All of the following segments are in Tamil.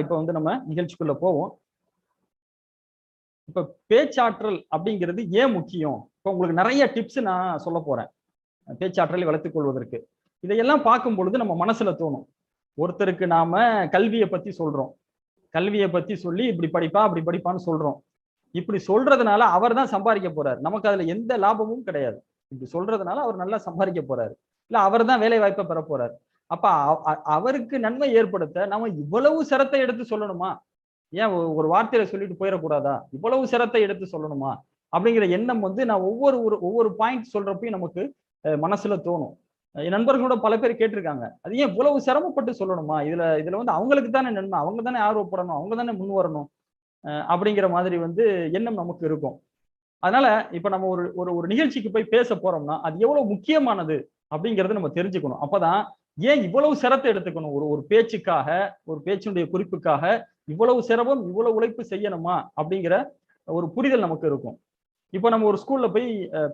இப்ப வந்து நம்ம நிகழ்ச்சிக்குள்ள போவோம். இப்ப பேச்சாற்றல் அப்படிங்கிறது ஏன் முக்கியம்? இப்ப உங்களுக்கு நிறைய டிப்ஸ் நான் சொல்ல போறேன். பேச்சாற்றலை வளர்த்துக் கொள்வதற்கு. இதையெல்லாம் பார்க்கும் பொழுது நம்ம மனசுல தோணும். ஒருத்தருக்கு நாம கல்வியை பத்தி சொல்றோம். கல்வியை பத்தி சொல்லி இப்படி படிப்பா, அப்படி படிப்பான்னு சொல்றோம். இப்படி சொல்றதுனால அவர் தான் சம்பாதிக்க போறாரு. நமக்கு அதுல எந்த லாபமும் கிடையாது. இப்படி சொல்றதுனால அவர் நல்லா சம்பாதிக்க போறாரு. இல்ல அவர் தான் வேலை வாய்ப்பை பெற போறாரு. அப்ப அவருக்கு நன்மை ஏற்படுத்த நம்ம இவ்வளவு சிரத்தை எடுத்து சொல்லணுமா? ஏன் ஒரு வார்த்தையில சொல்லிட்டு போயிடக்கூடாதா? இவ்வளவு சிரத்தை எடுத்து சொல்லணுமா? அப்படிங்கிற எண்ணம் வந்து நான் ஒவ்வொரு பாயிண்ட் சொல்றப்பயும் நமக்கு மனசுல தோணும். என் நண்பர்களோட பல பேர் கேட்டிருக்காங்க. அது ஏன் இவ்வளவு சிரமப்பட்டு சொல்லணுமா? இதுல வந்து அவங்களுக்கு தானே நன்மை. அவங்க தானே ஆர்வப்படணும். அவங்க தானே முன் வரணும். அப்படிங்கிற மாதிரி வந்து எண்ணம் நமக்கு இருக்கும். அதனால இப்ப நம்ம ஒரு ஒரு ஒரு நிகழ்ச்சிக்கு போய் பேச போறோம்னா, அது எவ்வளவு முக்கியமானது அப்படிங்கிறத நம்ம தெரிஞ்சுக்கணும். அப்பதான் ஏன் இவ்வளவு சிரத்தை எடுத்துக்கணும்? ஒரு ஒரு பேச்சுக்காக, ஒரு பேச்சினுடைய குறிப்புக்காக இவ்வளவு சிரமம், இவ்வளவு உழைப்பு செய்யணுமா? அப்படிங்கிற ஒரு புரிதல் நமக்கு இருக்கும். இப்ப நம்ம ஒரு ஸ்கூல்ல போய்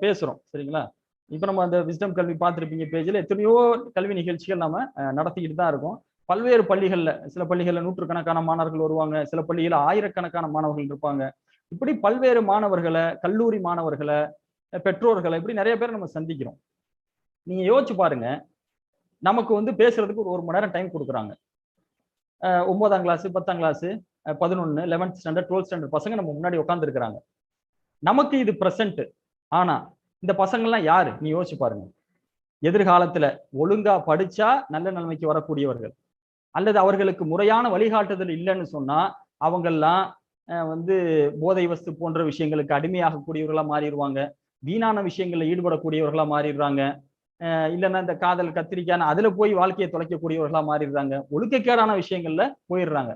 பேசுறோம். சரிங்களா? இப்ப நம்ம அந்த விஸ்டம் கல்வி பார்த்திருப்பீங்க பேஜ்ல எத்தனையோ கல்வி நிகழ்ச்சிகள் நாம நடத்திக்கிட்டு தான் இருக்கோம். பல்வேறு பள்ளிகள்ல, சில பள்ளிகள்ல நூற்றுக்கணக்கான மாணவர்கள் வருவாங்க. சில பள்ளியில ஆயிரக்கணக்கான மாணவர்கள் இருப்பாங்க. இப்படி பல்வேறு மாணவர்களை, கல்லூரி மாணவர்களை, பெற்றோர்களை இப்படி நிறைய பேர் நம்ம சந்திக்கிறோம். நீங்க யோசிச்சு பாருங்க. நமக்கு வந்து பேசுறதுக்கு ஒரு 1 மணி நேரம் டைம் கொடுக்குறாங்க. 9ஆம் கிளாஸ், 10ஆம் class, 11, 11th standard, 12th standard பசங்க நம்ம முன்னாடி உட்கார்ந்து இருக்கிறாங்க. நமக்கு இது பிரசன்ட். ஆனா இந்த பசங்கள்லாம் யாரு? நீ யோசிச்சு பாருங்க. எதிர்காலத்துல ஒழுங்கா படிச்சா நல்ல நிலைமைக்கு வரக்கூடியவர்கள், அல்லது அவர்களுக்கு முறையான வழிகாட்டுதல் இல்லைன்னு சொன்னா அவங்கெல்லாம் வந்து போதை வஸ்து போன்ற விஷயங்களுக்கு அடிமையாகக்கூடியவர்களா மாறிடுவாங்க. வீணான விஷயங்கள்ல ஈடுபடக்கூடியவர்களா மாறிடுறாங்க. இல்லைன்னா இந்த காதல் கத்திரிக்கான அதுல போய் வாழ்க்கையை தொலைக்கக்கூடியவர்களா மாறிடுறாங்க. ஒழுக்கக்கேடான விஷயங்கள்ல போயிடுறாங்க.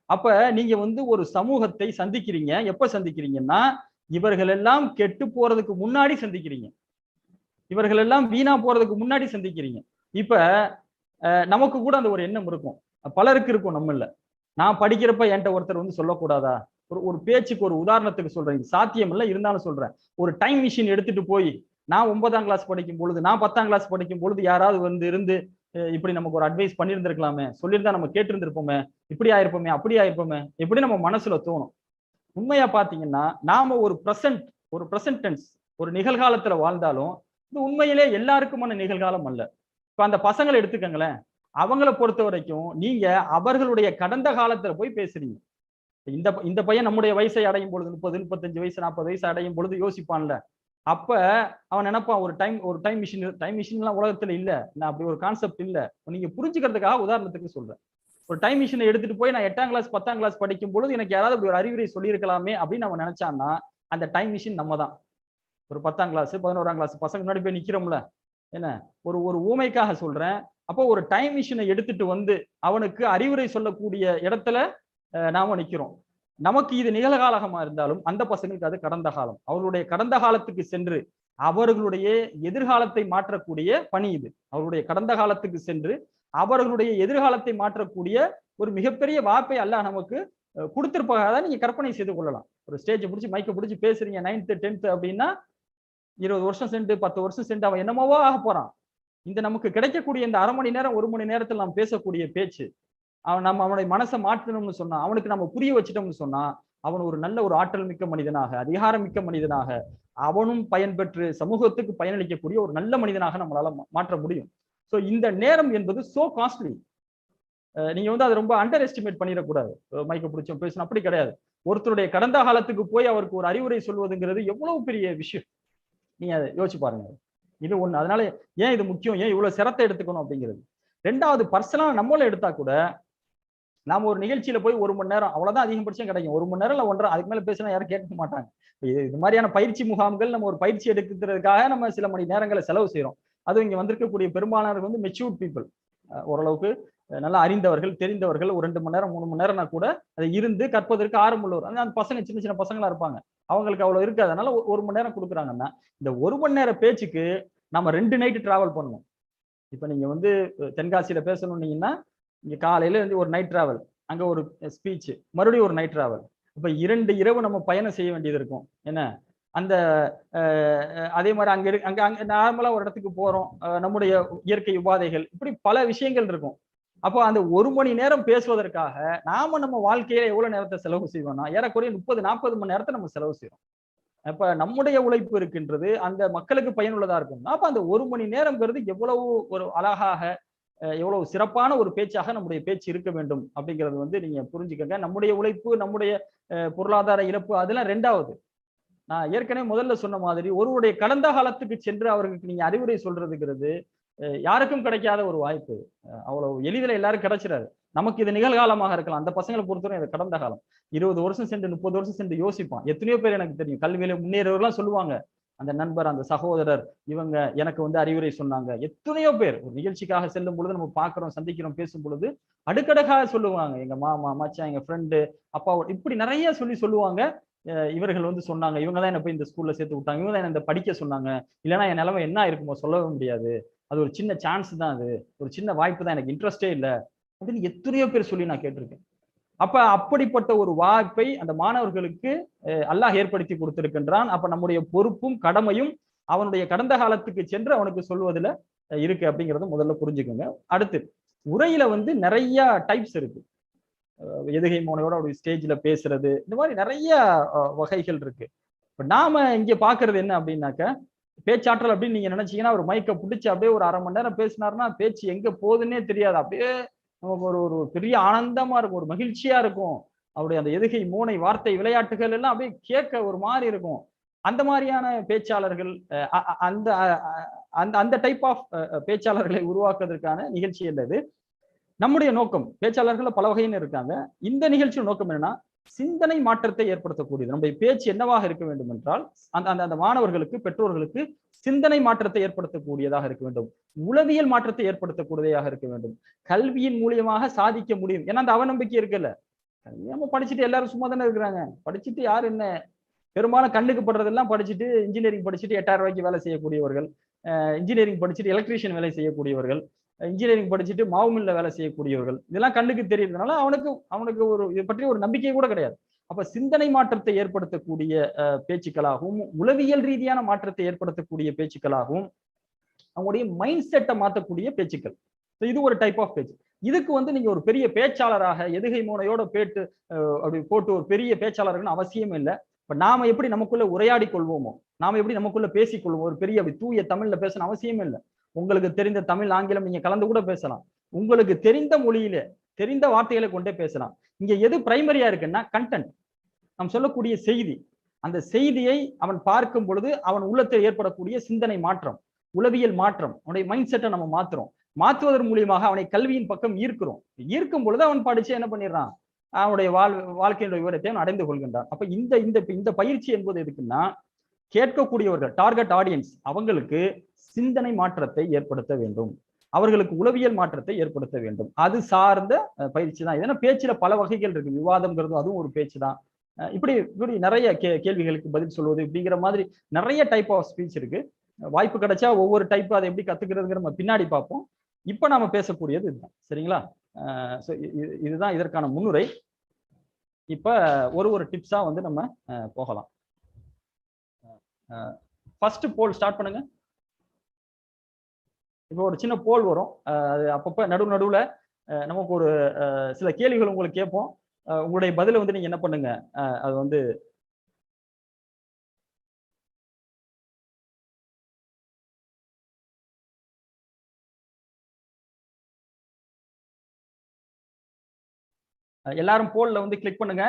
அப்ப நீங்க வந்து ஒரு சமூகத்தை சந்திக்கிறீங்க. எப்ப சந்திக்கிறீங்கன்னா, இவர்கள் எல்லாம் கெட்டு போறதுக்கு முன்னாடி சந்திக்கிறீங்க. இவர்கள் எல்லாம் வீணா போறதுக்கு முன்னாடி சந்திக்கிறீங்க. இப்ப நமக்கு கூட அந்த ஒரு எண்ணம் இருக்கும். பலருக்கு இருக்கும் நம்மள. நான் படிக்கிறப்ப என்கிட்ட ஒருத்தர் வந்து சொல்லக்கூடாதா? ஒரு பேச்சுக்கு ஒரு உதாரணத்துக்கு சொல்றேன். இது சாத்தியம் இல்லை, இருந்தாலும் சொல்றேன். ஒரு டைம் மிஷின் எடுத்துட்டு போய் நான் 9ஆம் கிளாஸ் படிக்கும் பொழுது, நான் 10ஆம் கிளாஸ் படிக்கும் பொழுது யாராவது வந்து இருந்து இப்படி நமக்கு ஒரு அட்வைஸ் பண்ணியிருந்திருக்கலாமே, சொல்லியிருந்தா நம்ம கேட்டிருந்திருப்போமே, இப்படி ஆயிருப்போமே, அப்படி ஆயிருப்போமே, எப்படி நம்ம மனசுல தோணும். உண்மையா பாத்தீங்கன்னா நாம ஒரு பிரசன்ட் டென்ஸ், ஒரு நிகழ்காலத்துல வாழ்ந்தாலும் இது உண்மையிலே எல்லாருக்குமான நிகழ்காலம் அல்ல. இப்ப அந்த பசங்களை எடுத்துக்கங்களேன். அவங்கள பொறுத்த வரைக்கும் நீங்க அவர்களுடைய கடந்த காலத்துல போய் பேசுறீங்க. இந்த இந்த பையன் நம்முடைய வயசை அடையும் பொழுது 30, 35 வயசு, 40 வயசு அடையும் பொழுது யோசிப்பான்ல. அப்ப அவன் நினைப்பான் ஒரு டைம் மிஷின் எல்லாம் உலகத்துல இல்ல. நான் அப்படி ஒரு கான்செப்ட் இல்ல. நீங்க புரிஞ்சுக்கிறதுக்காக உதாரணத்துக்கு சொல்றேன். ஒரு டைம் மிஷினை எடுத்துட்டு போய் நான் 8ஆம் கிளாஸ் 10ஆம் கிளாஸ் படிக்கும் பொழுது எனக்கு யாராவது ஒரு அறிவுரை சொல்லியிருக்கலாமே அப்படின்னு அவன் நினைச்சான்னா அந்த டைம் மிஷின் நம்ம தான். ஒரு 10ஆம் கிளாஸ் 11ஆம் கிளாஸ் பசங்க முன்னாடி போய் நிக்கிறோம்ல, என்ன ஒரு ஒரு ஊமைக்காக சொல்றேன். அப்போ ஒரு டைம் மிஷினை எடுத்துட்டு வந்து அவனுக்கு அறிவுரை சொல்லக்கூடிய இடத்துல நாம நிக்கிறோம். நமக்கு இது நிகழ்காலமா இருந்தாலும் அந்த பசங்களுக்கு அது கடந்த காலம். அவர்களுடைய கடந்த காலத்துக்கு சென்று அவர்களுடைய எதிர்காலத்தை மாற்றக்கூடிய பணி இது. அவர்களுடைய கடந்த காலத்துக்கு சென்று அவர்களுடைய எதிர்காலத்தை மாற்றக்கூடிய ஒரு மிகப்பெரிய வாய்ப்பை அல்லாஹ் நமக்கு கொடுத்திருப்பதாக நீங்க கற்பனை செய்து கொள்ளலாம். ஒரு ஸ்டேஜ் பிடிச்சி மைக்க பிடிச்சி பேசுறீங்க 9th 10th அப்படின்னா 20 வருஷம் சென்று 10 வருஷம் சென்று அவன் என்னமோவா ஆக போறான். இந்த நமக்கு கிடைக்கக்கூடிய இந்த 1/2 மணி நேரம் 1 மணி நேரத்தில் நாம் பேசக்கூடிய பேச்சு அவனுடைய மனசை மாற்றணும்னு சொன்னா, அவனுக்கு நம்ம புரிய வச்சிட்டோம்னு சொன்னா அவன் ஒரு நல்ல ஒரு ஆற்றல் மிக்க மனிதனாக, அதிகாரம் மிக்க மனிதனாக, அவனும் பயன்பெற்று சமூகத்துக்கு பயனளிக்கக்கூடிய ஒரு நல்ல மனிதனாக நம்மளால மாற்ற முடியும். சோ இந்த நேரம் என்பது சோ காஸ்ட்லி. நீங்க வந்து அதை ரொம்ப அண்டர் எஸ்டிமேட் பண்ணிடக்கூடாது. மைக்க பிடிச்சோம் பேசணும் அப்படி கிடையாது. ஒருத்தருடைய கடந்த காலத்துக்கு போய் அவருக்கு ஒரு அறிவுரை சொல்வதுங்கிறது எவ்வளவு பெரிய விஷயம். நீங்க அதை யோசிச்சு பாருங்க. இது ஒண்ணு. அதனால ஏன் இது முக்கியம், ஏன் இவ்வளவு சிரத்தை எடுத்துக்கணும் அப்படிங்கிறது. 2வது பர்சனலா நம்மள எடுத்தா கூட நாம ஒரு நிகழ்ச்சியில போய் 1 மணி நேரம் அவ்வளவுதான் அதிகபட்சம் கிடைக்கும். 1 மணி நேரம் இல்ல 1.5 அதுக்கு மேல பேசினா யாரும் கேட்க மாட்டாங்க. இது மாதிரியான பயிற்சி முகாம்கள் நம்ம ஒரு பயிற்சி எடுக்கிறதுக்காக நம்ம சில மணி நேரங்களை செலவு செய்யறோம். அதுவும் இங்க வந்திருக்கக்கூடிய பெரும்பாலானவர்கள் வந்து மெச்சூர்ட் பீப்புள், ஓரளவுக்கு நல்லா அறிந்தவர்கள், தெரிந்தவர்கள். ஒரு 2 மணி நேரம் 3 மணி நேரம்னா கூட அதை இருந்து கற்பதற்கு ஆர்வம் உள்ளவர். அந்த பசங்க சின்ன சின்ன பசங்களா இருப்பாங்க, அவங்களுக்கு அவ்வளவு இருக்காது. அதனால 1 மணி நேரம் கொடுக்குறாங்கன்னா இந்த 1 மணி நேர பேச்சுக்கு நம்ம 2 நைட் டிராவல் பண்ணணும். இப்ப நீங்க வந்து தென்காசியில பேசணும்னீங்கன்னா இங்க காலையில இருந்து ஒரு நைட் டிராவல், அங்க ஒரு ஸ்பீச், மறுபடியும் ஒரு நைட் டிராவல். இப்ப 2 இரவு நம்ம பயணம் செய்ய வேண்டியது இருக்கும். என்ன அந்த அதே மாதிரி அங்க நார்மலா ஒரு இடத்துக்கு போறோம், நம்முடைய இயற்கை உபாதைகள், இப்படி பல விஷயங்கள் இருக்கும். அப்போ அந்த 1 மணி நேரம் பேசுவதற்காக நாம நம்ம வாழ்க்கையில எவ்வளவு நேரத்தை செலவு செய்வோம்னா ஏறக்குறைய 30-40 மணி நேரத்தை நம்ம செலவு செய்வோம். அப்ப நம்முடைய உழைப்பு இருக்கின்றது அந்த மக்களுக்கு பயனுள்ளதா இருக்கும். அப்ப அந்த 1 மணி நேரம்ங்கிறது எவ்வளவு ஒரு அழகாக எவ்வளவு சிறப்பான ஒரு பேச்சாக நம்முடைய பேச்சு இருக்க வேண்டும் அப்படிங்கிறது வந்து நீங்க புரிஞ்சுக்கங்க. நம்முடைய உழைப்பு, நம்முடைய பொருளாதார இழப்பு அதெல்லாம் 2வது. நான் ஏற்கனவே முதல்ல சொன்ன மாதிரி ஒருவருடைய கடந்த காலத்துக்கு சென்று அவர்களுக்கு நீங்க அறிவுரை சொல்றதுங்கிறது யாருக்கும் கிடைக்காத ஒரு வாய்ப்பு. அவ்வளவு எளிதில் எல்லாரும் கிடைச்சிடாது. நமக்கு இது நிகழ்காலமாக இருக்கலாம். அந்த பசங்களை பொறுத்தவரை இது கடந்த காலம். 20 வருஷம் சென்று 30 வருஷம் சென்று யோசிப்பான். எத்தனையோ பேர் எனக்கு தெரியும். கல்வியில முன்னேறவர்கள்லாம் சொல்லுவாங்க. அந்த நண்பர், அந்த சகோதரர், இவங்க எனக்கு வந்து அறிவுரை சொன்னாங்க. எத்தனையோ பேர் ஒரு நிகழ்ச்சிக்காக செல்லும் பொழுது நம்ம பார்க்கிறோம், சந்திக்கிறோம், பேசும் பொழுது அடுக்கடுக்காக சொல்லுவாங்க. எங்க மாமா, மச்சான், எங்க ஃப்ரெண்டு, அப்பா, இப்படி நிறைய சொல்லுவாங்க. இவர்கள் வந்து சொன்னாங்க, இவங்க தான் என்ன போய் இந்த ஸ்கூல்ல சேர்த்து விட்டாங்க, இவங்க தான் என்ன படிக்க சொன்னாங்க, இல்லைன்னா என் நிலைமை என்ன இருக்குமோ சொல்லவே முடியாது, அது ஒரு சின்ன சான்ஸ் தான், அது ஒரு சின்ன வாய்ப்பு தான், எனக்கு இன்ட்ரெஸ்டே இல்லை அப்படின்னு எத்தனையோ பேர் சொல்லி நான் கேட்டிருக்கேன். அப்ப அப்படிப்பட்ட ஒரு வாய்ப்பை அந்த மாணவர்களுக்கு அல்லாஹ் ஏற்படுத்தி கொடுத்திருக்கின்றான். அப்ப நம்முடைய பொறுப்பும் கடமையும் அவனுடைய கடந்த காலத்துக்கு சென்று அவனுக்கு சொல்வதில் இருக்கு அப்படிங்கறத முதல்ல புரிஞ்சுக்கோங்க. அடுத்து உரையில வந்து நிறைய டைப்ஸ் இருக்கு. எதுகை மோனையோட ஒரு ஸ்டேஜ்ல பேசுறது, இந்த மாதிரி நிறைய வகைகள் இருக்கு. இப்ப நாம இங்க பாக்குறது என்ன அப்படின்னாக்க, பேச்சாற்றல் அப்படின்னு நீங்க நினைச்சீங்கன்னா ஒரு மைக்கை பிடிச்சி அப்படியே ஒரு 1/2 மணி நேரம் பேசினாருன்னா பேச்சு எங்க போகுதுன்னே தெரியாது. அப்படியே நமக்கு ஒரு பெரிய ஆனந்தமா இருக்கும், ஒரு மகிழ்ச்சியா இருக்கும். அவருடைய அந்த எதுகை மோனை வார்த்தை விளையாட்டுகள் எல்லாம் அப்படியே கேட்க ஒரு மாதிரி இருக்கும். அந்த மாதிரியான பேச்சாளர்கள், அந்த அந்த டைப் ஆஃப் பேச்சாளர்களை உருவாக்குவதற்கான நிகழ்ச்சி அல்லது நம்முடைய நோக்கம். பேச்சாளர்கள் பல வகையினர் இருக்காங்க. இந்த நிகழ்ச்சியின் நோக்கம் என்னன்னா சிந்தனை மாற்றத்தை ஏற்படுத்தக்கூடியது. நம்முடைய பேச்சு என்னவாக இருக்க வேண்டும் என்றால் அந்த மாணவர்களுக்கு, பெற்றோர்களுக்கு சிந்தனை மாற்றத்தை ஏற்படுத்தக்கூடியதாக இருக்க வேண்டும், உளவியல் மாற்றத்தை ஏற்படுத்தக்கூடியதாக இருக்க வேண்டும். கல்வியின் மூலியமாக சாதிக்க முடியும். ஏன்னா அந்த அவநம்பிக்கை இருக்குல்ல, நம்ம படிச்சுட்டு எல்லாரும் சும்மா தானே இருக்கிறாங்க, படிச்சுட்டு யாரு என்ன, பெரும்பாலும் கண்ணுக்கு படுறதெல்லாம் படிச்சுட்டு இன்ஜினியரிங் படிச்சுட்டு 8000 ரூபாய்க்கு வேலை செய்யக்கூடியவர்கள், இன்ஜினியரிங் படிச்சுட்டு எலக்ட்ரீஷியன் வேலை செய்யக்கூடியவர்கள், இன்ஜினியரிங் படிச்சுட்டு மாவு மில்ல வேலை செய்யக்கூடியவர்கள், இதெல்லாம் கண்ணுக்கு தெரியறதுனால அவனுக்கு ஒரு இதை பற்றி ஒரு நம்பிக்கை கூட கிடையாது. அப்ப சிந்தனை மாற்றத்தை ஏற்படுத்தக்கூடிய பேச்சுக்களாகவும், உளவியல் ரீதியான மாற்றத்தை ஏற்படுத்தக்கூடிய பேச்சுக்களாகவும், அவங்களுடைய மைண்ட் செட்டை மாற்றக்கூடிய பேச்சுக்கள். இது ஒரு டைப் ஆஃப் பேச்சு. இதுக்கு வந்து நீங்க ஒரு பெரிய பேச்சாளராக எதுகை மோனையோட அப்படி போட்டு ஒரு பெரிய பேச்சாளர்கள் அவசியம் இல்லை. இப்ப நாம எப்படி நமக்குள்ள உரையாடி கொள்வோமோ, நாம எப்படி நமக்குள்ள பேசிக்கொள்வோம், ஒரு பெரிய தூய தமிழ்ல பேசணும் அவசியம் இல்லை. உங்களுக்கு தெரிந்த தமிழ், ஆங்கிலம் நீங்க கலந்து கூட பேசலாம். உங்களுக்கு தெரிந்த மொழியில தெரிந்த வார்த்தைகளை கொண்டே பேசலாம். இங்க எது பிரைமரியா இருக்குன்னா கண்டென்ட், நாம் சொல்லக்கூடிய செய்தி. அந்த செய்தியை அவன் பார்க்கும் பொழுது அவன் உள்ளத்தில் ஏற்படக்கூடிய சிந்தனை மாற்றம், உளவியல் மாற்றம், அவனுடைய மைண்ட் செட்டை நம்ம மாற்றுவதன் மூலியமாக அவனை கல்வியின் பக்கம் ஈர்க்கும் பொழுது அவன் படிச்சு என்ன பண்ணிடுறான், அவனுடைய வாழ்க்கையினுடைய விவரத்தை அவன் அடைந்து கொள்கின்றான். அப்ப இந்த பயிற்சி என்பது எதுக்குன்னா, கேட்கக்கூடியவர்கள், டார்கெட் ஆடியன்ஸ், அவங்களுக்கு சிந்தனை மாற்றத்தை ஏற்படுத்த வேண்டும், அவர்களுக்கு உளவியல் மாற்றத்தை ஏற்படுத்த வேண்டும். அது சார்ந்த பயிற்சி தான். ஏன்னா பேச்சுல பல வகைகள் இருக்கு. விவாதம்ங்கிறது அதுவும் ஒரு பேச்சு தான். இப்படி நிறைய கேள்விகளுக்கு பதில் சொல்வது இப்படிங்கிற மாதிரி நிறைய டைப் ஆஃப் ஸ்பீச் இருக்கு. வாய்ப்பு கிடைச்சா ஒவ்வொரு டைப் அதை எப்படி கத்துக்கிறதுங்கிற நம்ம பின்னாடி பார்ப்போம். இப்ப நாம பேசக்கூடியது இதுதான். சரிங்களா? இதுதான் இதற்கான முன்னுரை. இப்ப ஒரு டிப்ஸா வந்து நம்ம போகலாம். ஃபர்ஸ்ட் போல் ஸ்டார்ட் பண்ணுங்க. இப்போ ஒரு சின்ன போல் வரும். அது அப்பப்ப நடுவுல நமக்கு ஒரு சில கேள்விகள் உங்களுக்கு கேட்போம். உங்களுடைய பதில வந்து நீங்க என்ன பண்ணுங்க, அது வந்து எல்லாரும் போல்ல வந்து கிளிக் பண்ணுங்க.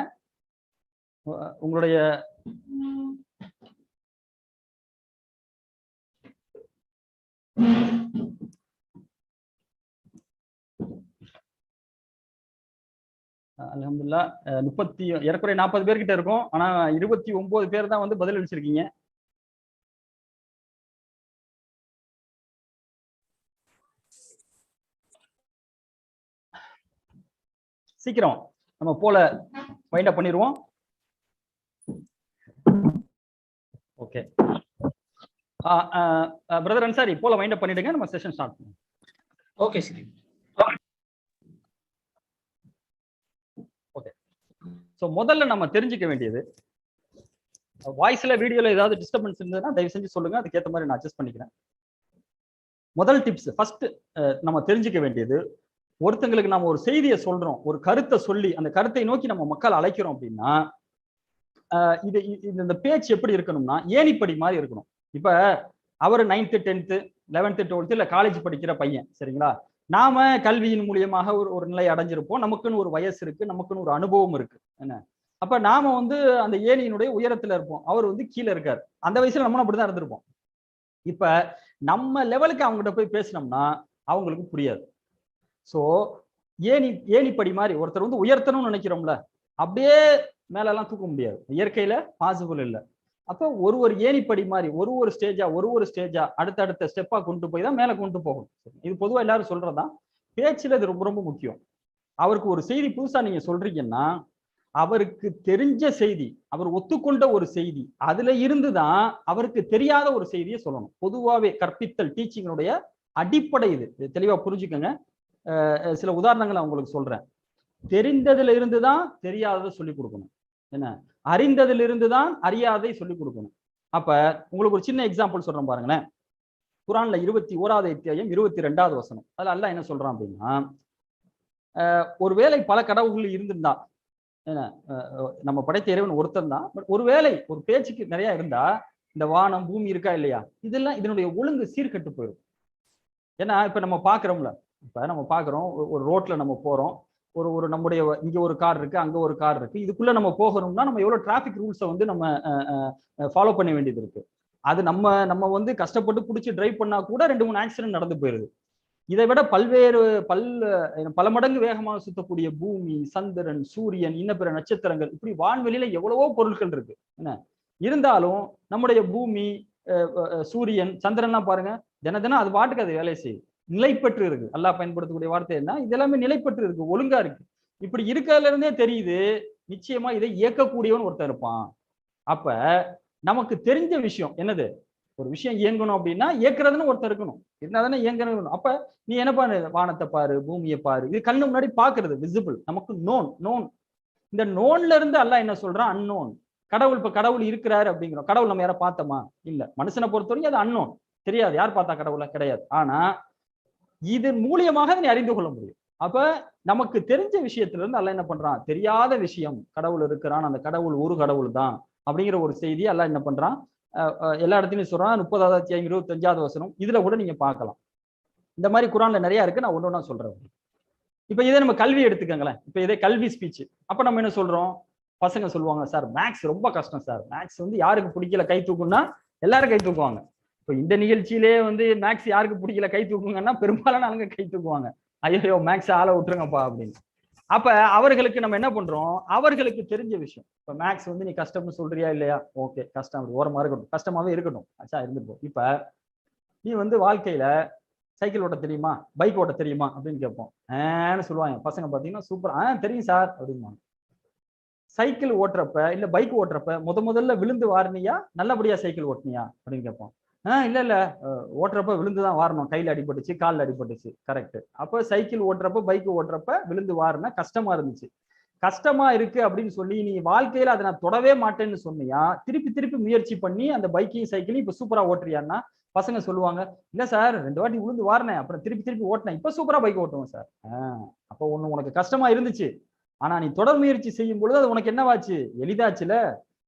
உங்களுடைய அல்ஹம்துலில்லாஹ் ஏறக்குறைய 40 பேர் கிட்ட இருக்கும். ஆனா 29 பேர் தான் வந்து பதில் அளிச்சிருக்கீங்க. சீக்கிரம் நம்ம போல வைண்ட் அப் பண்ணிடுவோம். ஓகே பிரதர் அன்சாரி, போல வைண்ட் அப் பண்ணிடுங்க, நம்ம செஷன் ஸ்டார்ட் பண்ணுவோம். ஓகே சரி. ஓகே, ஸோ முதல்ல நம்ம தெரிஞ்சுக்க வேண்டியது, வாய்ஸ்ல வீடியோல ஏதாவது டிஸ்டர்பன்ஸ் இருந்ததுன்னா தயவு செஞ்சு சொல்லுங்க, அதுக்கேற்ற மாதிரி நான் அட்ஜஸ்ட் பண்ணிக்கிறேன். முதல் டிப்ஸ், ஃபர்ஸ்ட் நம்ம தெரிஞ்சுக்க வேண்டியது, ஒருத்தங்களுக்கு நம்ம ஒரு செய்தியை சொல்றோம், ஒரு கருத்தை சொல்லி அந்த கருத்தை நோக்கி நம்ம மக்கள் அழைக்கிறோம் அப்படின்னா இது இந்த பேச்சு எப்படி இருக்கணும்னா ஏணிப்படி மாதிரி இருக்கணும். இப்ப அவர் 9th 10th 11th 12th இல்ல காலேஜ் படிக்கிற பையன், சரிங்களா? நாம கல்வியின் மூலியமாக ஒரு நிலை அடைஞ்சிருப்போம், நமக்குன்னு ஒரு வயசு இருக்கு, நமக்குன்னு ஒரு அனுபவம் இருக்கு. என்ன அப்ப நாம வந்து அந்த ஏணியினுடைய உயரத்துல இருப்போம், அவர் வந்து கீழே இருக்காரு. அந்த வயசுல நம்மளும் அப்படிதான் இருந்திருப்போம். இப்ப நம்ம லெவலுக்கு அவங்ககிட்ட போய் பேசினோம்னா அவங்களுக்கு புரியாது. சோ ஏணிப்படி மாதிரி ஒருத்தர் வந்து உயர்த்தணும்னு நினைக்கிறோம்ல, அப்படியே மேல எல்லாம் தூக்க முடியாது, இயற்கையில பாசிபிள் இல்ல. அப்போ ஒரு ஏணிப்படி மாதிரி ஒரு ஸ்டேஜா அடுத்த ஸ்டெப்பா கொண்டு போய் தான் மேல கொண்டு போகணும். இது பொதுவா எல்லாரும் சொல்றதுதான். பேச்சுல இது ரொம்ப ரொம்ப முக்கியம். அவருக்கு ஒரு செய்தி புதுசா நீங்க சொல்றீங்கன்னா அவருக்கு தெரிஞ்ச செய்தி, அவர் ஒத்துக்கொண்ட ஒரு செய்தி, அதுல இருந்துதான் அவருக்கு தெரியாத ஒரு செய்தியை சொல்லணும். பொதுவாவே கற்பித்தல் டீச்சிங்கினுடைய அடிப்படை இது, தெளிவா புரிஞ்சுக்கோங்க. சில உதாரணங்களை உங்களுக்கு சொல்றேன். தெரிந்ததுல இருந்துதான் தெரியாததை சொல்லிக் கொடுக்கணும். என்ன அறிந்ததுல இருந்துதான் அறியாதை சொல்லிக் கொடுக்கணும். அப்ப உங்களுக்கு ஒரு சின்ன எக்ஸாம்பிள் சொல்றேன் பாருங்களேன். குரான்ல 21வது அத்தியாயம் 22வது வசனம். அதுல அல்லாஹ் என்ன சொல்றான் அப்படின்னா, ஒருவேளை பல கடவுள்கள் இருந்திருந்தா, நம்ம படைத்த இறைவன் ஒருத்தன் தான், பட் ஒருவேளை ஒரு பேச்சுக்கு நிறைய இருந்தா இந்த வானம் பூமி இருக்கா இல்லையா, இதெல்லாம் இதனுடைய ஒழுங்கு சீர்கெட்டு போயிடும். ஏன்னா இப்ப நம்ம பாக்குறோம்ல, இப்ப நம்ம பாக்குறோம் ஒரு ரோட்ல நம்ம போறோம், ஒரு நம்முடைய இங்க ஒரு கார் இருக்கு, அங்க ஒரு கார் இருக்கு, இதுக்குள்ள நம்ம போகணும்னா நம்ம எவ்வளவு டிராபிக் ரூல்ஸை வந்து நம்ம ஃபாலோ பண்ண வேண்டியது இருக்கு. அது நம்ம வந்து கஷ்டப்பட்டு பிடிச்சி டிரைவ் பண்ணா கூட 2-3 ஆக்சிடென்ட் நடந்து போயிருது. இதை விட பல மடங்கு வேகமாக சுத்தக்கூடிய பூமி, சந்திரன், சூரியன், இன்ன பிற நட்சத்திரங்கள், இப்படி வான்வெளியில எவ்வளவோ பொருட்கள் இருக்கு. என்ன இருந்தாலும் நம்முடைய பூமி, சூரியன், சந்திரன்லாம் பாருங்க, தினம் அது பாட்டுக்கு அது வேலை செய்யுது, நிலை பெற்று இருக்கு. அல்லாஹ் பயன்படுத்தக்கூடிய வார்த்தை என்ன, இதெல்லாமே நிலை பெற்று இருக்கு, ஒழுங்கா இருக்கு. இப்படி இருக்கிறதுல இருந்தே தெரியுது நிச்சயமா இதை இயக்கக்கூடியவன் ஒருத்தர் இருப்பான். அப்ப நமக்கு தெரிஞ்ச விஷயம் என்னது, ஒரு விஷயம் இயங்கணும் அப்படின்னா இயக்குறதுன்னு ஒருத்தர் இருக்கணும், இருந்தாதானே இயங்கணும். அப்ப நீ என்ன பாரு, வானத்தை பாரு, பூமியை பாரு, இது கண்ணு முன்னாடி பாக்குறது விசிபிள், நமக்கு நோன். இந்த நோன்ல இருந்து அல்லாஹ் என்ன சொல்றான், அன்னோன். கடவுள், இப்ப கடவுள் இருக்கிறாரு அப்படிங்கிறோம், கடவுள் நம்ம யாரை பார்த்தோமா இல்ல, மனுஷனை பொறுத்தவரைக்கும் அது அன்னோன், தெரியாது, யார் பார்த்தா கடவுளை கிடையாது. ஆனா இது மூலியமாக நீ அறிந்து கொள்ள முடியும். அப்ப நமக்கு தெரிஞ்ச விஷயத்துல இருந்து அல்லாஹ் என்ன பண்றான், தெரியாத விஷயம், கடவுள் இருக்கிறான், அந்த கடவுள் ஒரு கடவுள் தான் அப்படிங்கிற ஒரு செய்தி அல்லாஹ் என்ன பண்றான், எல்லா இடத்துலயும் சொல்றான். 30வது அத்தியாயம் 25வது வசனம், இதுல கூட நீங்க பார்க்கலாம். இந்த மாதிரி குரான்ல நிறைய இருக்கு, நான் ஒண்ணு சொல்றேன். இப்ப இதே நம்ம கல்வி எடுத்துக்கங்களேன், இப்ப இதே கல்வி ஸ்பீச். அப்ப நம்ம என்ன சொல்றோம், பசங்க சொல்லுவாங்க, சார் மேக்ஸ் ரொம்ப கஷ்டம் சார், மேக்ஸ் வந்து யாருக்கு பிடிக்கல கை தூக்குன்னா எல்லாரும் கை தூக்குவாங்க. இப்போ இந்த நிகழ்ச்சியிலே வந்து மேக்ஸ் யாருக்கு பிடிக்கல கை தூக்குங்கன்னா பெரும்பாலான ஆளுங்க கை தூக்குவாங்க, ஐயோ மேக்ஸ் ஆளை விட்டுருங்கப்பா அப்படின்னு. அப்ப அவர்களுக்கு நம்ம என்ன பண்றோம், அவர்களுக்கு தெரிஞ்ச விஷயம். இப்ப மேக்ஸ் வந்து நீ கஷ்டம்னு சொல்றியா இல்லையா, ஓகே கஷ்டம், அப்படி ஓரமா இருக்கட்டும், கஷ்டமாவே இருக்கட்டும், ஆச்சா இருந்துருப்போம். இப்ப நீ வந்து வாழ்க்கையில சைக்கிள் ஓட்ட தெரியுமா, பைக் ஓட்ட தெரியுமா அப்படின்னு கேட்போம். சொல்லுவாங்க பசங்க பாத்தீங்கன்னா, சூப்பர் தெரியும் சார் அப்படிம்பாங்க. சைக்கிள் ஓட்டுறப்ப இல்ல பைக் ஓட்டுறப்ப முதல்ல விழுந்து வாரினியா, நல்லபடியா சைக்கிள் ஓட்டுனியா அப்படின்னு கேட்போம். இல்ல ஓட்டுறப்ப விழுந்துதான் வாரணும், கையில அடிபட்டுச்சு, காலில் அடிபட்டுச்சு, கரெக்ட். அப்ப சைக்கிள் ஓட்டுறப்ப பைக் ஓட்டுறப்ப விழுந்து வாருனா கஷ்டமா இருந்துச்சு, கஷ்டமா இருக்கு அப்படின்னு சொல்லி நீ வாழ்க்கையில அதை நான் தொடவே மாட்டேன்னு சொன்னியா, திருப்பி முயற்சி பண்ணி அந்த பைக்கையும் சைக்கிளையும் இப்ப சூப்பரா ஓட்டுறியான்னா பசங்க சொல்லுவாங்க, இல்ல சார் 2 வாட்டி விழுந்து வாரினேன், அப்புறம் திருப்பி ஓட்டினேன், இப்ப சூப்பரா பைக் ஓட்டுவோம் சார். அப்ப உனக்கு கஷ்டமா இருந்துச்சு, ஆனா நீ தொடர் முயற்சி செய்யும் பொழுது அது உனக்கு என்னவாச்சு, எளிதாச்சுல.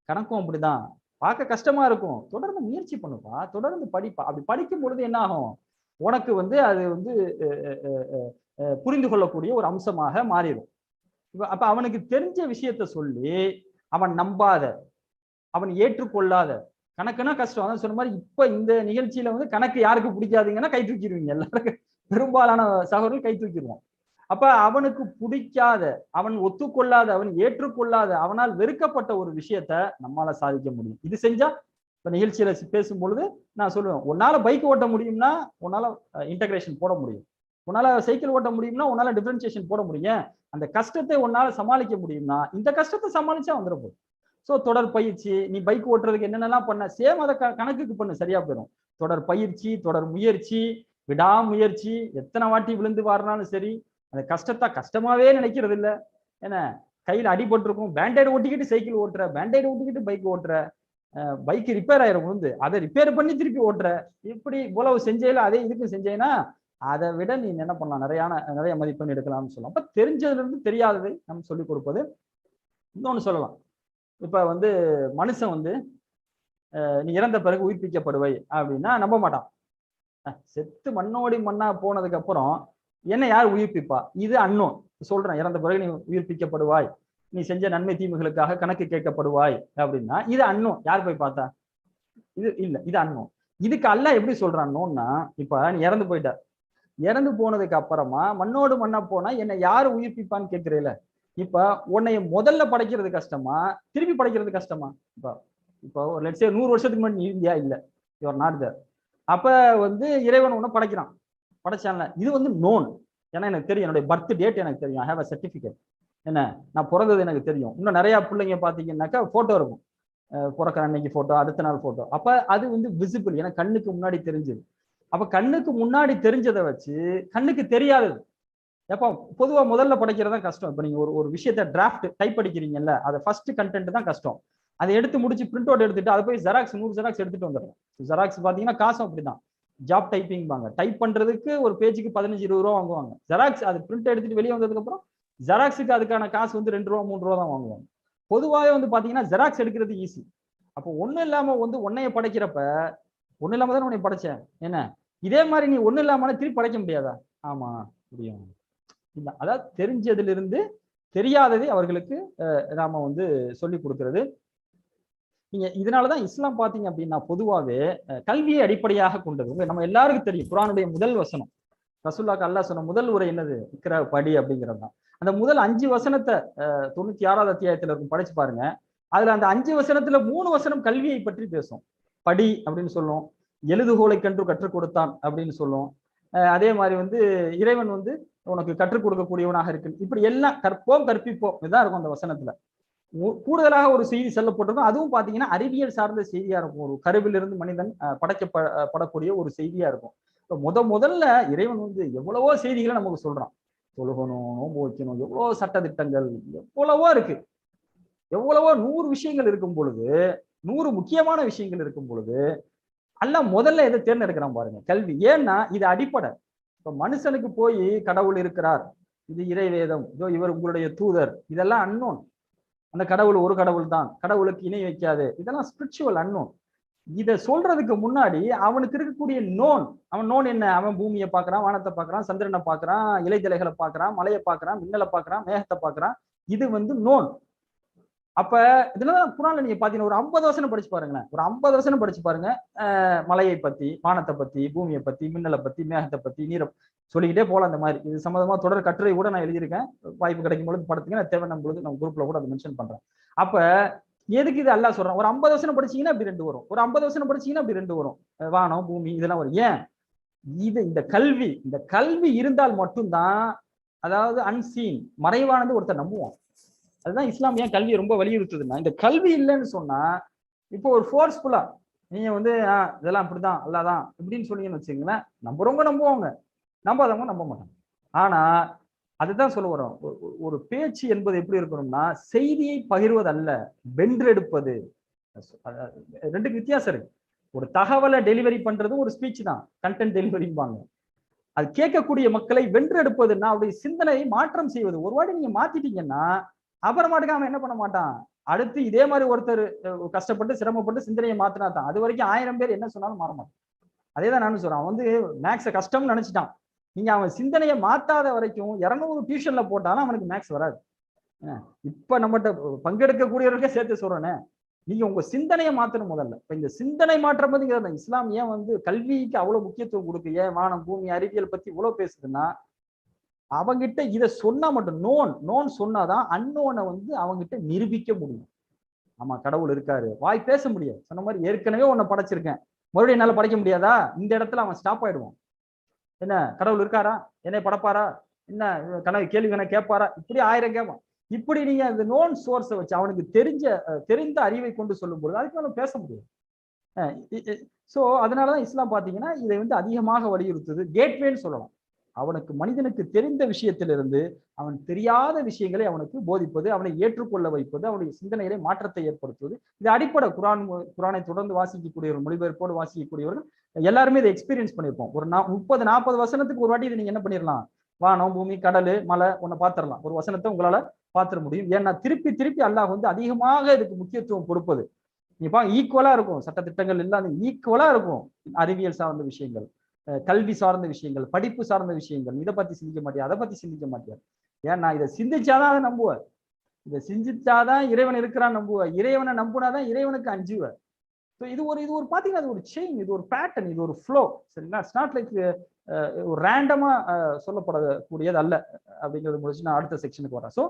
கணக்கும் அப்படிதான், பார்க்க கஷ்டமா இருக்கும், தொடர்ந்து முயற்சி பண்ணுப்பா, தொடர்ந்து படிப்பா. அப்படி படிக்கும் பொழுது என்ன ஆகும், உனக்கு வந்து அது வந்து புரிந்து கொள்ளக்கூடிய ஒரு அம்சமாக மாறிடும். அப்ப அவனுக்கு தெரிஞ்ச விஷயத்த சொல்லி அவன் நம்பாத, அவன் ஏற்றுக்கொள்ளாத, கணக்குனா கஷ்டம், அதான் சொன்ன மாதிரி இப்ப இந்த நிகழ்ச்சியில வந்து கணக்கு யாருக்கு பிடிக்காதுங்கன்னா கை தூக்கிடுவீங்க, எல்லாருக்கும் பெரும்பாலான சகோதரர்கள் கை தூக்கிடுவோம். அப்ப அவனுக்கு பிடிக்காத, அவன் ஒத்துக்கொள்ளாத, அவன் ஏற்றுக்கொள்ளாத, அவனால் வெறுக்கப்பட்ட ஒரு விஷயத்த நம்மால சாதிக்க முடியும். இது செஞ்சா இப்ப நிகழ்ச்சியில பேசும் பொழுது நான் சொல்லுவேன், உன்னால பைக் ஓட்ட முடியும்னா உன்னால இன்டகிரேஷன் போட முடியும், உன்னால சைக்கிள் ஓட்ட முடியும்னா உன்னால டிஃபரன்சியேஷன் போட முடியும், அந்த கஷ்டத்தை உன்னால சமாளிக்க முடியும்னா இந்த கஷ்டத்தை சமாளிச்சா வந்துட போகுது. சோ தொடர் பயிற்சி, நீ பைக் ஓட்டுறதுக்கு என்னென்னலாம் பண்ண, சேம் அதை கணக்குக்கு பண்ணு, சரியா போயிடும். தொடர் பயிற்சி, தொடர் முயற்சி, விடாமுயற்சி, எத்தனை வாட்டி விழுந்து வாரினாலும் சரி, அந்த கஷ்டத்தை கஷ்டமாவே நினைக்கிறது இல்ல. ஏன்னா கையில அடிபட்டிருக்கும், பேண்டைடு ஒட்டிக்கிட்டு சைக்கிள் ஓட்டுற, பேண்டைடு ஒட்டிக்கிட்டு பைக் ஓட்டுற, பைக் ரிப்பேர் ஆயிரும் விழுந்து, அதை ரிப்பேர் பண்ணி திருப்பி ஓட்டுற, இப்படி இவ்வளவு செஞ்சேல அதே இதுக்கும் செஞ்சேன்னா அதை விட நீ என்ன பண்ணலாம், நிறைய மதிப்பெண் எடுக்கலாம்னு சொல்லலாம். அப்ப தெரிஞ்சதுல இருந்து தெரியாததை நம்ம சொல்லிக் கொடுப்பது. இன்னொன்னு சொல்லலாம், இப்ப வந்து மனுஷன் வந்து நீ இறந்த பிறகு உயிர்ப்பிக்கப்படுவை அப்படின்னா நம்ப மாட்டான். செத்து மண்ணோடி மண்ணா போனதுக்கு அப்புறம் என்ன யார் உயிர்ப்பிப்பா, இது அன்னோன். சொல்றேன், இறந்த பிறகு நீ உயிர்ப்பிக்கப்படுவாய், நீ செஞ்ச நன்மை தீமைகளுக்காக கணக்கு கேட்கப்படுவாய் அப்படின்னா இது அன்னோன். யார் போய் பார்த்தா? இது இல்ல, இது அன்னோன். இதுக்கு அல்லாஹ் எப்படி சொல்றான்னோன்னா, இப்ப நீ இறந்து போயிட்ட, இறந்து போனதுக்கு அப்புறமா மண்ணோடு மண்ணா போனா என்னை யாரு உயிர்ப்பிப்பான்னு கேட்கிறீல. இப்ப உன்னைய முதல்ல படைக்கிறது கஷ்டமா, திருப்பி படைக்கிறது கஷ்டமா? இப்போ லெட்ஸ் சே 100 வருஷத்துக்கு முன்னாடி நீ இந்தியா இல்ல, யுவர் நாட் தேர். அப்ப வந்து இறைவன் உன்னை படைக்கிறான், படைச்சான்ல. இது வந்து நோன். ஏன்னா எனக்கு தெரியும், என்னுடைய பர்த் டேட் எனக்கு தெரியும், ஐ ஹேவ் அ சர்டிபிகேட். என்ன, நான் பிறந்தது எனக்கு தெரியும். இன்னும் நிறைய பிள்ளைங்க பாத்தீங்கன்னாக்கா போட்டோ இருக்கும், பிறக்கிற அன்னைக்கு போட்டோ, அடுத்த நாள் போட்டோ. அப்ப அது வந்து விசிபிள், ஏன்னா கண்ணுக்கு முன்னாடி தெரிஞ்சது. அப்ப கண்ணுக்கு முன்னாடி தெரிஞ்சதை வச்சு கண்ணுக்கு தெரியாதது எப்ப பொதுவா முதல்ல படைக்கிறதா கஷ்டம். இப்ப நீங்க ஒரு விஷயத்த டிராஃப்ட் டைப் அடிக்கிறீங்கல்ல, அதை ஃபர்ஸ்ட் கண்டென்ட் தான் கஷ்டம். அதை எடுத்து முடிச்சு பிரிண்ட் அவுட் எடுத்துட்டு அதை போய் ஜெராக்ஸ் 100 ஜெராக்ஸ் எடுத்துட்டு வந்துடும். ஜெராக்ஸ் பாத்தீங்கன்னா காசும் அப்படிதான், ஜாப் டைப்பிங் பாங்க, டைப் பண்றதுக்கு ஒரு பேஜுக்கு 15-20 ரூபா வாங்குவாங்க. ஜெராக்ஸ் அது பிரிண்ட் எடுத்துட்டு வெளியே வந்ததுக்கு அப்புறம் ஜெராக்ஸுக்கு அதுக்கான காசு வந்து 2 ரூபா 3 ரூபா தான் வாங்குவாங்க. பொதுவாகவே வந்து பாத்தீங்கன்னா ஜெராக்ஸ் எடுக்கிறது ஈஸி. அப்போ ஒண்ணு இல்லாம வந்து உன்னைய படைக்கிறப்ப ஒண்ணு இல்லாம தான் உன்னை படைச்சேன். என்ன, இதே மாதிரி நீ ஒண்ணு இல்லாம திருப்பி படைக்க முடியாதா? ஆமா முடியும். இல்ல, அதாவது தெரிஞ்சதிலிருந்து தெரியாததை அவர்களுக்கு நாம வந்து சொல்லி கொடுக்கிறது. நீங்க இதனாலதான் இஸ்லாம் பாத்தீங்க அப்படின்னா பொதுவாகவே கல்வியை அடிப்படையாக கொண்டது. நம்ம எல்லாருக்கும் தெரியும், குர்ஆனுடைய முதல் வசனம், ரசூலுல்லாஹ் அல்லாஹ் சொன்ன முதல் உரை என்னது? இக்ரா, படி அப்படிங்கிறது தான். அந்த முதல் 5 வசனத்தை 96வது அத்தியாயத்துல இருக்கும், படிச்சு பாருங்க. அதுல அந்த 5 வசனத்துல 3 வசனம் கல்வியை பற்றி பேசும். படி அப்படின்னு சொல்லும், எழுதுகோலை கன்று கற்றுக் கொடுத்தான் அப்படின்னு சொல்லும். அதே மாதிரி வந்து இறைவன் வந்து உனக்கு கற்றுக் கொடுக்கக்கூடியவனாக இருக்கு. இப்படி எல்லாம் கற்போம் கற்பிப்போம் இதுதான் இருக்கும் அந்த வசனத்துல. கூடுதலாக ஒரு செய்தி சொல்லப்பட்டிருக்கும். அதுவும் பாத்தீங்கன்னா அறிவியல் சார்ந்த செய்தியா இருக்கும். ஒரு கருவிலிருந்து மனிதன் படைக்கப்படக்கூடிய ஒரு செய்தியா இருக்கும். முதல்ல இறைவன் வந்து எவ்வளவோ செய்திகளை நமக்கு சொல்றான். தொழுகணும், நோன்பு வைக்கணும், எவ்வளவோ சட்ட திட்டங்கள், எவ்வளவோ இருக்கு. எவ்வளவோ 100 விஷயங்கள் இருக்கும் பொழுது, 100 முக்கியமான விஷயங்கள் இருக்கும் பொழுது அல்லாஹ் முதல்ல எதை தேர்ந்தெடுக்கிறான் பாருங்க, கல்வி. ஏன்னா இது அடிப்படை. இப்ப மனுஷனுக்கு போய் கடவுள் இருக்கிறார், இது இறைவேதம், இதோ இவர் உங்களுடைய தூதர், இதெல்லாம் அன்னோன். அந்த கடவுள் ஒரு கடவுள் தான், கடவுளுக்கு இணை வைக்காது, இதெல்லாம் ஸ்பிரிச்சுவல் அன்னோன். இதை சொல்றதுக்கு முன்னாடி அவனுக்கு இருக்கக்கூடிய நோன், அவன் நோன் என்ன? அவன் பூமியை பார்க்கறான், வானத்தை பார்க்கறான், சந்திரனை பார்க்கறான், இலைத்தலைகளை பார்க்கறான், மலையை பார்க்கறான், மின்னலை பார்க்கறான், மேகத்தை பார்க்கறான். இது வந்து நோன். அப்ப இதெல்லாம் குர்ஆன்ல நீங்க பாத்தீங்கன்னா ஒரு 50 வசனம் படிச்சு பாருங்களேன், ஒரு 50 வசனம் படிச்சு பாருங்க. மலையை பத்தி, வானத்தை பத்தி, பூமியை பத்தி, மின்னலை பத்தி, மேகத்தை பத்தி, நீரை சொல்லிக்கிட்டே போல. அந்த மாதிரி இது சம்பந்தமா தொடர் கட்டுரை கூட நான் எழுதியிருக்கேன். வாய்ப்பு கிடைக்கும் பொழுது படுத்துங்க, நான் தேவை பொழுது நம்ம குரூப்ல கூட அதை மென்ஷன் பண்றேன். அப்ப எதுக்கு இது அல்லாஹ் சொல்றான்? ஒரு 50 வசனம் படிச்சீங்கன்னா அப்படி 2 வரும், ஒரு 50 வசனம் படிச்சீங்கன்னா அப்படி 2 வரும். வானம், பூமி இதெல்லாம் வரும். ஏன்? இந்த கல்வி இருந்தால் மட்டும்தான், அதாவது அன்சீன், மறைவானது ஒருத்தர் நம்புவான். அதுதான் இஸ்லாம் ஏன் கல்வியை ரொம்ப வலியுறுத்துதுன்னா, இந்த கல்வி இல்லைன்னு சொன்னா இப்போ ஒரு ஃபோர்ஸ்ஃபுல்லா நீங்க வந்து இதெல்லாம் அப்படிதான் அல்லாதான் இப்படின்னு சொன்னீங்கன்னு வச்சுங்களேன், நம்புறவங்க நம்புவாங்க, நம்பாதவங்க நம்ப மாட்டாங்க. ஆனா அதுதான் சொல்ல வரோம், ஒரு பேச்சு என்பது எப்படி இருக்கணும்னா செய்தியை பகிர்வதல்ல, வென்றெடுப்பது. ரெண்டுக்கு வித்தியாசம் இருக்கு. ஒரு தகவலை டெலிவரி பண்றது ஒரு ஸ்பீச் தான், கண்டென்ட் டெலிவரிம்பாங்க. அது கேட்கக்கூடிய மக்களை வென்றெடுப்பதுன்னா அவருடைய சிந்தனையை மாற்றம் செய்வது. ஒரு வாட்டி நீங்க மாத்திட்டீங்கன்னா அப்புறமாட்டுக்கு அவன் என்ன பண்ண மாட்டான், அடுத்து இதே மாதிரி ஒருத்தர் கஷ்டப்பட்டு சிரமப்பட்டு சிந்தனையை மாத்தினா தான். அது வரைக்கும் 1000 பேர் என்ன சொன்னாலும் மாற மாட்டான். அதே தான் நானும் சொல்றேன். அவன் வந்து மேக்ஸை கஷ்டம்னு நினைச்சிட்டான். நீங்க அவன் சிந்தனையை மாத்தாத வரைக்கும் 200 டியூஷன்ல போட்டாலும் அவனுக்கு மேக்ஸ் வராது. இப்ப நம்மகிட்ட பங்கெடுக்கக்கூடியவர்களுக்கே சேர்த்து சொல்றேனே, நீங்க உங்க சிந்தனையை மாத்தணும் முதல்ல. இப்ப இந்த சிந்தனை மாற்றம் இஸ்லாம் ஏன் வந்து கல்விக்கு அவ்வளவு முக்கியத்துவம் கொடுக்கு, ஏன் வானம் பூமி அறிவியல் பத்தி இவ்வளவு பேசுதுன்னா, அவங்கிட்ட இதை சொன்னா மட்டும் நோன் சொன்னாதான் அன்னோனை வந்து அவங்கிட்ட நிரூபிக்க முடியும். ஆமா கடவுள் இருக்காரு, வாய் பேச முடியாது. சொன்ன மாதிரி ஏற்கனவே உன்னை படைச்சிருக்கேன், மறுபடியும் என்னால படைக்க முடியாதா? இந்த இடத்துல அவன் ஸ்டாப் ஆயிடுவான். என்ன, கடவுள் இருக்காரா, என்னை படைப்பாரா, என்ன கனவு கேள்வி வேணா கேட்பாரா, இப்படி 1000 கேட்பான். இப்படி நீங்க அந்த நோன் சோர்ஸை வச்சு அவனுக்கு தெரிந்த அறிவை கொண்டு சொல்லும் பொழுது அதுக்கு மேல பேச முடியும். சோ அதனாலதான் இஸ்லாம் பாத்தீங்கன்னா இதை வந்து அதிகமாக வலியுறுத்துது. கேட்வேன்னு சொல்லலாம். அவனுக்கு மனிதனுக்கு தெரிந்த விஷயத்திலிருந்து அவன் தெரியாத விஷயங்களை அவனுக்கு போதிப்பது, அவனை ஏற்றுக்கொள்ள வைப்பது, அவனுடைய சிந்தனையிலே மாற்றத்தை ஏற்படுத்துவது. இது அடிப்படை. குரானை தொடர்ந்து வாசிக்கக்கூடியவர்கள், மொழிபெயர்ப்போடு வாசிக்கக்கூடியவர்கள் எல்லாருமே இதை எக்ஸ்பீரியன்ஸ் பண்ணியிருப்போம். ஒரு 30-40 வசனத்துக்கு ஒரு வாட்டி இதை நீங்க என்ன பண்ணிடலாம், வானம், பூமி, கடல், மலை ஒன்ன பாத்திரலாம். ஒரு வசனத்தை உங்களால பாத்திர முடியும். ஏன்னா திருப்பி திருப்பி அல்லாஹ் வந்து அதிகமாக இதுக்கு முக்கியத்துவம் கொடுப்பது. இப்ப ஈக்குவலா இருக்கும். சட்டத்திட்டங்கள் இல்லாத ஈக்குவலா இருக்கும். அறிவியல் சார்ந்த விஷயங்கள், கல்வி சார்ந்த விஷயங்கள், படிப்பு சார்ந்த விஷயங்கள். இதை பத்தி சிந்திக்க மாட்டியா, அதை பத்தி சிந்திக்க மாட்டியா. ஏன்னா இதை சிந்திச்சாதான் அதை நம்புவ. இதை சிந்திச்சாதான் இறைவன் இருக்கிறான் நம்புவ. இறைவனை நம்புனாதான் இறைவனுக்கு அஞ்சுவ. இது ஒரு பாத்தீங்கன்னா அது ஒரு செயின், இது ஒரு பேட்டர்ன், இது ஒரு ஃப்ளோ. சரிங்களா? இட்ஸ் நாட் லைக் ஒரு ரேண்டமா சொல்லப்படக்கூடியது அல்ல அப்படிங்கிறது முடிச்சு நான் அடுத்த செக்ஷனுக்கு வரேன். ஸோ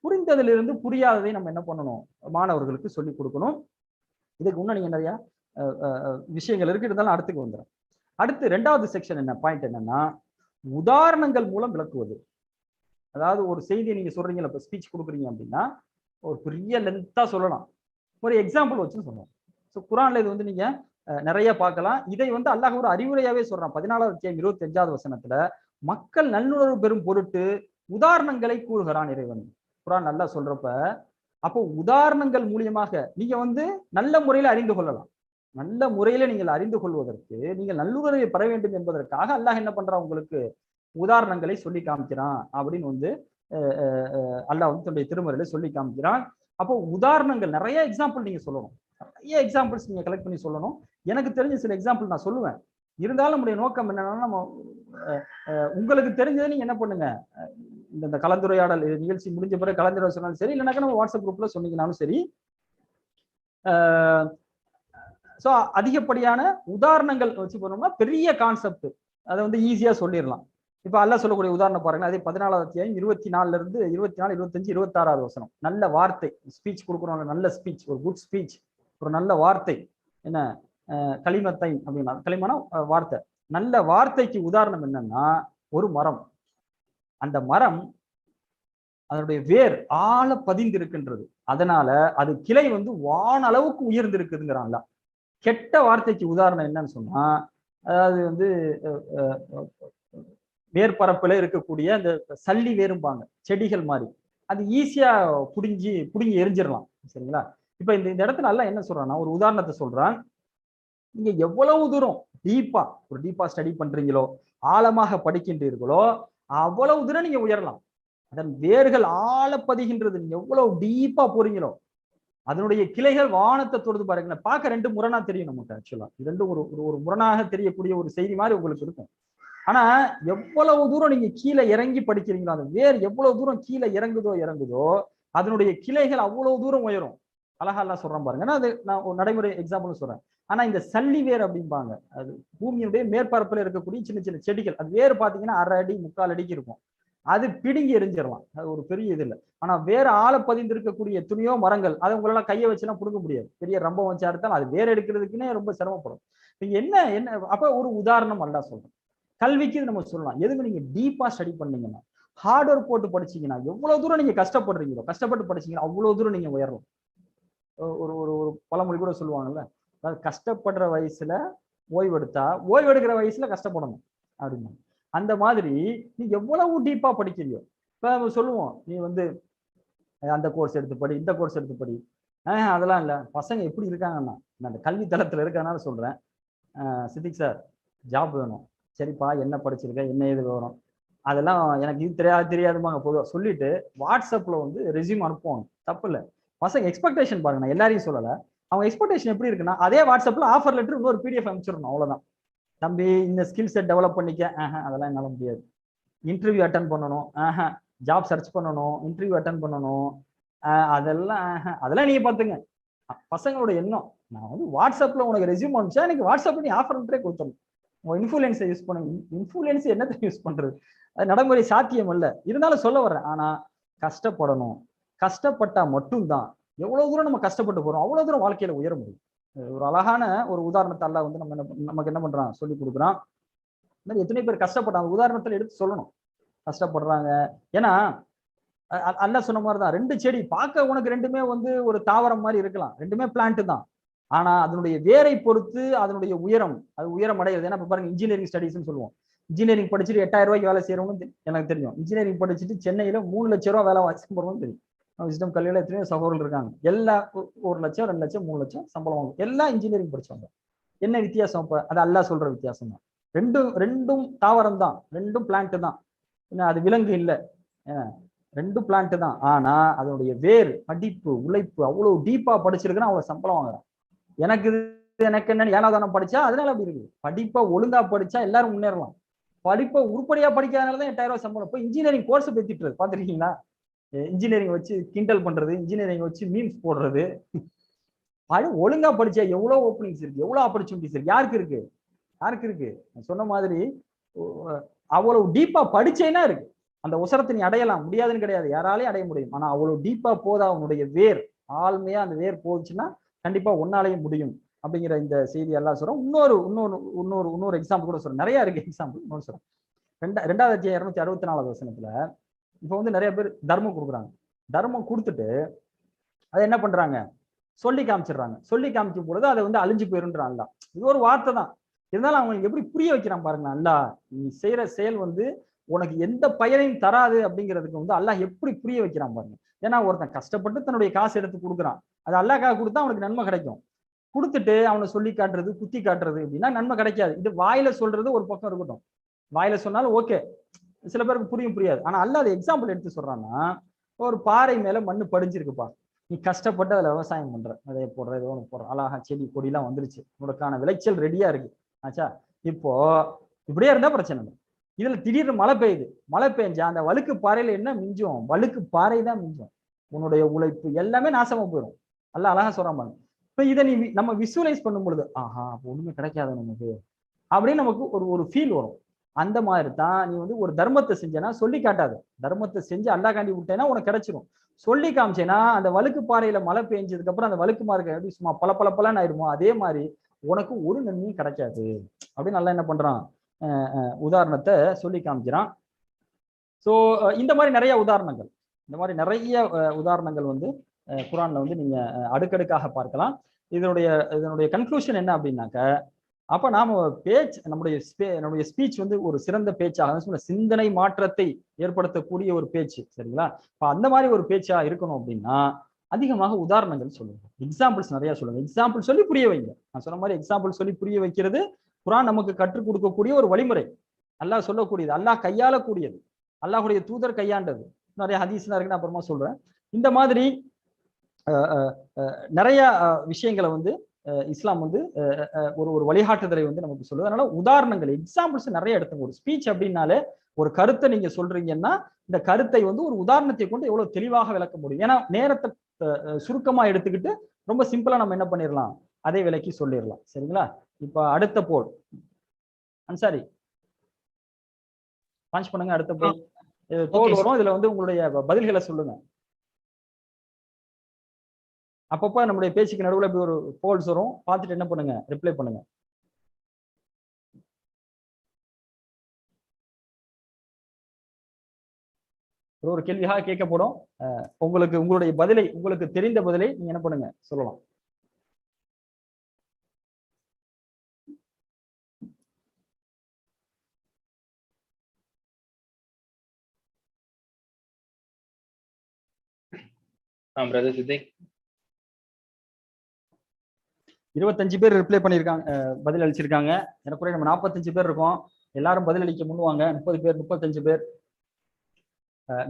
புரிந்ததிலிருந்து புரியாததை நம்ம என்ன பண்ணணும், மாணவர்களுக்கு சொல்லிக் கொடுக்கணும். இதுக்கு முன்னாடி நீங்க நிறைய விஷயங்கள் இருக்கு, இருந்தாலும் அடுத்துக்கு வந்துடும். அடுத்து 2வது செக்ஷன் என்ன பாயிண்ட் என்னன்னா, உதாரணங்கள் மூலம் விளக்குவது. அதாவது ஒரு செய்தியை நீங்க சொல்றீங்கல்ல, இப்போ ஸ்பீச் கொடுக்குறீங்க அப்படின்னா ஒரு பெரிய லென்த்தா சொல்லலாம், ஒரு எக்ஸாம்பிள் வச்சு சொல்லலாம். ஸோ குரான்ல இது வந்து நீங்க நிறைய பார்க்கலாம். இதை வந்து அல்லாஹ் ஒரு அறிவுரையாவே சொல்றான். 14வது அத்தியாயம் 25வது வசனத்துல மக்கள் நல்லுணர்வு பெறும் பொருட்டு உதாரணங்களை கூறுகிறான் இறைவன். குரான் நல்லா சொல்றப்ப அப்போ உதாரணங்கள் மூலியமாக நீங்க வந்து நல்ல முறையில அறிந்து கொள்ளலாம். நல்ல முறையில நீங்கள் அறிந்து கொள்வதற்கு, நீங்கள் நல்லுணர்வை பெற வேண்டும் என்பதற்காக அல்லாஹ் என்ன பண்றான், உங்களுக்கு உதாரணங்களை சொல்லி காமிக்கிறான் அப்படின்னு வந்து அல்லாஹ் வந்து தன்னுடைய திருமறையில சொல்லி காமிக்கிறான். அப்போ உதாரணங்கள் நிறைய எக்ஸாம்பிள் நீங்க சொல்லணும். நிறைய எக்ஸாம்பிள்ஸ் நீங்க கலெக்ட் பண்ணி சொல்லணும். எனக்கு தெரிஞ்ச சில எக்ஸாம்பிள் நான் சொல்லுவேன். இருந்தாலும் நம்முடைய நோக்கம் என்னன்னா, நம்ம உங்களுக்கு தெரிஞ்சதை நீங்க என்ன பண்ணுங்க, இந்த கலந்துரையாடல் நிகழ்ச்சி முடிஞ்ச பிறகு கலந்துரையாடல் சொன்னாலும் சரி, இல்லைனாக்கா நம்ம வாட்ஸ்அப் குரூப்ல சொன்னீங்கன்னாலும் சரி. ஸோ அதிகப்படியான உதாரணங்கள் வச்சு போனோம்னா பெரிய கான்செப்ட் அதை வந்து ஈஸியா சொல்லிடலாம். இப்ப அல்லாஹ் சொல்லக்கூடிய உதாரணம் பாருங்க. அதே 14வது அத்தியாயம் 24 இருந்து 24, 25, 26வது வசனம். நல்ல வார்த்தை, ஸ்பீச் கொடுக்குறோம், நல்ல ஸ்பீச், ஒரு குட் ஸ்பீச், ஒரு நல்ல வார்த்தை. என்ன கலிமத்தை அப்படின்னா, கலிமான வார்த்தை. நல்ல வார்த்தைக்கு உதாரணம் என்னன்னா ஒரு மரம். அந்த மரம் அதனுடைய வேர் ஆழ பதிந்து இருக்கின்றது. அதனால அது கிளை வந்து வான அளவுக்கு உயர்ந்து இருக்குதுங்கிறான்ல. கெட்ட வார்த்தைக்கு உதாரணம் என்னன்னு சொன்னா, அதாவது வந்து மேற்பரப்புல இருக்கக்கூடிய அந்த சல்லி வேறும்பாங்க, செடிகள் மாதிரி. அது ஈஸியா புடுங்கி எரிஞ்சிடலாம். சரிங்களா? இப்ப இந்த இடத்துல எல்லாம் என்ன சொல்றான்னா, ஒரு உதாரணத்தை சொல்றான். நீங்க எவ்வளவு தூரம் டீப்பா ஸ்டடி பண்றீங்களோ, ஆழமாக படிக்கின்றீர்களோ, அவ்வளவு தூரம் நீங்க உயரலாம். அதன் வேர்கள் ஆழ பதிகின்றது. நீங்க எவ்வளவு டீப்பா போறீங்களோ அதனுடைய கிளைகள் வானத்தை தொடுது பாருங்க. பார்க்க ரெண்டு முரணா தெரியும் நமக்கு. ஆக்சுவலா இது ரெண்டும் ஒரு முரணாக தெரியக்கூடிய ஒரு செய்தி மாதிரி உங்களுக்கு இருக்கும். ஆனா எவ்வளவு தூரம் நீங்க கீழே இறங்கி படிக்கிறீங்களோ, அந்த வேர் எவ்வளவு தூரம் கீழே இறங்குதோ அதனுடைய கிளைகள் அவ்வளவு தூரம் உயரும். அழகா எல்லாம் சொல்றேன் பாருங்க. அது நான் ஒரு நடைமுறை எக்ஸாம்பிள் சொல்றேன். ஆனா இந்த சல்லி வேர் அப்படிம்பாங்க, அது பூமியுடைய மேற்பரப்புல இருக்கக்கூடிய சின்ன சின்ன செடிகள். அது வேர் பாத்தீங்கன்னா 1/2 அடி 3/4 அடிக்கு இருக்கும். அது பிடுங்கி எரிஞ்சிடலாம். அது ஒரு பெரிய இது இல்லை. ஆனா வேற ஆழ பதிந்து இருக்கக்கூடிய துணியோ மரங்கள், அதை உங்களால கையை வச்சுலாம் புடுங்க முடியாது. பெரிய ரம்பம் வச்சா எடுத்தாலும் அது வேற எடுக்கிறதுக்குன்னே ரொம்ப சிரமப்படும். நீங்க என்ன அப்ப ஒரு உதாரணம் அல்ல சொல்றேன். கல்விக்கு நம்ம சொல்லலாம். எதுவுமே நீங்க டீப்பா ஸ்டடி பண்ணீங்கன்னா, ஹார்ட் ஒர்க் போட்டு படிச்சீங்கன்னா, எவ்வளவு தூரம் நீங்க கஷ்டப்படுறீங்களோ, கஷ்டப்பட்டு படிச்சீங்கன்னா அவ்வளவு தூரம் நீங்க உயரலாம். ஒரு ஒரு ஒரு பழமொழி கூட சொல்லுவாங்கல்ல, அதாவது கஷ்டப்படுற வயசுல ஓய்வெடுத்தா ஓய்வெடுக்கிற வயசுல கஷ்டப்படணும் அப்படின்னு. அந்த மாதிரி நீ எவ்வளவு டீப்பா படிக்கிறியோ, இப்ப சொல்லுவோம், நீ வந்து அந்த கோர்ஸ் எடுத்து படி, இந்த கோர்ஸ் எடுத்து படி. அதெல்லாம் இல்லை. பசங்க எப்படி இருக்காங்கன்னா, நான் அந்த கல்வி தளத்துல இருக்கனால சொல்றேன். சித்திக் சார் ஜாப் வேணும். சரிப்பா, என்ன படிச்சிருக்க, என்ன ஏது வரும், அதெல்லாம் எனக்கு இது தெரியாதுமாங்க. பொதுவாக சொல்லிட்டு வாட்ஸ்அப்ல வந்து ரெஸ்யூம் அனுப்புவாங்க. தப்பு இல்லை. பசங்க எக்ஸ்பெக்டேஷன் பாருங்க, நான் எல்லாரையும் சொல்லலை. அவங்க எக்ஸ்பெக்டேஷன் எப்படி இருக்குன்னா, அதே வாட்ஸ்அப்ல ஆஃபர் லெட்டர் இன்னொரு பிடிஎஃப் அனுப்பிச்சிடணும், அவ்வளவுதான். தம்பி இந்த ஸ்கில் செட் டெவலப் பண்ணிக்க, அதெல்லாம் என்னால முடியாது. இன்டர்வியூ அட்டன் பண்ணணும், ஜாப் சர்ச் பண்ணணும், இன்டர்வியூ அட்டன் பண்ணணும், அதெல்லாம் நீங்க பாத்துங்க. பசங்களோட எண்ணம், நான் வந்து வாட்ஸ்அப்ல உனக்கு ரெஸ்யூம் அனுப்பிச்சா எனக்கு வாட்ஸ்அப்ல நீ ஆஃபர் லெட்டரே கொடுத்துடணும். உங்க இன்ஃபுளுன்ஸை யூஸ் பண்ணுங்க. இன்ஃபுளுன்ஸ் என்னத்தை யூஸ் பண்றது, அது நடைமுறை சாத்தியம் இல்லை. இருந்தாலும் சொல்ல வர்றேன். ஆனா கஷ்டப்படணும். கஷ்டப்பட்டா மட்டும்தான், எவ்வளவு தூரம் நம்ம கஷ்டப்பட்டு போறோம் அவ்வளவு தூரம் வாழ்க்கையில உயர முடியும். ஒரு அழகான ஒரு உதாரணத்தை எல்லாம் வந்து நமக்கு என்ன பண்றான், சொல்லி கொடுக்குறான். இந்த மாதிரி எத்தனை பேர் கஷ்டப்பட்டாங்க உதாரணத்துல எடுத்து சொல்லணும். கஷ்டப்படுறாங்க. ஏன்னா அல்ல சொன்ன மாதிரிதான், 2 செடி பார்க்க உனக்கு ரெண்டுமே வந்து ஒரு தாவரம் மாதிரி இருக்கலாம், ரெண்டுமே பிளான்ட் தான். ஆனா அதனுடைய வேரை பொறுத்து அதனுடைய உயரம், அது உயரம் அடைகிறது. ஏன்னா இப்ப பாருங்க, இன்ஜினியரிங் ஸ்டடீஸ்ன்னு சொல்லுவோம். இன்ஜினியரிங் படிச்சுட்டு 8,000 ரூபாய்க்கு வேலை செய்யறவங்க எனக்கு தெரியும். இன்ஜினியரிங் படிச்சுட்டு சென்னையில 3 லட்சம் ரூபாய் வேலை வாங்கி போறவங்க தெரியும். விஸ்டம் கல்வியில எத்தனையோ சகோதரர்கள் இருக்காங்க. எல்லா 1 லட்சம் 2 லட்சம் 3 லட்சம் சம்பளம் வாங்க எல்லாம் இன்ஜினியரிங் படிச்சவங்க. என்ன வித்தியாசம்? இப்ப அது அல்லாஹ் சொல்ற வித்தியாசம் தான். ரெண்டும் தாவரம் தான், ரெண்டும் பிளான்ட் தான். அது விலங்கு இல்லை, ரெண்டும் பிளான்ட் தான். ஆனா அதனுடைய வேர், படிப்பு, உழைப்பு அவ்வளவு டீப்பா படிச்சிருக்குன்னா அவ்வளவு சம்பளம் வாங்குறான். எனக்கு என்ன 7ஆம் படிச்சா அதனால அப்படி இருக்கு. படிப்பை ஒழுங்கா படிச்சா எல்லாரும் முன்னேறலாம். படிப்பை உருப்படியா படிக்காதனாலதான் 8,000 ரூபாய் சம்பளம். இப்போ இன்ஜினியரிங் கோர்ஸ் பேத்திட்டு பாத்துருக்கீங்களா? இன்ஜினியரிங் வச்சு கிண்டல் பண்றது, இன்ஜினியரிங் வச்சு மீம்ஸ் போடுறது. ஒழுங்கா படிச்சா எவ்வளவு ஓப்பனிங்ஸ் இருக்கு, எவ்வளவு ஆப்பர்ச்சுனிட்டிஸ் இருக்கு. யாருக்கு இருக்கு? யாருக்கு இருக்கு? சொன்ன மாதிரி அவ்வளவு டீப்பா படிச்சேன்னா இருக்கு. அந்த உசரத்தை நீ அடையலாம், முடியாதுன்னு கிடையாது, யாராலையும் அடைய முடியும். ஆனா அவ்வளவு டீப்பா போதா அவனுடைய வேர், ஆழ்மையா அந்த வேர் போச்சுன்னா கண்டிப்பா ஒன்னாலையும் முடியும் அப்படிங்கிற இந்த செய்தி எல்லாம் சொல்றோம். இன்னொரு எக்ஸாம்பிள் கூட சொல்றேன். நிறைய இருக்கு எக்ஸாம்பிள். இன்னொரு சொல்றேன். 2264 வசனத்துல இப்ப வந்து நிறைய பேர் தர்மம் கொடுக்குறாங்க. தர்மம் கொடுத்துட்டு அதை என்ன பண்றாங்க? சொல்லி காமிச்சிடுறாங்க. சொல்லி காமிக்கும் பொழுது அதை வந்து அழிஞ்சு போயிருன்றான் அல்ல. இது ஒரு வார்த்தை தான். இருந்தாலும் அவங்களுக்கு எப்படி புரிய வைக்கிறான் பாருங்க. அல்லாஹ் நீ செய்யற செயல் வந்து உனக்கு எந்த பயனையும் தராது அப்படிங்கிறதுக்கு வந்து அல்லாஹ் எப்படி புரிய வைக்கிறான் பாருங்க. ஏன்னா ஒருத்தன் கஷ்டப்பட்டு தன்னுடைய காசு எடுத்து கொடுக்குறான். அது அல்லாஹ்க்காக கொடுத்தா அவனுக்கு நன்மை கிடைக்கும். கொடுத்துட்டு அவனை சொல்லி காட்டுறது, குத்தி காட்டுறது அப்படின்னா நன்மை கிடைக்காது. இது வாயில சொல்றது ஒரு பக்கம் இருக்கட்டும், வாயில சொன்னாலும் ஓகே, சில பேருக்கு புரியாது. ஆனா அல்லாஹ் அதை எக்ஸாம்பிள் எடுத்து சொல்றான்னா, ஒரு பாறை மேல மண்ணு படிஞ்சிருக்குப்பா, நீ கஷ்டப்பட்டு அதுல விவசாயம் பண்ற, விதைய போடுற, ஏதோ ஒன்று போடுற, அழகா செடி கொடி எல்லாம் வந்துருச்சு, உனக்கான விளைச்சல் ரெடியா இருக்கு ஆச்சா. இப்போ இப்படியே இருந்தா பிரச்சனை இல்லை. இதுல திடீர்னு மழை பெய்யுது. மழை பெஞ்சா அந்த வழுக்கு பாறையில என்ன மிஞ்சும்? வழுக்கு பாறை தான் மிஞ்சும். உன்னுடைய உழைப்பு எல்லாமே நாசமா போயிடும். அல்லாஹ் அழகா சொல்றான் பாருங்க. இப்ப இதை நம்ம விசுவலைஸ் பண்ணும் பொழுது ஆஹா ஒண்ணுமே கிடைக்காது நமக்கு அப்படின்னு நமக்கு ஒரு ஃபீல் வரும். அந்த மாதிரி தான் நீ வந்து ஒரு தர்மத்தை செஞ்சேன்னா சொல்லி காட்டாது. தர்மத்தை செஞ்சு அல்லாஹ்காண்டி விட்டேன்னா உனக்கு கிடைச்சிடும். சொல்லி காமிச்சேன்னா அந்த வழுக்கு பாறையில மழை பெஞ்சதுக்கு அப்புறம் அந்த வழுக்கு மார்க்க எப்படி சும்மா பல ஆயிடுமோ அதே மாதிரி உனக்கு ஒரு நன்மையும் கிடைக்காது அப்படின்னு நல்லா என்ன பண்றான், உதாரணத்தை சொல்லி காமிக்கிறான். ஸோ இந்த மாதிரி நிறைய உதாரணங்கள் வந்து குரான்ல வந்து நீங்க அடுக்கடுக்காக பார்க்கலாம். இதனுடைய கன்க்ளூஷன் என்ன அப்படின்னாக்க, அப்ப நாம நம்முடைய ஸ்பீச் வந்து ஒரு சிறந்த பேச்சாக, சிந்தனை மாற்றத்தை ஏற்படுத்தக்கூடிய ஒரு பேச்சு, சரிங்களா? இப்ப அந்த மாதிரி ஒரு பேச்சா இருக்கணும் அப்படின்னா அதிகமாக உதாரணங்கள் சொல்லுங்க, எக்ஸாம்பிள்ஸ் நிறைய சொல்லுங்க. எக்ஸாம்பிள் சொல்லி புரிய வைங்க. நான் சொன்ன மாதிரி எக்ஸாம்பிள் சொல்லி புரிய வைக்கிறது குரான் நமக்கு கற்றுக் கொடுக்கக்கூடிய ஒரு வழிமுறை. அல்லாஹ் சொல்லக்கூடியது, அல்லாஹ் கையாளக்கூடியது, அல்லாஹுடைய தூதர் கையாண்டது. நிறைய ஹதீஸ்லாம் இருக்கு, நான் அப்புறமா சொல்றேன். இந்த மாதிரி நிறைய விஷயங்களை வந்து இஸ்லாம் வந்து ஒரு வழிகாட்டுதலை வந்து நமக்கு சொல்லுது. அதனால உதாரணங்கள், எக்ஸாம்பிள்ஸ் நிறைய எடுத்துங்க. ஒரு ஸ்பீச் அப்படின்னாலே ஒரு கருத்தை நீங்க சொல்றீங்கன்னா இந்த கருத்தை வந்து ஒரு உதாரணத்தை கொண்டு எவ்வளவு தெளிவாக விளக்க முடியும். ஏன்னா நேரத்தை சுருக்கமா எடுத்துக்கிட்டு ரொம்ப சிம்பிளா நம்ம என்ன பண்ணிடலாம், அதை விளக்கி சொல்லிடலாம், சரிங்களா? இப்ப அடுத்த போல் அன்சாரி லான்ச் பண்ணுங்க. அடுத்த போல் வரும், இதுல வந்து உங்களுடைய பதில்களை சொல்லுங்க. அப்பப்ப நம்முடைய பேச்சுக்கு நடுவில் இப்படி ஒரு போல்ஸ் வரும், பார்த்துட்டு என்ன பண்ணுங்க, ரிப்ளை பண்ணுங்க. ஒரு கேள்வியாக கேட்கப்படும். உங்களுடைய பதிலை, உங்களுக்கு தெரிந்த பதிலை நீங்க என்ன பண்ணுங்க சொல்லலாம். பிரதர் சித்திக் 25 பேர் ரிப்ளை பண்ணியிருக்காங்க, பதில் அளிச்சிருக்காங்க. எனக்கு நம்ம 45 பேர் இருக்கோம். எல்லாரும் பதில் அளிக்க முன்வாங்க. 30 பேர் 35 பேர்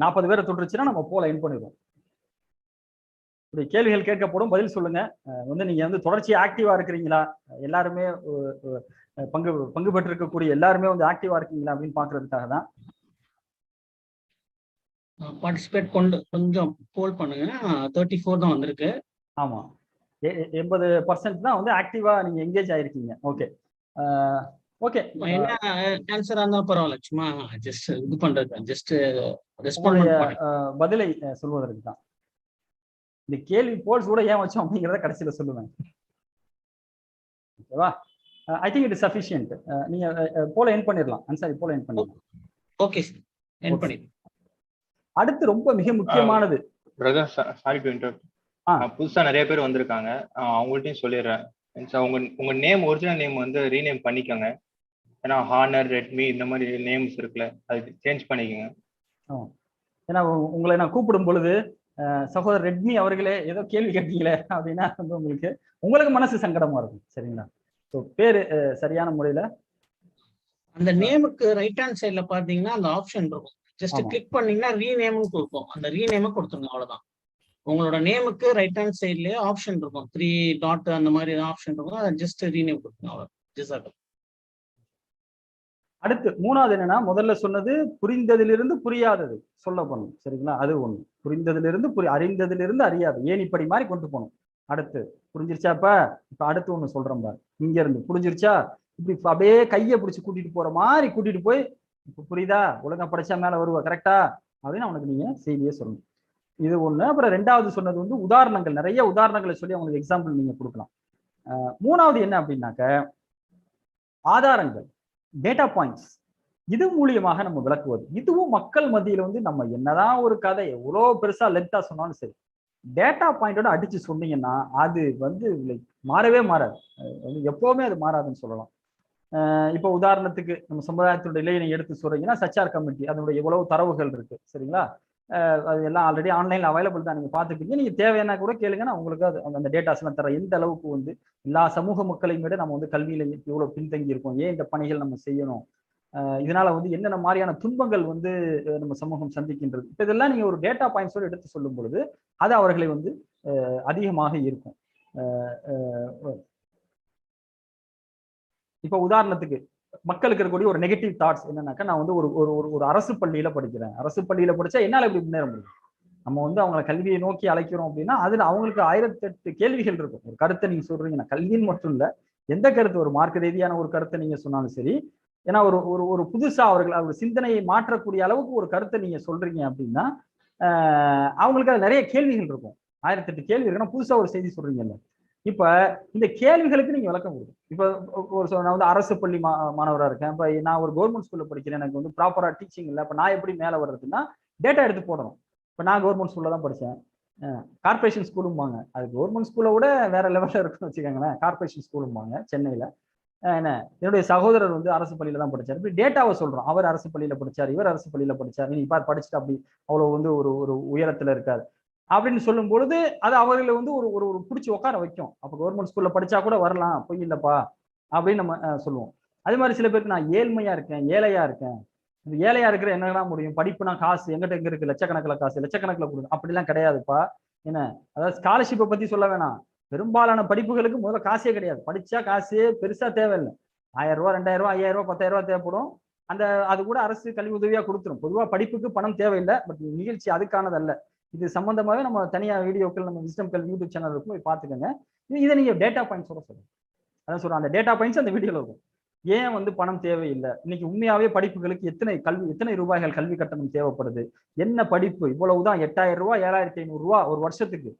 40 பேரை தொட்டுருச்சுன்னா நம்ம போல என் பண்ணிடுவோம். இப்படி கேள்விகள் கேட்கப்படும், பதில் சொல்லுங்க. வந்து நீங்க வந்து தொடர்ச்சியா ஆக்டிவா இருக்கிறீங்களா, எல்லாருமே பங்கு பெற்று இருக்கக்கூடிய எல்லாருமே வந்து ஆக்டிவா இருக்கீங்களா அப்படின்னு பாக்குறதுக்காக தான். பார்ட்டிசிபேட் கொஞ்சம் போல் பண்ணுங்க. 34 தான் வந்திருக்கு. ஆமா, 80% தான் வந்து ஆக்டிவா நீங்க எங்கேஜ் ஆயிருக்கீங்க. ஓகே ஓகே, என்ன ஆன்சரா இருந்தாலும் பரவாயில்ல, சும்மா ஜஸ்ட் இது பண்றது, ஜஸ்ட் ரெஸ்பாண்ட் பதிலை சொல்வதற்கு தான். இந்த கேள்வி போல்ஸ் கூட ஏன் வச்சோம் அப்படிங்கிறத கடைசியில சொல்லுவேன். ஓகேவா? I think it is sufficient. நீங்க போல எண்ட் பண்ணிடலாம். அன்சாரி போல எண்ட் பண்ணிடலாம். ஓகே, எண்ட் பண்ணிடலாம். அடுத்து ரொம்ப மிக முக்கியமானது, பிரதர் சாரி டு இன்டரப்ட். புதுசா நிறைய பேர் வந்திருக்காங்க, அவங்கள்ட்டையும் சொல்லிடுறேன். உங்க நேம், ஒரிஜினல் நேம் வந்து ரீநேம் பண்ணிக்கோங்க. ஏன்னா ஹானர், ரெட்மி இந்த மாதிரி நேம்ஸ் இருக்குல்ல, அது சேஞ்ச் பண்ணிக்கோங்க. ஏன்னா உங்களை நான் கூப்பிடும் பொழுது சகோதரர் ரெட்மி அவர்களே ஏதோ கேள்வி கேட்டீங்களே அப்படின்னா வந்து உங்களுக்கு மனசு சங்கடமா இருக்கும். சரிங்களா? ஸோ பேரு சரியான முறையில அந்த நேமுக்கு ரைட் ஹேண்ட் சைட்ல பாத்தீங்கன்னா அந்த ஆப்ஷன் இருக்கும். ஜஸ்ட் கிளிக் பண்ணீங்கன்னா ரீநேம் கொடுக்கும். அந்த ரீநேமை கொடுத்துருங்க, அவ்வளவுதான். உங்களோட நேமுக்கு ரைட் ஹேண்ட் சைட்லயே ஆப்ஷன் இருக்கும், 3 டாட் அந்த மாதிரி ஆப்ஷன் இருக்கும். அதை ஜஸ்ட் ரீநேம் கொடுத்துருங்க, அவ்வளவு. அடுத்து 3வது என்னன்னா, முதல்ல சொன்னது புரிந்ததிலிருந்து புரியாதது சொல்ல போகணும். சரிங்களா? அது ஒண்ணு. புரிந்ததிலிருந்து அறிந்ததிலிருந்து அறியாது, ஏணிப்படி மாதிரி கொண்டு போகணும். அடுத்து புரிஞ்சிருச்சா? இப்ப அடுத்து ஒண்ணு சொல்றேன் பாரு. இங்க இருந்து புரிஞ்சிருச்சா? இப்படி அப்படியே கையை பிடிச்சி கூட்டிட்டு போற மாதிரி கூட்டிட்டு போய், இப்ப புரியுதா, ஒழுங்கா படிச்சா மேல வருவா, கரெக்டா அப்படின்னு அவனுக்கு நீங்க செய்தியே சொல்லணும். இது ஒண்ணு. அப்புறம் 2வது சொன்னது வந்து உதாரணங்கள், நிறைய உதாரணங்களை சொல்லி அவங்களுக்கு எக்ஸாம்பிள் நீங்க கொடுக்கலாம். 3வது என்ன அப்படின்னாக்க, ஆதாரங்கள், டேட்டா பாயிண்ட்ஸ், இது மூலியமாக நம்ம விளக்குவது. இதுவும் மக்கள் மத்தியில வந்து நம்ம என்னதான் ஒரு கதை எவ்வளவு பெருசா லென்த்தா சொன்னாலும் சரி, டேட்டா பாயிண்டோட அடிச்சு சொன்னீங்கன்னா அது வந்து மாறவே மாறாது. எப்பவுமே அது மாறாதுன்னு சொல்லலாம். இப்போ உதாரணத்துக்கு நம்ம சமுதாயத்தோட இலையை எடுத்து சொல்றீங்கன்னா, சச்சார் கமிட்டி அதனுடைய எவ்வளவு தரவுகள் இருக்கு. சரிங்களா? அது எல்லாம் ஆல்ரெடி ஆன்லைன்ல அவைலபிள் தான், நீங்க பாத்துக்கிட்டீங்க. நீங்க தேவையான கூட கேளுங்க, நான் உங்களுக்கு அது அந்த டேட்டாஸ் எல்லாம் தர. எந்த அளவுக்கு வந்து எல்லா சமூக மக்களையும் விட நம்ம வந்து கல்வியில எவ்வளவு பின்தங்கி இருக்கோம், ஏன் இந்த பணிகள் நம்ம செய்யணும், இதனால வந்து என்னென்ன மாதிரியான துன்பங்கள் வந்து நம்ம சமூகம் சந்திக்கின்றது, இப்ப இதெல்லாம் நீங்க ஒரு டேட்டா பாயிண்ட்ஸோடு எடுத்து சொல்லும் பொழுது அது அவர்களை வந்து அதிகமாக இருக்கும். இப்ப உதாரணத்துக்கு மக்களுக்கு இருக்கக்கூடிய ஒரு நெகட்டிவ் தாட்ஸ் என்னன்னாக்கா, நான் வந்து ஒரு அரசு பள்ளியில படிக்கிறேன், அரசு பள்ளியில படிச்சா என்னால எப்படி முன்னேற முடியும், நம்ம வந்து அவங்களை கல்வியை நோக்கி அழைக்கிறோம் அப்படின்னா அதுல அவங்களுக்கு 1008 கேள்விகள் இருக்கும். ஒரு கருத்தை நீங்க சொல்றீங்கன்னா, கல்வின்னு மட்டும் இல்ல, எந்த கருத்து, ஒரு மார்க்க ரீதியான ஒரு கருத்தை நீங்க சொன்னாலும் சரி, ஏன்னா ஒரு புதுசா அவர்கள் சிந்தனையை மாற்றக்கூடிய அளவுக்கு ஒரு கருத்தை நீங்க சொல்றீங்க அப்படின்னா அவங்களுக்கு அது நிறைய கேள்விகள் இருக்கும். 1008 கேள்வி இருக்குன்னா புதுசா ஒரு செய்தி சொல்றீங்கல்ல. இப்ப இந்த கேள்விகளுக்கு நீங்க விளக்கம் கொடுக்கும். இப்ப நான் வந்து அரசு பள்ளி மாணவராக இருக்கேன். இப்ப நான் ஒரு கவர்மெண்ட் ஸ்கூல்ல படிக்கிறேன், எனக்கு வந்து ப்ராப்பரா டீச்சிங் இல்லை. இப்ப நான் எப்படி மேல வர்றதுன்னா டேட்டா எடுத்து போடணும். இப்ப நான் கவர்மெண்ட் ஸ்கூல்ல தான் படிச்சேன். கார்பரேஷன் ஸ்கூலும்பாங்க, அது கவர்மெண்ட் ஸ்கூலை விட வேற லெவல்ல இருக்குன்னு வச்சுக்கோங்களேன். கார்பரேஷன் ஸ்கூலும்பாங்க சென்னையில. என்ன, என்னுடைய சகோதரர் வந்து அரசு பள்ளியில தான் படிச்சாரு. இப்படி டேட்டாவை சொல்றோம், அவர் அரசு பள்ளியில படிச்சாரு, இவர் அரசு பள்ளியில படிச்சாரு, நீ இப்ப படிச்சுட்டு அப்படி அவ்வளவு வந்து ஒரு உயரத்துல இருக்காது அப்படின்னு சொல்லும் பொழுது அது அவர்களை வந்து ஒரு பிடிச்சி உட்கார வைக்கும். அப்ப கவர்மெண்ட் ஸ்கூல்ல படிச்சா கூட வரலாம், பொய் இல்லப்பா அப்படின்னு நம்ம சொல்லுவோம். அதே மாதிரி சில பேருக்கு நான் ஏழ்மையா இருக்கேன், ஏழையா இருக்கேன், இந்த ஏழையா இருக்கிற என்னதான் முடியும், படிப்புனா காசு எங்கிட்ட எங்க இருக்கு, லட்சக்கணக்கில் காசு, லட்சக்கணக்கில் கொடுங்க, அப்படிலாம் கிடையாதுப்பா. என்ன, அதாவது ஸ்காலர்ஷிப்பை பத்தி சொல்ல வேணாம், பெரும்பாலான படிப்புகளுக்கு முதல்ல காசே கிடையாது. படிச்சா காசே பெருசா தேவையில்லை. 1000 ரூபாய், 2000 ரூபாய், 5000 ரூபாய், 10000 ரூபாய் தேவைப்படும். அது கூட அரசு கல்வி உதவியா கொடுத்துரும். பொதுவா படிப்புக்கு பணம் தேவையில்லை. பட் நிகழ்ச்சி அதுக்கானது அல்ல. இது சம்பந்தமாவே நம்ம தனியா வீடியோக்கள் நம்ம விஸ்டம் கல்வி யூடியூப் சேனல் இருக்கும், போய் பாத்துக்கோங்க. இதை நீங்க டேட்டா பாயிண்ட்ஸோட சொல்லுங்க. அதான் சொல்றேன், அந்த டேட்டா பாயிண்ட்ஸ் அந்த வீடியோல இருக்கும். ஏன் வந்து பணம் தேவையில்லை, இன்னைக்கு உண்மையாவே படிப்புகளுக்கு எத்தனை ரூபாய்கள் கல்வி கட்டணம் தேவைப்படுது, என்ன படிப்பு, இவ்வளவுதான் 8000 ரூபாய் 7500 ரூபாய் ஒரு வருஷத்துக்கு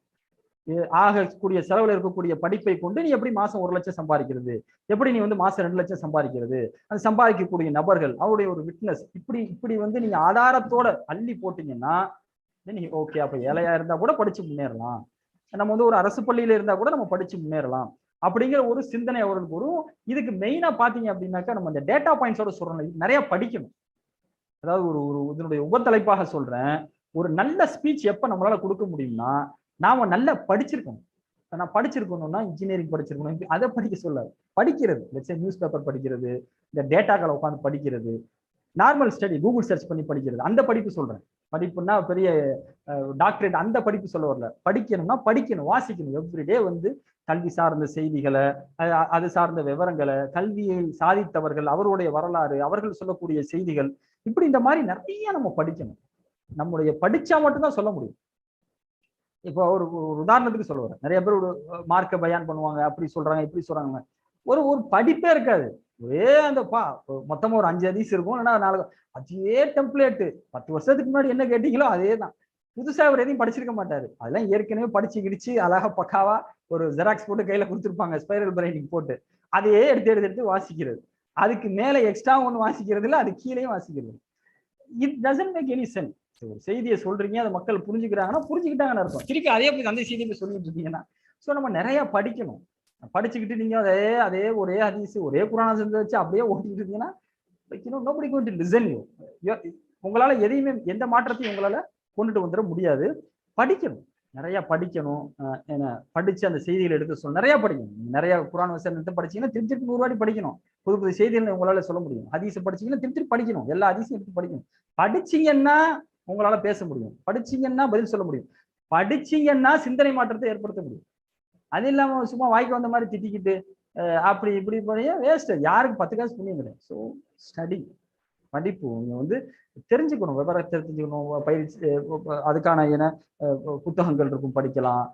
ஆகக்கூடிய செலவுல இருக்கக்கூடிய படிப்பை கொண்டு நீ எப்படி மாசம் 1 லட்சம் சம்பாதிக்கிறது, எப்படி நீ வந்து மாசம் 2 லட்சம் சம்பாதிக்கிறது, அது சம்பாதிக்கக்கூடிய நபர்கள் அவருடைய ஒரு விட்னஸ், இப்படி வந்து நீங்க ஆதாரத்தோட அள்ளி போட்டீங்கன்னா நீங்க ஓகே, அப்ப ஏழையா இருந்தா கூட படிச்சு முன்னேறலாம், நம்ம வந்து ஒரு அரசு பள்ளியில இருந்தா கூட நம்ம படிச்சு முன்னேறலாம் அப்படிங்கிற ஒரு சிந்தனை அவர்களுக்கு வரும். இதுக்கு மெயினா பாத்தீங்க அப்படின்னாக்கா நம்ம இந்த டேட்டா பாயிண்ட்ஸோட சொல்றோம், நிறைய படிக்கணும். அதாவது ஒரு இதனுடைய உபத்தலைப்பாக சொல்றேன், ஒரு நல்ல ஸ்பீச் எப்ப நம்மளால கொடுக்க முடியும்னா நாம நல்லா படிச்சிருக்கணும். நான் படிச்சிருக்கணும்னா இன்ஜினியரிங் படிச்சிருக்கணும், அதை படிக்க சொல்லாது, படிக்கிறது, நியூஸ் பேப்பர் படிக்கிறது, இந்த டேட்டாக்களை உட்காந்து படிக்கிறது, நார்மல் ஸ்டடி கூகுள் சர்ச் பண்ணி படிக்கிறது, அந்த படிப்பு சொல்றேன். படிப்புன்னா பெரிய டாக்டரேட் அந்த படிப்பு சொல்ல வரல. படிக்கணும்னா படிக்கணும், வாசிக்கணும். எவ்ரிடே வந்து கல்வி சார்ந்த செய்திகளை, அது சார்ந்த விவரங்களை, கல்வியில் சாதித்தவர்கள் அவருடைய வரலாறு, அவர்கள் சொல்லக்கூடிய செய்திகள், இப்படி இந்த மாதிரி நிறைய நம்ம படிக்கணும். நம்முடைய படிச்சா மட்டும்தான் சொல்ல முடியும். இப்போ ஒரு உதாரணத்துக்கு சொல்ல வரேன், நிறைய பேர் ஒரு மார்க்க பயான் பண்ணுவாங்க, அப்படி சொல்றாங்க இப்படி சொல்றாங்க, ஒரு படிப்பே இருக்காது. ஒரே அந்த மொத்தமா ஒரு 5 ஹதீஸ் இருக்கும், இல்லைன்னா 4 அதே டெம்ப்ளேட்டு 10 வருஷத்துக்கு முன்னாடி என்ன கேட்டீங்களோ அதே தான். புதுசா அவர் எதையும் படிச்சிருக்க மாட்டாரு, அதெல்லாம் ஏற்கனவே படிச்சு கிடிச்சு அழகா பக்காவா ஒரு ஜெராக்ஸ் போட்டு கையில கொடுத்துருப்பாங்க, ஸ்பைரல் பிரைனிங் போட்டு, அதையே எடுத்து வாசிக்கிறது. அதுக்கு மேல எக்ஸ்ட்ரா ஒன்று வாசிக்கிறது இல்லை, அது கீழேயும் வாசிக்கிறது. It doesn't make any sense. ஒரு செய்தியை சொல்றீங்க, அதை மக்கள் புரிஞ்சுக்கிறாங்கன்னா புரிஞ்சுக்கிட்டாங்கன்னு அர்த்தம். திருப்பி அதே போய் அந்த செய்தியை சொல்லிட்டு இருக்கீங்கன்னா, ஸோ நம்ம நிறைய படிக்கணும். படிச்சுக்கிட்டு நீங்க அதே அதே ஒரே ஹதீஸ் ஒரே குரானை செஞ்சு வச்சு அப்படியே ஓட்டிட்டு இருந்தீங்கன்னா nobody going to listen you. உங்களால எதையுமே எந்த மாற்றத்தையும் உங்களால கொண்டுட்டு வந்துட முடியாது. படிக்கணும், நிறைய படிக்கணும். என்ன படிச்சு அந்த செய்திகளை எடுத்து சொல்ல நிறைய படிக்கணும். நிறைய குரான் வசனத்தை படிச்சீங்கன்னா திருப்பி 100 வாட்டி படிக்கணும். புது புது செய்திகளை உங்களால சொல்ல முடியும். ஹதீஸ் படிச்சீங்கன்னா திருப்பி படிக்கணும். எல்லா ஹதீஸையும் எடுத்து படிக்கணும். படிச்சீங்கன்னா உங்களால பேச முடியும். படிச்சீங்கன்னா பதில் சொல்ல முடியும். படிச்சீங்கன்னா சிந்தனை மாற்றத்தை ஏற்படுத்த முடியும். அது இல்லாம சும்மா வாய்க்கு வந்த மாதிரி திட்டிக்கிட்டு அப்படி இப்படி பண்ணியா வேஸ்ட். யாருக்கு 10 காசு புண்ணியம் கிடையாது. ஸோ ஸ்டடி, படிப்பு. நீங்க வந்து தெரிஞ்சுக்கணும், விவரத்தை தெரிஞ்சுக்கணும். பயிற்சி அதுக்கான புத்தகங்கள் இருக்கும், படிக்கலாம்.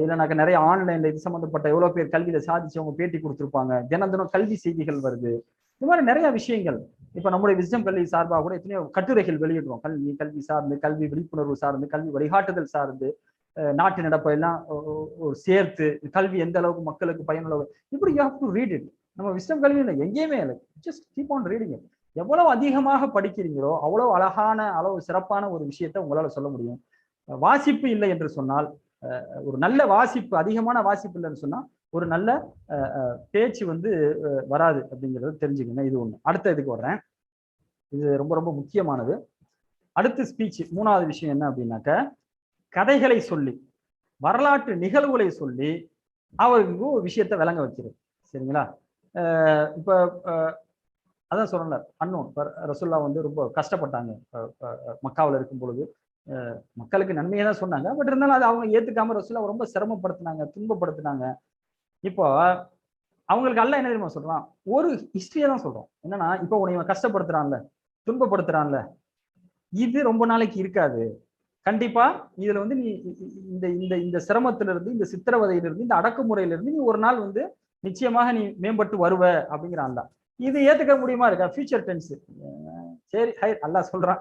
இல்லைனாக்கா நிறைய ஆன்லைன்ல இது சம்மந்தப்பட்ட எவ்வளவு பேர் கல்வியில சாதிச்சவங்க பேட்டி கொடுத்துருப்பாங்க. தினம் தினம் கல்வி செய்திகள் வருது. இந்த மாதிரி நிறைய விஷயங்கள். இப்ப நம்முடைய விஸ்டம் கல்வி சார்பாக கூட எத்தனையோ கட்டுரைகள் வெளியிடுறோம். கல்வி சார்ந்து, கல்வி விழிப்புணர்வு சார்ந்து, கல்வி வழிகாட்டுதல் சார்ந்து, நாட்டு நடப்பை எல்லாம் சேர்த்து கல்வி எந்த அளவுக்கு மக்களுக்கு பயனுள்ள, இப்படி you have to read it. நம்ம விஸ்டம் கல்வி இல்லை எங்கேயுமே இல்லை, just keep on reading it. எவ்வளவு அதிகமாக படிக்கிறீங்களோ அவ்வளவு அழகான அளவு சிறப்பான ஒரு விஷயத்தை உங்களால சொல்ல முடியும். வாசிப்பு இல்லை என்று சொன்னால், ஒரு நல்ல வாசிப்பு, அதிகமான வாசிப்பு இல்லைன்னு சொன்னா ஒரு நல்ல பேச்சு வந்து வராது அப்படிங்கிறத தெரிஞ்சுக்கணும். இது ஒண்ணு. அடுத்த இதுக்கு வர்றேன், இது ரொம்ப ரொம்ப முக்கியமானது. அடுத்த ஸ்பீச் 3வது விஷயம் என்ன அப்படின்னாக்க, கதைகளை சொல்லி வரலாற்று நிகழ்வுகளை சொல்லி அவருக்கு ஒரு விஷயத்த விளங்க வைக்கிறது. சரிங்களா? இப்ப அதான் சொல்லல, அன்னோன் ரசூல்லா வந்து ரொம்ப கஷ்டப்பட்டாங்க மக்காவில் இருக்கும் பொழுது. மக்களுக்கு நன்மையை தான் சொன்னாங்க, பட் இருந்தாலும் அது அவங்க ஏத்துக்காம ரசூல்லா ரொம்ப சிரமப்படுத்தினாங்க, துன்பப்படுத்தினாங்க. இப்போ அவங்களுக்கு அல்ல என்ன தெரியுமா சொல்றான், ஒரு ஹிஸ்டரியை தான் சொல்றோம். என்னன்னா, இப்போ உன்னை கஷ்டப்படுத்துறான்ல, துன்பப்படுத்துறான்ல, இது ரொம்ப நாளைக்கு இருக்காது. கண்டிப்பா இதுல வந்து நீ இந்த இந்த இந்த சிரமத்தில இருந்து, இந்த சித்திரவதையிலிருந்து, இந்த அடக்குமுறையிலிருந்து நீ ஒரு நாள் வந்து நிச்சயமாக நீ மேம்பட்டு வருவ அப்படிங்கிறான்ல. இது ஏத்துக்க முடியுமா இருக்கா? Future tense. சரி, ஹை அல்லாஹ் சொல்றான்,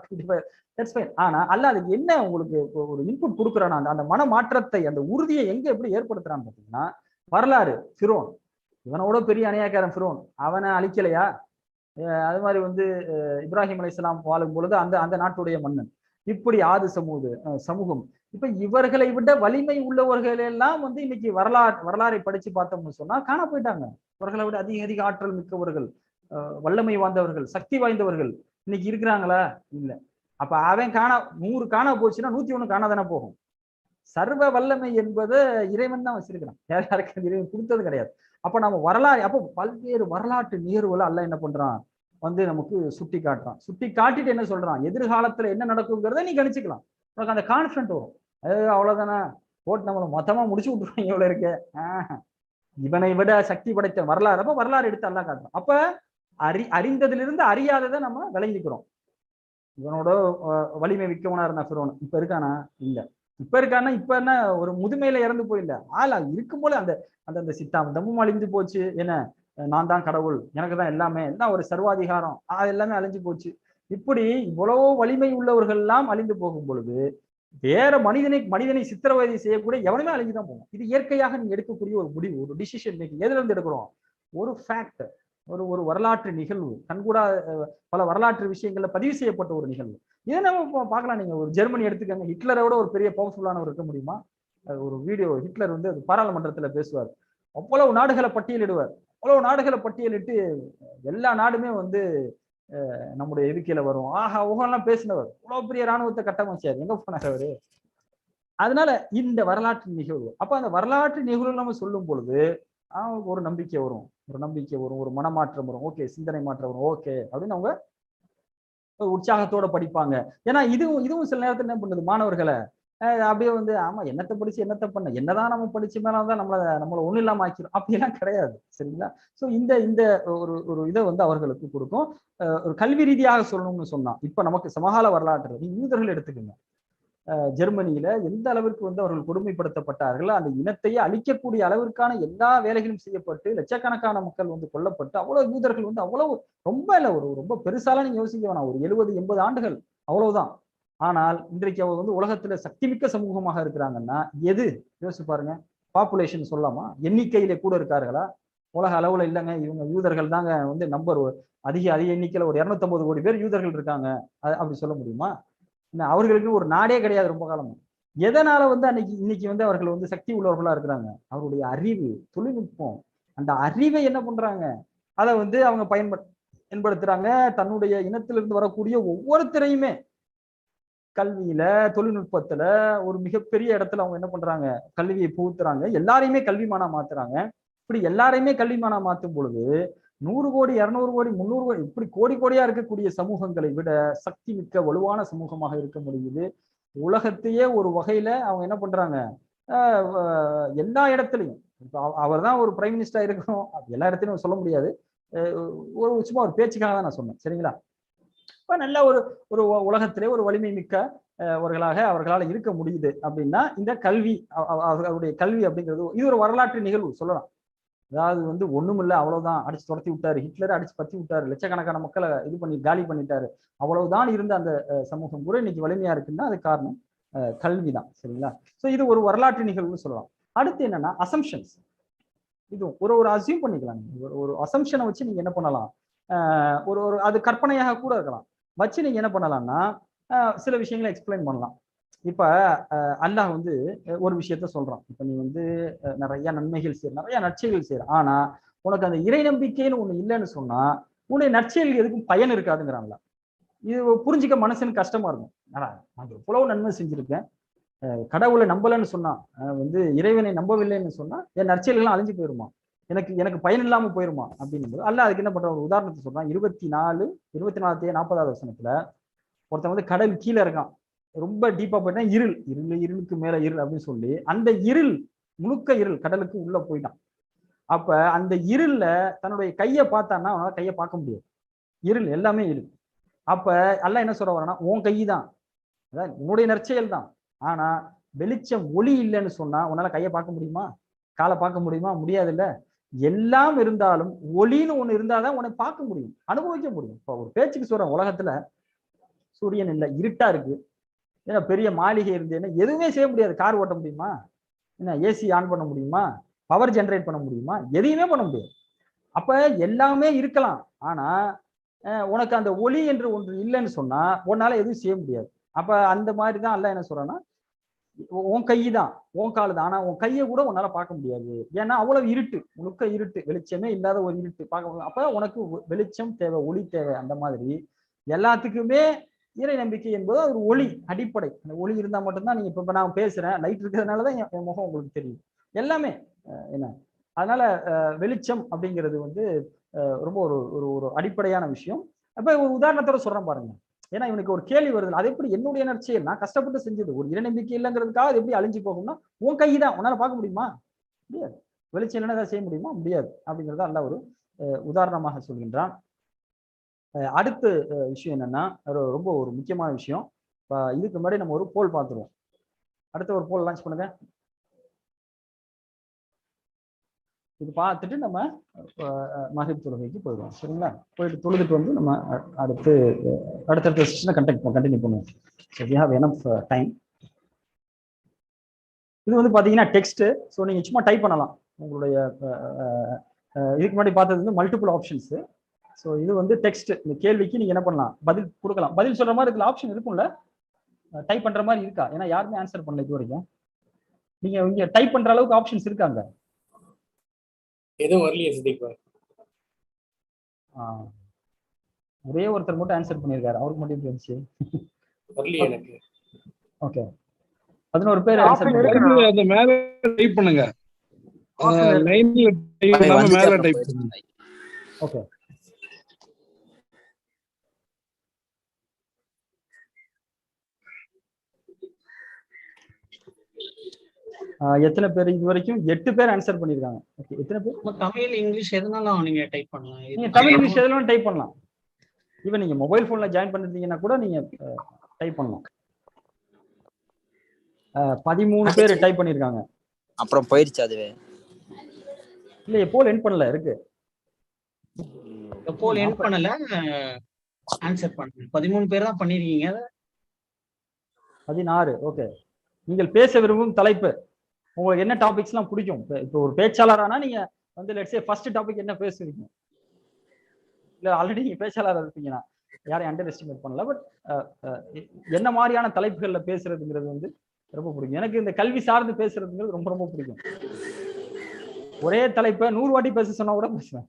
தட்ஸ் ஃபைன். ஆனா அல்லாஹ் அதுக்கு என்ன உங்களுக்கு ஒரு இன்புட் கொடுக்குறானா, அந்த மன மாற்றத்தை, அந்த உறுதியை எங்க எப்படி ஏற்படுத்துறான்னு பாத்தீங்கன்னா, வரலாறு. ஃபிரோன், இவனோட பெரிய அநியாயக்காரன் ஃபிரோன், அவனை அழிக்கலையா? அது மாதிரி வந்து இப்ராஹிம் அலைஹிஸ்ஸலாம் வாழும் பொழுது அந்த அந்த நாட்டுடைய மன்னன், இப்படி ஆது சமூகம். இப்ப இவர்களை விட வலிமை உள்ளவர்கள் எல்லாம் வந்து இன்னைக்கு வரலாறை படிச்சு பார்த்தோம்னு சொன்னா காண போயிட்டாங்க. இவர்களை விட அதிக அதிக ஆற்றல் மிக்கவர்கள், வல்லமை வாய்ந்தவர்கள், சக்தி வாய்ந்தவர்கள் இன்னைக்கு இருக்கிறாங்களா? இல்ல. அப்ப அவன் 100 காண போச்சுன்னா 101 காணாதானே போகும். சர்வ வல்லமை என்பது இறைவன் தான் வச்சிருக்கிறான், யார் யாருக்கு இறைவன் கொடுத்தது கிடையாது. அப்ப நம்ம வரலாறு, அப்போ பல்வேறு வரலாற்று நிகழ்வுகளை அல்லாஹ் என்ன பண்றான் வந்து நமக்கு சுட்டி காட்டுறான். சுட்டி காட்டிட்டு என்ன சொல்றான், எதிர்காலத்துல என்ன நடக்குங்கிறத நீ கணிச்சுக்கலாம். உனக்கு அந்த கான்ஃபிடன்ட் வரும். அவ்வளவுதானே, போட்டு நம்மளை மொத்தமா முடிச்சு விட்டுருவாங்க எவ்வளவு இருக்கு. இவனை விட சக்தி படைத்த வரலாறு. அப்ப வரலாறு எடுத்து அல்லாஹ் காட்டுறான். அப்ப அறிந்ததிலிருந்து அறியாததை நம்ம விளங்கிக்கிறோம். இவனோட வலிமை மிக்கவனா இருந்தா ஃபிரௌன், இப்ப இருக்கானா? இல்ல. இப்ப இருக்கானா? இப்ப என்ன ஒரு முதுமையில இறந்து போயில்ல, ஆளா இருக்கும் போல அந்த அந்த அந்த சித்தாந்தமும் அழிந்து போச்சு. என்ன, நான் தான் கடவுள், எனக்கு தான் எல்லாமே, எல்லாம் ஒரு சர்வாதிகாரம், அது எல்லாமே அழிஞ்சு போச்சு. இப்படி இவ்வளவு வலிமை உள்ளவர்கள் எல்லாம் அழிந்து போகும் பொழுது வேற மனிதனை சித்திரவதை செய்யக்கூடிய எவனுமே அழிஞ்சுதான் போகும். இது இயற்கையாக நீங்க எடுக்கக்கூடிய ஒரு முடிவு, ஒரு டிசிஷன் மேக்கிங். எதுல இருந்து எடுக்கிறோம்? ஒரு ஃபேக்ட், ஒரு வரலாற்று நிகழ்வு, கண்கூடா பல வரலாற்று விஷயங்கள்ல பதிவு செய்யப்பட்ட ஒரு நிகழ்வு. இதை நம்ம பார்க்கலாம். நீங்க ஒரு ஜெர்மனி எடுத்துக்கங்க, ஹிட்லரோட ஒரு பெரிய பவர்ஃபுல்லானவர் இருக்க முடியுமா? ஒரு வீடியோ, ஹிட்லர் வந்து பாராளுமன்றத்துல பேசுவார், அவ்வளவு நாடுகளை பட்டியலிடுவார். அவ்வளவு நாடுகளை பட்டியலிட்டு எல்லா நாடுமே வந்து நம்முடைய எதுக்கையில வரும், ஆஹா ஊகெல்லாம் பேசினவர், அவ்வளவு பெரிய ராணுவத்தை கட்டமைச்சார், எங்க போனார் அவரு? அதனால இந்த வரலாற்று நிகழ்வு, அப்ப அந்த வரலாற்று நிகழ்வு நம்ம சொல்லும் பொழுது ஒரு நம்பிக்கை வரும், ஒரு மனமாற்றம் வரும். ஓகே, சிந்தனை மாற்றம் வரும். ஓகே அப்படின்னு அவங்க உற்சாகத்தோட படிப்பாங்க. ஏன்னா இதுவும் சில நேரத்தில் என்ன பண்ணுது, மாணவர்களை அப்படியே வந்து ஆமா என்னத்தை படிச்சு என்னத்தை பண்ண, என்னதான் நம்ம படிச்சு மேலதான் நம்மள ஒண்ணு இல்லாம ஆக்கிடும், அப்படிலாம் கிடையாது. சரிங்களா? சோ இந்த ஒரு இதை வந்து அவர்களுக்கு கொடுக்கும். ஒரு கல்வி ரீதியாக சொல்லணும்னு சொன்னா, இப்ப நமக்கு சமகால வரலாற்று யூதர்கள் எடுத்துக்கோங்க. ஜெர்மனியில எந்த அளவிற்கு வந்து அவர்கள் கொடுமைப்படுத்தப்பட்டார்கள், அந்த இனத்தையே அழிக்கக்கூடிய அளவிற்கான எல்லா வேலைகளும் செய்யப்பட்டு லட்சக்கணக்கான மக்கள் வந்து கொல்லப்பட்டு, அவ்வளவு யூதர்கள் வந்து அவ்வளவு ரொம்ப இல்ல, ரொம்ப பெருசாலாம் நீங்க யோசிக்க வேணாம், ஒரு 70-80 ஆண்டுகள் அவ்வளவுதான். ஆனால் இன்றைக்கு அவங்க வந்து உலகத்துல சக்தி மிக்க சமூகமாக இருக்கிறாங்கன்னா எது யோசிச்சு பாருங்க. பாப்புலேஷன் சொல்லாமா, எண்ணிக்கையில கூட இருக்கார்களா? உலக அளவுல இல்லைங்க, இவங்க யூதர்கள் தாங்க வந்து நம்பர் அதிக எண்ணிக்கையில ஒரு 250 கோடி பேர் யூதர்கள் இருக்காங்க, அப்படி சொல்ல முடியுமா? அவர்களுக்கு ஒரு நாடே கிடையாது ரொம்ப காலமா. எதனால வந்து இன்னைக்கு வந்து அவர்கள் வந்து சக்தி உள்ளவர்களா இருக்கிறாங்க? அவருடைய அறிவு, தொழில்நுட்பம், அந்த அறிவை என்ன பண்றாங்க, அதை வந்து அவங்க பயன்படுத்துறாங்க. தன்னுடைய இனத்திலிருந்து வரக்கூடிய ஒவ்வொருத்தரையுமே கல்வியில, தொழில்நுட்பத்துல ஒரு மிகப்பெரிய இடத்துல அவங்க என்ன பண்றாங்க, கல்வியை புகுத்துறாங்க. எல்லாரையுமே கல்விமானா மாத்துறாங்க. இப்படி எல்லாரையுமே கல்விமானா மாத்தும் பொழுது 100 கோடி, 200 கோடி, 300 கோடி, இப்படி கோடி கோடியா இருக்கக்கூடிய சமூகங்களை விட சக்தி மிக்க வலுவான சமூகமாக இருக்க முடியுது. உலகத்தையே ஒரு வகையில அவங்க என்ன பண்றாங்க, எல்லா இடத்துலையும் அவர் தான் ஒரு பிரைம் மினிஸ்டரா இருக்கணும், எல்லா இடத்துலையும் சொல்ல முடியாது. ஒரு சும்மா ஒரு பேச்சுக்காக தான் நான் சொன்னேன், சரிங்களா? இப்ப நல்ல ஒரு ஒரு உலகத்திலே ஒரு வலிமை மிக்க அவர்களால் இருக்க முடியுது அப்படின்னா இந்த கல்வி, அவருடைய கல்வி அப்படிங்கிறது இது ஒரு வரலாற்று நிகழ்வு சொல்லலாம். அதாவது வந்து ஒண்ணுமில்ல, அவ்வளவுதான், அடிச்சு துரத்தி விட்டாரு, ஹிட்லரை அடிச்சு பத்தி விட்டாரு, லட்சக்கணக்கான மக்களை இது பண்ணி காலி பண்ணிட்டாரு, அவ்வளவுதான் இருந்த அந்த சமூகம் கூட இன்னைக்கு வலிமையா இருக்குன்னா அது காரணம் கல்விதான், சரிங்களா? சோ இது ஒரு வரலாற்று நிகழ்வுன்னு சொல்லலாம். அடுத்து என்னன்னா அசம்ஷன்ஸ். இது ஒரு அசியூம் பண்ணிக்கலாம். ஒரு அசம்ஷனை வச்சு நீங்க என்ன பண்ணலாம், ஒரு அது கற்பனையாக கூட இருக்கலாம், வச்சு நீங்க என்ன பண்ணலாம்னா சில விஷயங்களை எக்ஸ்பிளைன் பண்ணலாம். இப்ப அல்லாஹ் வந்து ஒரு விஷயத்த சொல்றான், இப்ப நீ வந்து நிறைய நன்மைகள் செய்ய, நிறைய நற்செயல்கள் செய்யற, ஆனா உனக்கு அந்த இறை நம்பிக்கைன்னு ஒண்ணு இல்லைன்னு சொன்னா உன்னுடைய நற்செயல் எதுக்கும் பயன் இருக்காதுங்கிறான்ல. இது புரிஞ்சுக்க மனசுன்னு கஷ்டமா இருக்கும். நான் எவ்வளவு நன்மை செஞ்சிருக்கேன், கடவுளை நம்பலன்னு சொன்னா, வந்து இறைவனை நம்பவில்லைன்னு சொன்னா என் நற்செயல்கள்லாம் அழிஞ்சு போயிருமா, எனக்கு பயன் இல்லாம போயிருமா அப்படின்னு போது அல்லாஹ் அதுக்கு என்ன பண்ற, ஒரு உதாரணத்தை சொல்றான். 24:40 வசனத்துல ஒருத்தன் வந்து கடல் கீழே இருக்கான், ரொம்ப டீப்பா போயிட்டா, இருளுக்கு மேல இருள் அப்படின்னு சொல்லி அந்த இருள் முழுக்க இருள் கடலுக்கு உள்ள போயிட்டான். அப்ப அந்த இருள்ல தன்னுடைய கையை பார்த்தான்னா அவனால கையை பார்க்க முடியாது, இருள் எல்லாமே இருள். அப்ப அல்லாஹ் என்ன சொல்ற வரானா, உன் கை தான், அதான் உன்னுடைய நற்செயல் தான், ஆனா வெளிச்சம் ஒளி இல்லைன்னு சொன்னா உன்னால கையை பார்க்க முடியுமா, காலை பார்க்க முடியுமா, முடியாது இல்ல. எல்லாம் இருந்தாலும் ஒளின்னு ஒண்ணு இருந்தாதான் உன்னை பார்க்க முடியும், அனுபவிக்க முடியும். இப்ப ஒரு பேச்சுக்கு சொல்றேன், உலகத்துல சூரியன் இல்லை, இருட்டா இருக்கு, ஏன்னா பெரிய மாளிகை இருந்தேன்னா எதுவுமே செய்ய முடியாது. கார் ஓட்ட முடியுமா, என்ன ஏசி ஆன் பண்ண முடியுமா, பவர் ஜெனரேட் பண்ண முடியுமா, எதையுமே பண்ண முடியாது. அப்ப எல்லாமே இருக்கலாம், ஆனா உனக்கு அந்த ஒளி என்று ஒன்று இல்லைன்னு சொன்னா உன்னால எதுவும் செய்ய முடியாது. அப்ப அந்த மாதிரிதான் அல்லாஹ் என்ன சொல்றான்னா, உன் கை தான், உன் காலு தான், ஆனா உன் கையை கூட உன்னால பார்க்க முடியாது, ஏன்னா அவ்வளவு இருட்டு, முழுக்க இருட்டு, வெளிச்சமே இல்லாத ஒரு இருட்டு பார்க்க. அப்ப உனக்கு வெளிச்சம் தேவை, ஒளி தேவை. அந்த மாதிரி எல்லாத்துக்குமே இறை நம்பிக்கை என்பது ஒரு ஒளி அடிப்படை. அந்த ஒளி இருந்தா மட்டும்தான் நீங்க இப்ப நான் பேசுறேன், லைட் இருக்கிறதுனாலதான் என் முகம் உங்களுக்கு தெரியும், எல்லாமே என்ன. அதனால வெளிச்சம் அப்படிங்கிறது வந்து ரொம்ப ஒரு ஒரு அடிப்படையான விஷயம். அப்ப ஒரு உதாரணத்தோட சொல்றேன் பாருங்க, ஏன்னா இவனுக்கு ஒரு கேள்வி வருது, அது எப்படி என்னுடைய நற்செயல் நான் கஷ்டப்பட்டு செஞ்சது ஒரு இறை நம்பிக்கை இல்லைங்கிறதுக்காக அது எப்படி அழிஞ்சு போகும்னா, உன் கை தான், உன்னால பார்க்க முடியுமா, முடியாது. வெளிச்சம் இல்லைன்னா ஏதாவது செய்ய முடியுமா, முடியாது. அப்படிங்கிறத அல்ல ஒரு உதாரணமாக சொல்கின்றான். அடுத்த விஷயம் என்னன்னா, ரொம்ப ஒரு முக்கியமான விஷயம். இதுக்கு முன்னாடி நம்ம ஒரு போல் பார்த்துருவோம். அடுத்த ஒரு போல் லான்ச் பண்ணுங்க. இது பார்த்துட்டு நம்ம மகரிப் தொழுகைக்கு போயிடுவோம், சரிங்களா? போயிட்டு தொழுதுட்டு வந்து நம்ம அடுத்தடுத்த செஷனை கண்டினியூ பண்ணுவோம். So we have enough time. இது வந்து பார்த்தீங்கன்னா டெக்ஸ்ட். ஸோ நீங்கள் சும்மா டைப் பண்ணலாம். உங்களுடைய இதுக்கு முன்னாடி பார்த்தது வந்து மல்டிபிள் ஆப்ஷன்ஸ். ஸோ இது வந்து டெக்ஸ்ட். இந்த கேள்விக்கு நீங்க என்ன பண்ணலாம், பதில் கொடுக்கலாம். பதில் சொல்ற மாதிரி இதுல ஆப்ஷன் இருக்கும்ல, டைப் பண்ற மாதிரி இருக்கா? ஏன்னா யாருமே ஆன்சர் பண்ணல இது வரைக்கும். நீங்க இங்க டைப் பண்ற அளவுக்கு ஆப்ஷன்ஸ் இருக்காங்க? எதுவும் வரலையே சித்திக். ஒரே ஒருத்தர் மட்டும் ஆன்சர் பண்ணியிருக்காரு, அவருக்கு மட்டும் எப்படி இருந்துச்சு? வரலையே எனக்கு. ஓகே, 11 பேர் ஆன்சர் பண்ணிருக்காங்க. அந்த மேல டைப் பண்ணுங்க, லைன்ல டைப் பண்ணாம மேல டைப் பண்ணுங்க. ஓகே, எத்தனை பேர் இது வரைக்கும்? 8 பேர் ஆன்சர் பண்ணிருக்காங்க. ஓகே, எத்தனை பேர்? தமிழ் இங்கிலீஷ் எதுனாலும் நீங்க டைப் பண்ணலாம். நீங்க தமிழ் இங்கிலீஷ் எதுனாலும் டைப் பண்ணலாம். ஈவன் நீங்க மொபைல் போன்ல ஜாயின் பண்ணிருந்தீங்கன்னா கூட நீங்க டைப் பண்ணலாம். 13 பேர் டைப் பண்ணிருக்காங்க. அப்புறம் போயிடுச்சு அதுவே. இல்ல போல் எண்ட் பண்ணல, இருக்கு. போல் எண்ட் பண்ணல, ஆன்சர் பண்ணுங்க. 13 பேர் தான் பண்ணிருக்கீங்க. 16. ஓகே, நீங்கள் பேச விரும்பும் தலைப்பு, உங்களுக்கு என்ன டாபிக்ஸ் எல்லாம் பிடிக்கும்? இப்போ ஒரு பேச்சாளரானா நீங்க வந்து லெட்ஸ் சே ஃபர்ஸ்ட் டாபிக் என்ன பேசுவீங்க? இல்ல ஆல்ரெடி நீங்க பேச்சாளராக இருப்பீங்கன்னா யாரையும் அண்டர் எஸ்டிமேட் பண்ணல, பட் என்ன மாதிரியான தலைப்புகள்ல பேசுறதுங்கிறது வந்து ரொம்ப பிடிக்கும். எனக்கு இந்த கல்வி சார்ந்து பேசுறதுங்கிறது ரொம்ப ரொம்ப பிடிக்கும். ஒரே தலைப்பை 100 வாட்டி பேச சொன்னா கூட பேசுவேன்.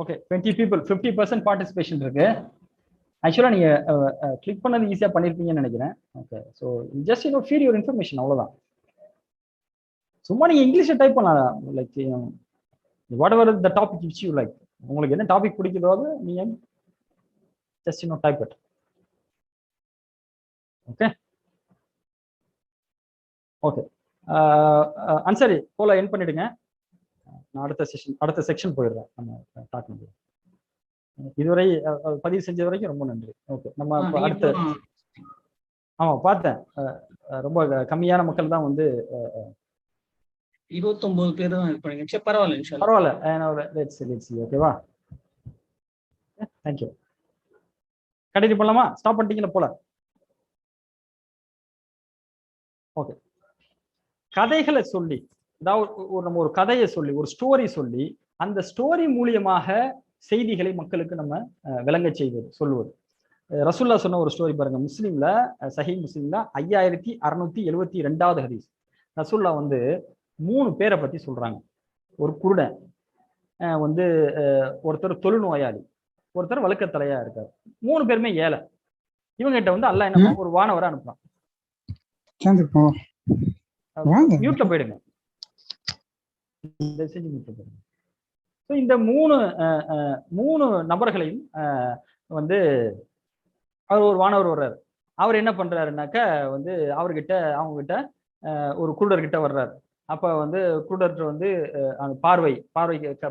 ஓகே, 20 people, 50% பார்ட்டிசிபேஷன் இருக்கு. ஆக்சுவலா நீங்க கிளிக் பண்ணது ஈஸியா பண்ணிருப்பீங்கன்னு நினைக்கிறேன். Okay, so just feet your information, அவ்வளவுதான். சும்மா நீங்க இங்கிலீஷ்ல டைப் பண்ணலாம், like what ever the topic which you like. உங்களுக்கு என்ன டாபிக் பிடிக்குதோ அது நீங்க just type it. Okay okay, Ansari போல என் பண்ணிடுங்க. நான் அடுத்த செக்ஷன் போயிடுறேன். நம்ம டாக் பண்ணுவோம். இதுவரை பதிவு செஞ்ச வரைக்கும் ரொம்ப நன்றி. ஓகே, நம்ம அடுத்த ஆமா பார்த்தேன், ரொம்ப கம்மியான மக்கள் தான் வந்து 29 பேர் தான் இருப்பாங்க. சரி, பரவாயில்ல, பரவாயில்ல. ஓகேவா, தேங்க்யூ. கண்டினியூ பண்ணலாமா? ஸ்டாப் பண்ணிட்டீங்களா போல? ஓகே, கதைகளை சொல்லி, அதாவது நம்ம ஒரு கதையை சொல்லி, ஒரு ஸ்டோரி சொல்லி, அந்த ஸ்டோரி மூலியமாக செய்திகளை மக்களுக்கு நம்ம விளங்க செய்வது, சொல்லுவது. ரசூல்லா சொன்ன ஒரு ஸ்டோரி பாருங்க, முஸ்லீம்ல, சஹீஹ் முஸ்லீம்ல 5672வது ஹதீஸ். ரசூல்லா வந்து 3 பேரை பத்தி சொல்றாங்க. ஒரு குருடன் வந்து, ஒருத்தர் தொழுநோயாளி, ஒருத்தர் வழுக்கத்தலையா இருக்காரு. 3 பேருமே ஏழை. இவங்கிட்ட வந்து அல்லாஹ் என்ன ஒரு வானவரை அனுப்புறான். மியூட்ல போயிடுங்க. இந்த 3 நபர்களையும் வந்து அவர் ஒரு வானவர் வர்றாரு. அவர் என்ன பண்றாருனாக்க வந்து அவர்கிட்ட, அவங்க கிட்ட ஒரு குருடர்கிட்ட வர்றாரு. அப்ப வந்து குருடர்கிட்ட வந்து அந்த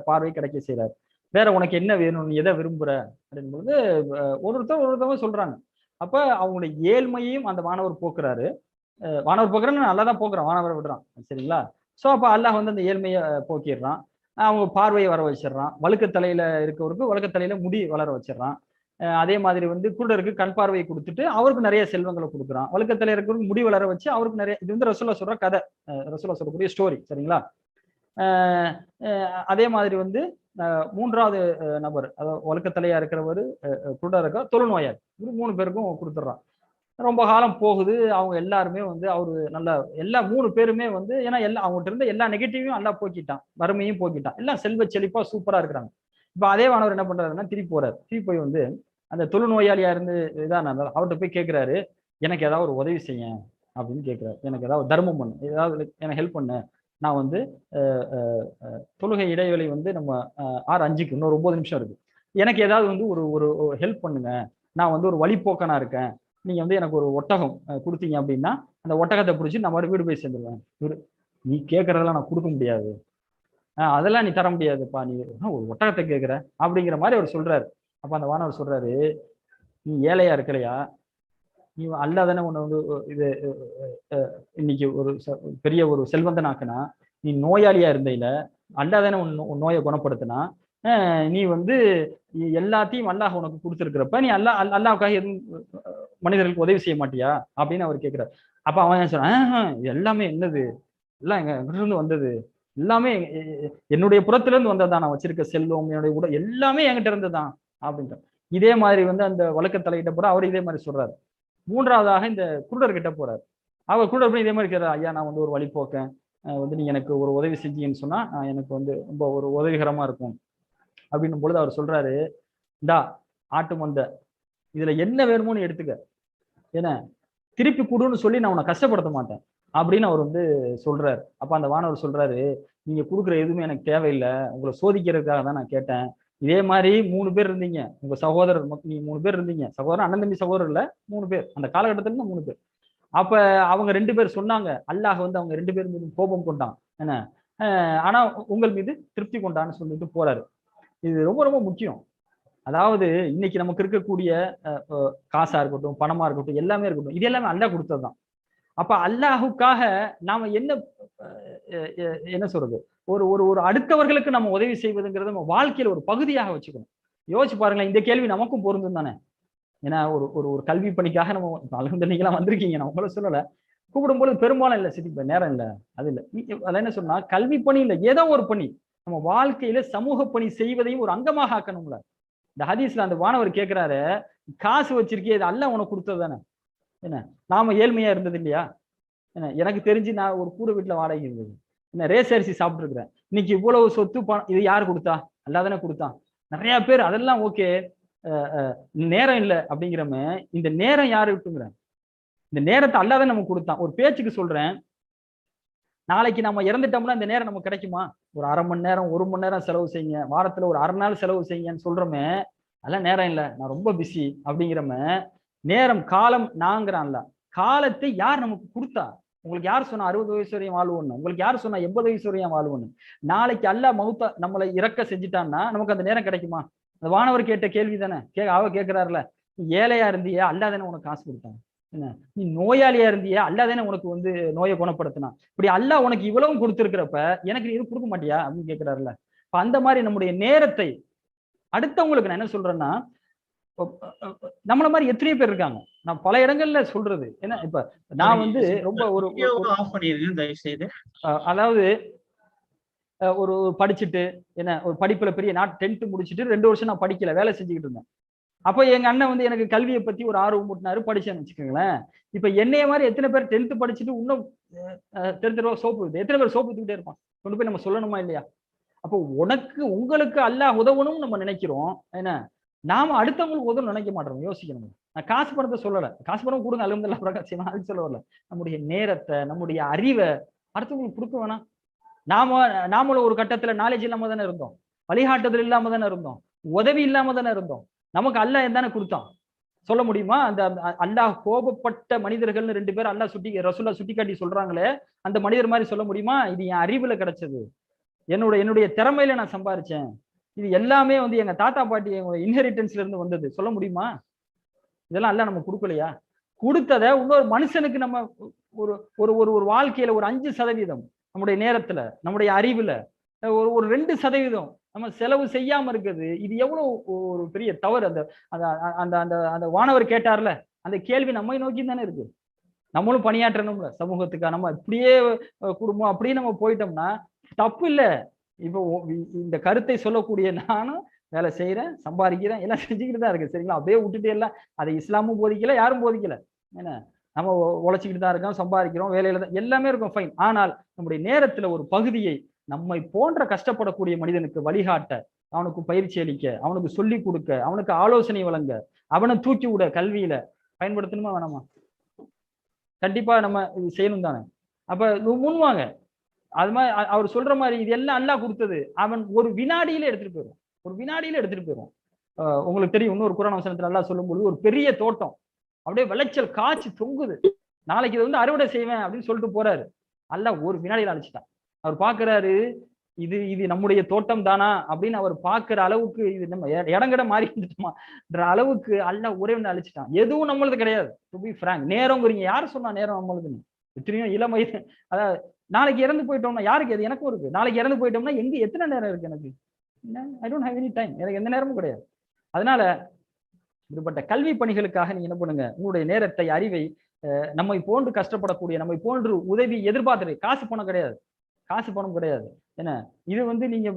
பார்வை கிடைக்க செய்யறாரு. வேற உனக்கு என்ன வேணும், நீ எதை விரும்புற அப்படின்போது ஒருத்தவங்க சொல்றாங்க. அப்ப அவங்களுடைய ஏழ்மையையும் அந்த வானவர் போக்குறாரு. வானவர் போக்குறன்னு நல்லா தான் போக்குறான், வானவரை விடுறான், சரிங்களா? ஸோ அப்போ அல்லாஹ் வந்து அந்த ஏழ்மையை போக்கிடுறான். அவங்க பார்வையை வர வச்சிடறான். வழுக்கத்தலையில இருக்கவருக்கு வழுக்கத்தலையில முடி வளர வச்சிடறான். அதே மாதிரி வந்து குருடருக்கு கண் பார்வையை கொடுத்துட்டு அவருக்கு நிறைய செல்வங்களை கொடுக்குறான். வழுக்கத்தலையில இருக்கிறவருக்கு முடி வளர வச்சு அவருக்கு நிறைய. இது வந்து ரசூல்லா சொல்ற கதை, ரசூல்லா சொல்லக்கூடிய ஸ்டோரி, சரிங்களா? அதே மாதிரி வந்து 3வது நபர், அதாவது வழுக்கத்தலையா இருக்கிறவர், குருடா இருக்க தொழுநோயாளி, 3 பேருக்கும் கொடுத்துட்றான். ரொம்ப காலம் போகுது. அவங்க எல்லாருமே வந்து அவரு நல்ல, எல்லா 3 பேருமே வந்து, ஏன்னா அவங்ககிட்ட இருந்த எல்லா நெகட்டிவையும் எல்லாம் போக்கிட்டான், வறுமையும் போக்கிட்டான், எல்லாம் செல்வ செழிப்பா சூப்பரா இருக்கிறாங்க. இப்ப அதே வானவர் என்ன பண்றாருன்னா திருப்பி போறாரு. திருப்பி போய் வந்து அந்த தொழுநோயாளியா இருந்து இதான் அவர்கிட்ட போய் கேட்கிறாரு, எனக்கு ஏதாவது ஒரு உதவி செய்ய அப்படின்னு கேட்கிறாரு. எனக்கு ஏதாவது தர்மம் பண்ணு, ஏதாவது எனக்கு ஹெல்ப் பண்ணு. நான் வந்து தொழுகை இடைவெளி வந்து நம்ம 6:05க்கு இன்னொரு 9 நிமிஷம் இருக்கு. எனக்கு ஏதாவது வந்து ஒரு ஹெல்ப் பண்ணுங்க. நான் வந்து ஒரு வழிபோக்கனா இருக்கேன். நீங்க வந்து எனக்கு ஒரு ஒட்டகம் கொடுத்தீங்க அப்படின்னா அந்த ஒட்டகத்தை பிடிச்சி நம்ம வீடு போய் சேர்ந்துருவேன். நீ கேட்கறதெல்லாம் நான் கொடுக்க முடியாது, அதெல்லாம் நீ தர முடியாதுப்பா, நீ ஒரு ஒட்டகத்தை கேட்கிற அப்படிங்கிற மாதிரி அவர் சொல்றாரு. அப்ப அந்த வானவர் சொல்றாரு, நீ ஏழையா இருக்கலையா, நீ அல்லாதானே உன்னை வந்து இது இன்னைக்கு ஒரு பெரிய ஒரு செல்வந்தனாக்குனா, நீ நோயாளியா இருந்தையில அல்லாதானே உன் நோயை குணப்படுத்தினா, நீ வந்து எல்லாத்தையும் அல்லாஹ் உனக்கு கொடுத்துருக்கிறப்ப நீ அல்லாஹ்வுக்காக எதுவும் மனிதர்களுக்கு உதவி செய்ய மாட்டியா அப்படின்னு அவர் கேட்கிறார். அப்ப அவன் சொல்றான், எல்லாமே என்னது, எல்லாம் எங்க இருந்து வந்தது, எல்லாமே என்னுடைய புறத்துல இருந்து வந்ததுதான், நான் வச்சிருக்க செல்வம், என்னுடைய உடல் எல்லாமே என்கிட்ட இருந்துதான் அப்படின்ற. இதே மாதிரி வந்து அந்த வழக்கத்தலைகிட்ட போற அவர் இதே மாதிரி சொல்றாரு. 3வதாக இந்த குருடர்கிட்ட போறாரு. அவர் குருடர் இதே மாதிரி கேட்கிறார், ஐயா நான் வந்து ஒரு வழிபோக்கேன், வந்து நீங்க எனக்கு ஒரு உதவி செஞ்சீங்கன்னு சொன்னா எனக்கு வந்து ரொம்ப ஒரு உதவிகரமா இருக்கும் அப்படின்னும் பொழுது அவர் சொல்றாரு, இந்தா ஆட்டு மந்த, இதுல என்ன வேணுமோன்னு எடுத்துக்க, ஏன்னா திருப்பி கொடுன்னு சொல்லி நான் உன்னை கஷ்டப்படுத்த மாட்டேன் அப்படின்னு அவர் வந்து சொல்றாரு. அப்ப அந்த வானவர் சொல்றாரு, நீங்க கொடுக்குற எதுவுமே எனக்கு தேவையில்லை, உங்களை சோதிக்கிறதுக்காக தான் நான் கேட்டேன். இதே மாதிரி 3 பேர் இருந்தீங்க, உங்க சகோதரர், நீ 3 பேர் இருந்தீங்க, சகோதரர், அண்ணன் தம்பி சகோதரர் இல்ல, 3 பேர், அந்த காலகட்டத்துல 3 பேர். அப்ப அவங்க 2 பேர் சொன்னாங்க, அல்லாஹ் வந்து அவங்க 2 பேர் மீது கோபம் கொண்டான், என்ன, ஆனா உங்கள் மீது திருப்தி கொண்டான்னு சொல்லிட்டு போறாரு. இது ரொம்ப ரொம்ப முக்கியம். அதாவது இன்னைக்கு நமக்கு இருக்கக்கூடிய காசா இருக்கட்டும், பணமா இருக்கட்டும், எல்லாமே இருக்கட்டும், இது எல்லாமே அல்லாஹ் கொடுத்ததுதான். அப்ப அல்லாஹுக்காக நாம என்ன சொல்றது, ஒரு அடுத்தவர்களுக்கு நம்ம உதவி செய்வதுங்கிறது நம்ம வாழ்க்கையில ஒரு பகுதியாக வச்சுக்கணும். யோசிச்சு பாருங்களேன், இந்த கேள்வி நமக்கும் பொருந்தும் தானே. ஏன்னா ஒரு கல்வி பணிக்காக நம்ம அல்ஹம்துலில்லாஹ் வந்திருக்கீங்க, நான் உங்களை சொல்லல, கூப்பிடும்போது பெரும்பாலும் இல்லை சித்தி நேரம் இல்லை, அது இல்லை. அதை என்ன சொன்னா, கல்வி பணி இல்லை, ஏதோ ஒரு பணி நம்ம வாழ்க்கையில சமூக பணி செய்வதையும் ஒரு அங்கமாக ஆக்கணும்ல. இந்த ஹதீஸ்ல அந்த வானவர் கேட்கிறாரு, காசு வச்சிருக்கே, இது அல்லாஹ் உனக்கு கொடுத்தது தானே, என்ன நாம ஏழ்மையா இருந்தது இல்லையா, என்ன எனக்கு தெரிஞ்சு நான் ஒரு கூரை வீட்டுல வாடகை இருந்தது, என்ன ரேஸ் அரிசி சாப்பிட்டு இருக்கிறேன், இன்னைக்கு இவ்வளவு சொத்து பணம் இது யாரு கொடுத்தா, அல்லாஹ் தானே கொடுத்தான். நிறைய பேர் அதெல்லாம் ஓகே, நேரம் இல்லை அப்படிங்கிறமே, இந்த நேரம் யாரு இருக்குங்கிற, இந்த நேரத்தை அல்லாஹ் தான் நமக்கு கொடுத்தான். ஒரு பேச்சுக்கு சொல்றேன், நாளைக்கு நம்ம இறந்துட்டோம்னா இந்த நேரம் நமக்கு கிடைக்குமா? ஒரு 1/2 மணி நேரம் 1 மணி நேரம் செலவு செய்யுங்க, வாரத்துல ஒரு 1/2 நாள் செலவு செய்யுங்கன்னு சொல்றோமே, அதெல்லாம் நேரம் இல்லை, நான் ரொம்ப பிஸி அப்படிங்கிறமே. நேரம் காலம் நாங்கிறான்ல, காலத்தை யார் நமக்கு கொடுத்தா? உங்களுக்கு யார் சொன்னா 60 வயசு வரையும் வாழ்வோன்னு? உங்களுக்கு யார் சொன்னா 80 வயசு வரையும் வாழ்வோன்னு? நாளைக்கு அல்லாஹ் மௌத்தா நம்மளை இறக்க செஞ்சுட்டான்னா நமக்கு அந்த நேரம் கிடைக்குமா? அந்த வானவர் கேட்ட கேள்வி தானே. அவ கேட்கிறாருல, நீ ஏழையா இருந்தியே, அல்லாஹ் தானே உனக்கு காசு கொடுத்தான், என்ன நீ நோயாளியா இருந்தியே, அல்லாஹ் தானே உனக்கு வந்து நோயை குணப்படுத்தினான். இப்படி அல்லாஹ் உனக்கு இவ்வளவும் கொடுத்திருக்கிறப்ப எனக்கு நீ இது கொடுக்க மாட்டியா அப்படின்னு கேட்கிறாருல. இப்ப அந்த மாதிரி நம்முடைய நேரத்தை அடுத்தவங்களுக்கு நான் என்ன சொல்றேன்னா, நம்மள மாதிரி எத்தனையோ பேர் இருக்காங்க. நான் பல இடங்கள்ல சொல்றது என்ன, இப்ப நான் வந்து ரொம்ப ஒரு ஆஃப் பண்ணிருக்கேன் தயவு செய்து. அதாவது ஒரு படிச்சுட்டு என்ன ஒரு படிப்புல பெரிய 10th முடிச்சுட்டு 2 வருஷம் நான் படிக்கல, வேலை செஞ்சுக்கிட்டு இருந்தேன். அப்ப எங்க அண்ணன் வந்து எனக்கு கல்வியை பத்தி ஒரு ஆர்வம் மூட்டினாரு, படிச்சேன்னு வச்சுக்கோங்களேன். இப்ப என்னைய மாதிரி எத்தனை பேர் 10th படிச்சுட்டு இன்னும் தெரு சோப்பு, எத்தனை பேர் சோப்பு தூக்கிட்டே இருப்பான், கொண்டு போய் நம்ம சொல்லணுமா இல்லையா? அப்போ உங்களுக்கு அல்லாஹ் உதவணும் நம்ம நினைக்கிறோம், என்ன நாம அடுத்தவங்களுக்கு உதவும் நினைக்க மாட்டோம். யோசிக்கணும். நான் காசு பணத்தை சொல்லல, காசு பணம் கொடுங்க அல்ஹம்துலில்லாஹ் பிரகாசியமா, அது சொல்ல வரல. நம்முடைய நேரத்தை நம்முடைய அறிவை அடுத்தவங்களுக்கு கொடுக்க வேணாம். நாமளும் ஒரு கட்டத்துல நாலேஜ் இல்லாம தானே இருந்தோம், வழிகாட்டுதல் இல்லாம தானே இருந்தோம், உதவி இல்லாம தானே இருந்தோம். நமக்கு அல்லாஹ் தானே கொடுத்தான். சொல்ல முடியுமா? அந்த அல்லாஹ் கோபப்பட்ட மனிதர்கள்னு 2 பேர் அல்லாஹ் ரசூலுல்லாஹ் சுட்டி காட்டி சொல்றாங்களே, அந்த மனிதர் மாதிரி சொல்ல முடியுமா? இது என் அறிவுல கிடைச்சது, என்னுடைய திறமையில நான் சம்பாரிச்சேன், இது எல்லாமே வந்து எங்க தாத்தா பாட்டி இன்ஹெரிட்டன்ஸ்ல இருந்து வந்தது, சொல்ல முடியுமா? இதெல்லாம் அல்லாஹ் நம்ம கொடுக்கலையா? கொடுத்ததை இன்னொரு மனுஷனுக்கு நம்ம ஒரு ஒரு ஒரு வாழ்க்கையில ஒரு 5% நம்முடைய நேரத்துல நம்முடைய அறிவுல ஒரு 2% நம்ம செலவு செய்யாம இருக்குது. இது எவ்வளவு ஒரு பெரிய தவறு. அந்த அந்த அந்த அந்த வானவர் கேட்டார்ல, அந்த கேள்வி நம்மை நோக்கி தானே இருக்கு. நம்மளும் பணியாற்றணும்ல சமூகத்துக்கா. நம்ம இப்படியே குடும்பம் அப்படியே நம்ம போயிட்டோம்னா தப்பு இல்லை. இப்போ இந்த கருத்தை சொல்லக்கூடிய நானும் வேலை செய்யறேன், சம்பாதிக்கிறேன், எல்லாம் செஞ்சுக்கிட்டு தான் இருக்கு, சரிங்களா? அப்படியே விட்டுட்டே இல்லை. அதை இஸ்லாமும் போதிக்கல, யாரும் போதிக்கல. என்ன நம்ம உழைச்சிக்கிட்டு தான் இருக்கோம், சம்பாதிக்கிறோம், வேலையில தான் எல்லாமே இருக்கும், ஃபைன். ஆனால் நம்முடைய நேரத்துல ஒரு பகுதியை நம்மை போன்ற கஷ்டப்படக்கூடிய மனிதனுக்கு வழிகாட்ட, அவனுக்கு பயிற்சி அளிக்க, அவனுக்கு சொல்லி கொடுக்க, அவனுக்கு ஆலோசனை வழங்க, அவனை தூக்கி விட கல்வியில பயன்படுத்தணுமா வேணாமா? கண்டிப்பா நம்ம இது செய்யணும் தானே. அப்ப முன்வாங்க. அது மாதிரி அவர் சொல்ற மாதிரி இது எல்லாம் அல்லாஹ் கொடுத்தது, அவன் ஒரு வினாடியில எடுத்துட்டு போயிடும், ஒரு வினாடியில எடுத்துட்டு போயிடும். உங்களுக்கு தெரியும், இன்னொரு குர்ஆன் வசனத்துல அல்லாஹ் சொல்லும்போது, ஒரு பெரிய தோட்டம் அப்படியே விளைச்சல் காய்ச்சி தொங்குது, நாளைக்கு இதை வந்து அறுவடை செய்வேன் அப்படின்னு சொல்லிட்டு போறாரு. அல்லாஹ் ஒரு வினாடியில அழைச்சிட்டான். அவர் பாக்குறாரு, இது நம்முடைய தோட்டம் தானா அப்படின்னு அவர் பாக்குற அளவுக்கு, இது நம்ம இடங்கட மாறி இருந்துட்டோமான்ற அளவுக்கு அல்லாஹ் ஒரே ஒன்று அழிச்சிட்டான். எதுவும் நம்மளது கிடையாது. டு பி ஃப்ராங்க், நேரங்கிறீங்க, யாரு சொன்னா நேரம் நம்மளுதுன்னு? எத்தனையோ இளமை, அதாவது நாளைக்கு இறந்து போயிட்டோம்னா யாருக்கு அது? எனக்கும் இருக்கு. நாளைக்கு இறந்து போயிட்டோம்னா எங்க எத்தனை நேரம் இருக்கு எனக்கு? I don't have any time. எனக்கு எந்த நேரமும் கிடையாது. அதனால இப்படிப்பட்ட கல்வி பணிகளுக்காக நீங்க என்ன பண்ணுங்க, உங்களுடைய நேரத்தை அறிவை நம்மை போன்று கஷ்டப்படக்கூடிய, நம்மை போன்று உதவி எதிர்பார்த்து, காசு பணம் கிடையாது, காசு பணம் கிடையாது. என்ன இது வந்து நீங்க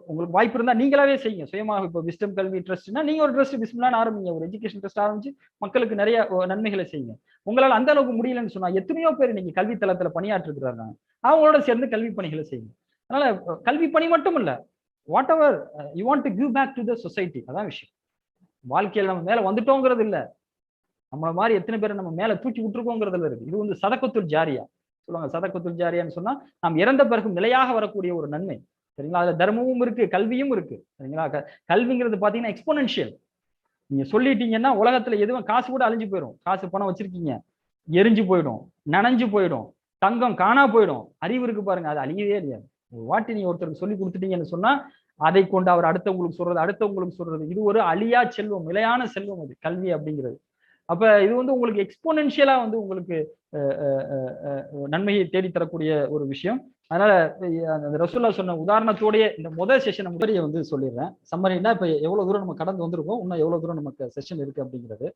உங்களுக்கு வாய்ப்பு இருந்தா நீங்களாவே செய்யுங்க சுயமாக. இப்போ விஸ்டம் கல்வி ட்ரஸ்ட்னா நீங்க ஒரு ட்ரஸ்ட் பிஸ்மில்லான்னு ஆரம்பிங்க, ஒரு எஜுகேஷன் ட்ரஸ்ட் ஆரம்பிச்சு மக்களுக்கு நிறைய நன்மைகளை செய்யுங்க. உங்களால் அந்த அளவுக்கு முடியலன்னு சொன்னா எத்தனையோ பேர் நீங்க கல்வி தளத்துல பணியாற்றுகிறாங்க, அவங்களோட சேர்ந்து கல்வி பணிகளை செய்யுங்க. அதனால கல்வி பணி மட்டும் இல்ல, whatever you want to give back to the society, அதான் விஷயம். வாழ்க்கையில நம்ம மேல வந்துட்டோங்கிறது இல்ல, நம்மள மாதிரி எத்தனை பேரை நம்ம மேல தூக்கி விட்டுருக்கோங்கிறதுல இருக்கு. இது வந்து சதக்கத்துல் ஜாரியா சொல்லுவாங்க. சதக்கத்துல் ஜாரியான்னு சொன்னா நாம் இறந்த பிறகு நிலையாக வரக்கூடிய ஒரு நன்மை, சரிங்களா? அதுல தர்மமும் இருக்கு, கல்வியும் இருக்கு, சரிங்களா? கல்விங்கிறது பாத்தீங்கன்னா எக்ஸ்போனன்ஷியல். நீங்க சொல்லிட்டீங்கன்னா உலகத்துல எதுவும் காசு கூட அழிஞ்சு போயிடும். காசு பணம் வச்சிருக்கீங்க, எரிஞ்சு போயிடும், நனைஞ்சு போயிடும், தங்கம் காணா போயிடும். அறிவு இருக்கு பாருங்க, அது அழியவே இல்லையாது. ஒரு வாட்டி நீங்க ஒருத்தருக்கு சொல்லி கொடுத்துட்டீங்கன்னு சொன்னா அதை கொண்டு அவர் அடுத்தவங்களுக்கு சொல்றது, இது ஒரு அழியா செல்வம், நிலையான செல்வம் அது கல்வி அப்படிங்கிறது. அப்ப இது வந்து உங்களுக்கு எக்ஸ்போனன்ஷியலா வந்து உங்களுக்கு நன்மையை தேடித்தரக்கூடிய ஒரு விஷயம். அதனால அந்த ரசூலுல்லாஹ் சொன்ன உதாரணத்தோடய இந்த முதல் செஷன் முறையை வந்து சொல்லிடுறேன். சம்மரினா இப்ப எவ்வளவு தூரம் நம்ம கடந்து வந்திருக்கோம், இன்னும் எவ்வளவு தூரம் நமக்கு செஷன் இருக்கு அப்படிங்கிறது.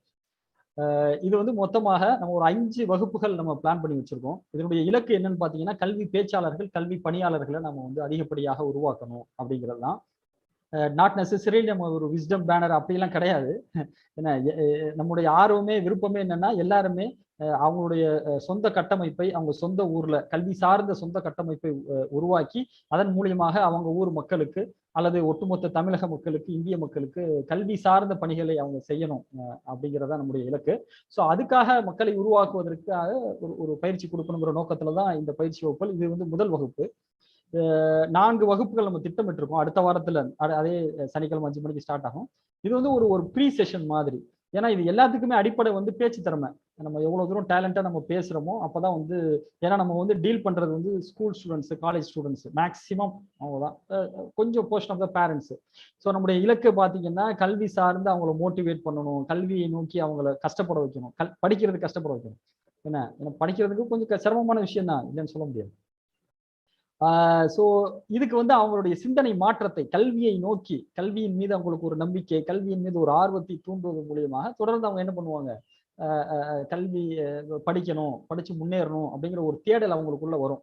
இது வந்து மொத்தமாக நம்ம ஒரு 5 வகுப்புகள் நம்ம பிளான் பண்ணி வச்சிருக்கோம். இதனுடைய இலக்கு என்னன்னு பாத்தீங்கன்னா, கல்வி பேச்சாளர்கள், கல்வி பணியாளர்களை நம்ம வந்து அதிகப்படியாக உருவாக்கணும் அப்படிங்கிறது தான். நாட் நெசசரி நம்ம ஒரு விஸ்டம் பேனர் அப்படிலாம் கிடையாது. ஏன்னா நம்முடைய ஆர்வமே விருப்பமே என்னன்னா எல்லாருமே அவங்களுடைய சொந்த கட்டமைப்பை அவங்க சொந்த ஊர்ல கல்வி சார்ந்த சொந்த கட்டமைப்பை உருவாக்கி அதன் மூலியமாக அவங்க ஊர் மக்களுக்கு அல்லது ஒட்டுமொத்த தமிழக மக்களுக்கு இந்திய மக்களுக்கு கல்வி சார்ந்த பணிகளை அவங்க செய்யணும் அப்படிங்கிறதா நம்முடைய இலக்கு. ஸோ அதுக்காக மக்களை உருவாக்குவதற்காக ஒரு பயிற்சி கொடுக்கணுங்கிற நோக்கத்துல தான் இந்த பயிற்சி வகுப்புகள். இது வந்து முதல் வகுப்பு. 4 வகுப்புகள் நம்ம திட்டமிட்டிருக்கோம். அடுத்த வாரத்துல அதே சனிக்கிழமை 5 மணிக்கு ஸ்டார்ட் ஆகும். இது வந்து ஒரு ப்ரீ செஷன் மாதிரி. ஏன்னா இது எல்லாத்துக்குமே அடிப்படை வந்து பேச்சு திறமை. நம்ம எவ்வளவு தூரம் டேலண்டா நம்ம பேசுறோமோ அப்பதான் வந்து, ஏன்னா நம்ம வந்து டீல் பண்றது வந்து school students, college students maximum அவங்கதான், கொஞ்சம் portion of the parents. So நம்முடைய இலக்கு பாத்தீங்கன்னா கல்வி சார்ந்து அவங்கள மோட்டிவேட் பண்ணணும், கல்வியை நோக்கி அவங்கள கஷ்டப்பட வைக்கணும், படிக்கிறது கஷ்டப்பட வைக்கணும். ஏன்னா படிக்கிறதுக்கு கொஞ்சம் சிரமமான விஷயம் தான், இல்லைன்னு சொல்ல முடியாது. ஸோ இதுக்கு வந்து அவங்களுடைய சிந்தனை மாற்றத்தை கல்வியை நோக்கி, கல்வியின் மீது அவங்களுக்கு ஒரு நம்பிக்கை, கல்வியின் மீது ஒரு ஆர்வத்தை தூண்டுவது மூலியமாக தொடர்ந்து அவங்க என்ன பண்ணுவாங்க, கல்வி படிக்கணும், படிச்சு முன்னேறணும் அப்படிங்கிற ஒரு தேடல் அவங்களுக்குள்ள வரும்.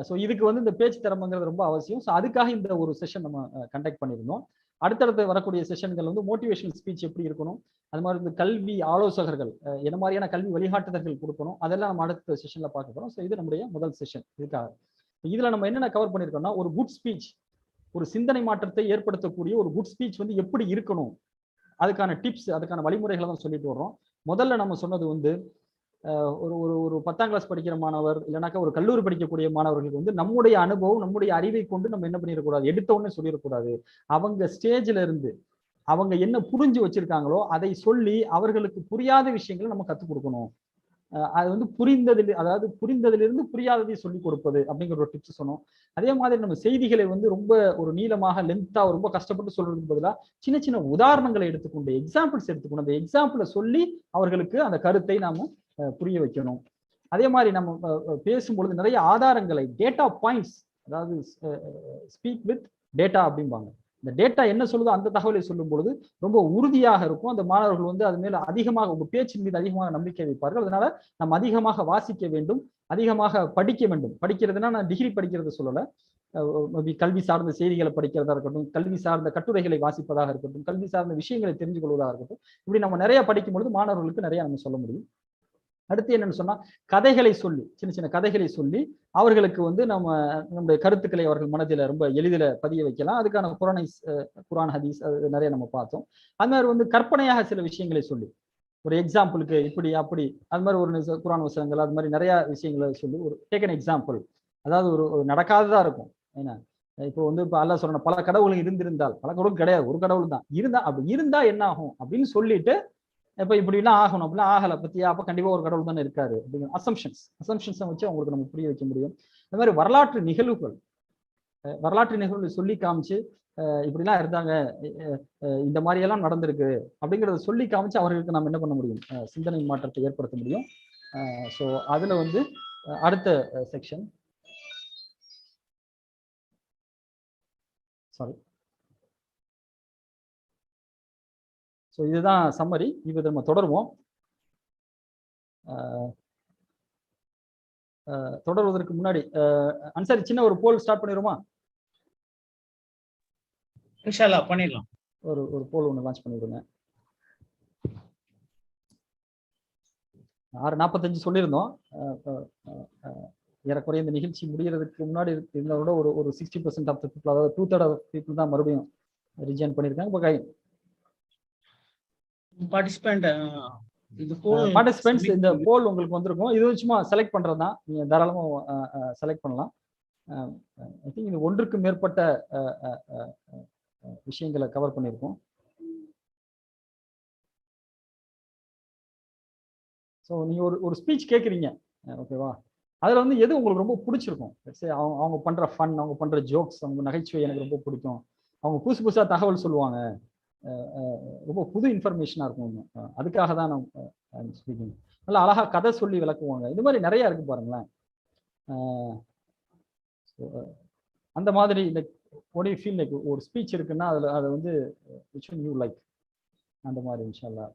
ஸோ இதுக்கு வந்து இந்த பேச்சு திறமைங்கிறது ரொம்ப அவசியம். ஸோ அதுக்காக இந்த ஒரு செஷன் நம்ம கண்டக்ட் பண்ணியிருந்தோம். அடுத்தடுத்து வரக்கூடிய செஷன்கள் வந்து மோட்டிவேஷனல் ஸ்பீச் எப்படி இருக்கணும், அது மாதிரி இந்த கல்வி ஆலோசகர்கள் என்ன மாதிரியான கல்வி வழிகாட்டுதல்கள் கொடுக்கணும், அதெல்லாம் நம்ம அடுத்த செஷன்ல பார்க்க போறோம். ஸோ இது நம்முடைய முதல் செஷன். இதுக்காக இதுல நம்ம என்னென்ன கவர் பண்ணிருக்கோம்னா, ஒரு குட் ஸ்பீச், ஒரு சிந்தனை மாற்றத்தை ஏற்படுத்தக்கூடிய ஒரு குட் ஸ்பீச் வந்து எப்படி இருக்கணும், அதுக்கான டிப்ஸ், அதுக்கான வழிமுறைகளை தான் சொல்லிட்டு வர்றோம். முதல்ல நம்ம சொன்னது வந்து ஒரு ஒரு 10ஆம் கிளாஸ் படிக்கிற மாணவர் இல்லைனாக்கா ஒரு கல்லூரி படிக்கக்கூடிய மாணவர்களுக்கு வந்து நம்முடைய அனுபவம், நம்முடைய அறிவை கொண்டு நம்ம என்ன பண்ணிடக்கூடாது, எடுத்த உடனே சொல்லிடக்கூடாது. அவங்க ஸ்டேஜ்ல இருந்து அவங்க என்ன புரிஞ்சு வச்சிருக்காங்களோ அதை சொல்லி அவர்களுக்கு புரியாத விஷயங்களை நம்ம கற்றுக் கொடுக்கணும். அது வந்து புரிந்ததிலிருந்து புரியாததை சொல்லிக் கொடுப்பது அப்படிங்கிற ஒரு டிப்ஸ் சொன்னோம். அதே மாதிரி நம்ம செய்திகளை வந்து ரொம்ப ஒரு நீளமாக லென்த்தா ரொம்ப கஷ்டப்பட்டு சொல்றதுக்கு பதிலாக சின்ன சின்ன உதாரணங்களை எடுத்துக்கொண்டு, எக்ஸாம்பிள்ஸ் எடுத்துக்கொண்டு அந்த எக்ஸாம்பிளை சொல்லி அவர்களுக்கு அந்த கருத்தை நாம புரிய வைக்கணும். அதே மாதிரி நம்ம பேசும்பொழுது நிறைய ஆதாரங்களை, டேட்டா பாயிண்ட்ஸ், அதாவது ஸ்பீக் வித் டேட்டா அப்படிம்பாங்க. இந்த டேட்டா என்ன சொல்லுதோ அந்த தகவலை சொல்லும் பொழுது ரொம்ப உறுதியாக இருக்கும். அந்த மாணவர்கள் வந்து அது மேல அதிகமாக, உங்க பேச்சின் மீது அதிகமாக நம்பிக்கை வைப்பார்கள். அதனால நம்ம அதிகமாக வாசிக்க வேண்டும், அதிகமாக படிக்க வேண்டும். படிக்கிறதுனா நான் டிகிரி படிக்கிறது சொல்லல, கல்வி சார்ந்த செய்திகளை படிக்கிறதா இருக்கட்டும், கல்வி சார்ந்த கட்டுரைகளை வாசிப்பதாக இருக்கட்டும், கல்வி சார்ந்த விஷயங்களை தெரிஞ்சு கொள்வதாக இருக்கட்டும். இப்படி நம்ம நிறைய படிக்கும் பொழுது மாணவர்களுக்கு நிறைய நம்ம சொல்ல முடியும். அடுத்து என்னன்னு சொன்னா, கதைகளை சொல்லி, சின்ன சின்ன கதைகளை சொல்லி அவர்களுக்கு வந்து நம்முடைய கருத்துக்களை அவர்கள் மனதில் ரொம்ப எளிதில் பதிய வைக்கலாம். அதுக்கான குரான் ஹதீஸ் அது நிறைய நம்ம பார்த்தோம். அது மாதிரி வந்து கற்பனையாக சில விஷயங்களை சொல்லி, ஒரு எக்ஸாம்பிளுக்கு இப்படி அப்படி, அது மாதிரி ஒரு குரான் வசனங்கள், அது மாதிரி நிறைய விஷயங்களை சொல்லி ஒரு டேக் அன் எக்ஸாம்பிள், அதாவது ஒரு நடக்காததா இருக்கும். ஏன்னா இப்போ வந்து இப்போ அல்லாஹ் சொல்லணும், பல கடவுள் இருந்திருந்தால், பல கடவுள் கிடையாது, ஒரு கடவுள் தான் இருந்தா, அப்படி இருந்தா என்ன ஆகும் அப்படின்னு சொல்லிட்டு, இப்ப இப்படிலாம் ஆகணும் அப்படிலாம் ஆகல பத்தியா, அப்ப கண்டிப்பா ஒரு கடவுள் தானே இருக்காரு அப்படிங்கிற அசம்ஷன்ஸை வச்சு அவங்களுக்கு நம்ம புரிய வைக்க முடியும். இந்த மாதிரி வரலாற்று நிகழ்வுகள் சொல்லி காமிச்சு, இப்படிலாம் இருந்தாங்க, இந்த மாதிரி எல்லாம் நடந்திருக்கு அப்படிங்கிறத சொல்லி காமிச்சு அவர்களுக்கு நம்ம என்ன பண்ண முடியும், சிந்தனை மாற்றத்தை ஏற்படுத்த முடியும். ஸோ அதுல வந்து அடுத்த செக்ஷன், சாரி, ஸோ இதுதான் சம்மரி. இது நம்ம தொடருவோம். தொடர்வதற்கு முன்னாடி அன்சாரி சின்ன ஒரு போல் ஸ்டார்ட் பண்ணிடுவோமா? இன்ஷா அல்லாஹ் பண்ணிடலாம். ஒரு போல் ஒன்று லான்ச் பண்ணிவிடுங்க. 6:45 சொல்லியிருந்தோம். ஏறக்குறைய இந்த நிகழ்ச்சி முடிகிறதுக்கு முன்னாடி இருந்ததோட ஒரு 60% ஆஃப் த பீப்புள், அதாவது 2/3 ஆஃப் பீப்புள் தான் மறுபடியும் ரிஜாயின் பண்ணியிருக்காங்க. இப்போ பார்ட்டிசிபென்ட்ஸ் இந்த போல் உங்களுக்கு வந்திருக்கும். இது சும்மா செலக்ட் பண்றது தான், நீங்க தாராளமா செலக்ட் பண்ணலாம். ஐ திங்க் இது 1க்கு மேற்பட்ட விஷயங்களை கவர் பண்ணியிருக்கோம். ஸோ நீங்க ஒரு ஸ்பீச் கேட்குறீங்க, ஓகேவா? அதுல வந்து எது உங்களுக்கு ரொம்ப பிடிச்சிருக்கும்? அவங்க பண்ற ஃபன், அவங்க பண்ற ஜோக்ஸ், அவங்க நகைச்சுவை எனக்கு ரொம்ப பிடிக்கும், அவங்க புதுசா தகவல் சொல்லுவாங்க, ரொம்ப புது இன்ஃபர்மேஷனா இருக்கும், அதுக்காக தான் நான் ஸ்பீக்கிங். நல்லா அழகா கதை சொல்லி விளக்குவாங்க. இது மாதிரி நிறைய இருக்கு பாருங்களேன். அந்த மாதிரி like what do you feel like ஒரு ஸ்பீச் இருக்குன்னா அதுல அதை வந்து which one you like, அந்த மாதிரி இன்ஷா அல்லாஹ்.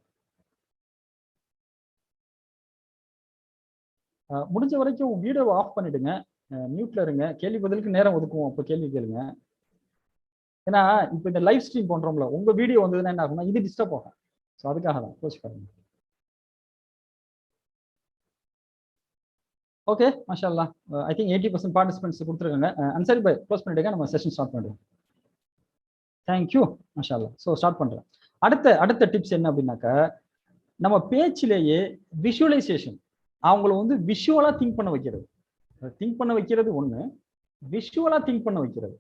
முடிஞ்ச வரைக்கும் வீடியோவை ஆஃப் பண்ணிடுங்க, மியூட்ல இருங்க, கேள்வி பதிலுக்கு நேரம் ஒதுக்குவோம், அப்போ கேள்வி கேளுங்க. ஏன்னா இப்போ இந்த லைவ் ஸ்ட்ரீம் பண்றோம்ல, உங்க வீடியோ வந்ததுன்னா என்ன ஆகும்னா இது டிஸ்டர்ப் ஆகும். ஸோ அதுக்காக தான் யோசிச்சு பாருங்க. Okay, Masha Allah. I think 80% participants கொடுத்துருக்காங்க. அன்சாரி பாய் க்ளோஸ் பண்ணிடுங்க, நம்ம செஷன் ஸ்டார்ட் பண்ணுறோம். தேங்க்யூ, மாஷா அல்லாஹ். ஸோ ஸ்டார்ட் பண்ணுறேன். அடுத்த டிப்ஸ் என்ன அப்படின்னாக்கா, நம்ம பேச்சிலேயே விஷுவலைசேஷன், அவங்கள வந்து விஷுவலா திங்க் பண்ண வைக்கிறது. திங்க் பண்ண வைக்கிறது ஒண்ணு, விஷுவலா திங்க் பண்ண வைக்கிறது.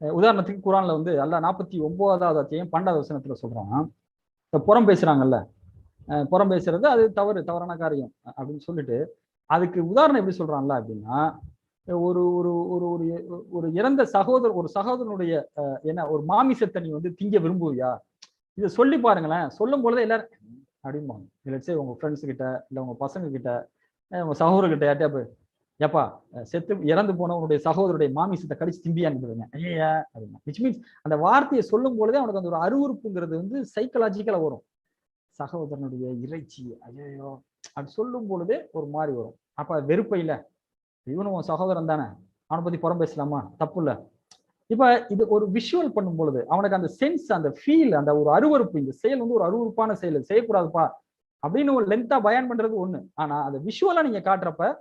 உதாரணத்துக்கு குரான்ல வந்து அல்லாஹ் 49வது அத்தியாயம் 12வது வசனத்துல சொல்றான், புறம் பேசுறாங்கல்ல, புறம் பேசுறது அது தவறான காரியம் அப்படின்னு சொல்லிட்டு, அதுக்கு உதாரணம் எப்படி சொல்றான்ல அப்படின்னா, ஒரு ஒரு ஒரு ஒரு ஒரு இறந்த சகோதரனுடைய என்ன ஒரு மாமிசத்தை நீ வந்து திங்க விரும்புவியா, இதை சொல்லி பாருங்களேன். சொல்லும் பொழுது எல்லாரும் அப்படிம்பாங்க. இல்லை உங்க ஃப்ரெண்ட்ஸ் கிட்ட, இல்லை உங்க பசங்க கிட்ட, உங்க சகோதரர்கிட்ட யார்ட்டா போய், ஏப்பா செத்து இறந்து போனவனுடைய சகோதரருடைய மாமிசத்தை கடிச்சு திம்பியான்னு ஐயா அப்படின்னா, விச் மீன்ஸ் அந்த வார்த்தையை சொல்லும் பொழுதே அவனுக்கு அந்த ஒரு அருவருப்புங்கிறது வந்து சைக்கலாஜிக்கலா வரும். சகோதரனுடைய இறைச்சி ஐயோ அப்படி சொல்லும் பொழுதே ஒரு மாதிரி வரும். அப்ப வெறுப்பை இல்ல, இவனும் சகோதரன் தானே, அவனை பத்தி புறம் பேசலாமா, தப்பு இல்ல. இப்ப இது ஒரு விஷுவல் பண்ணும் பொழுது அவனுக்கு அந்த சென்ஸ், அந்த ஃபீல், அந்த ஒரு அருவருப்பு, இந்த செயல் வந்து ஒரு அருவருப்பான செயல், செய்யக்கூடாதுப்பா அப்படின்னு ஒரு லென்த்தா பயான் பண்றது ஒண்ணு. ஆனா அதை விஷுவலா நீங்க காட்டுறப்ப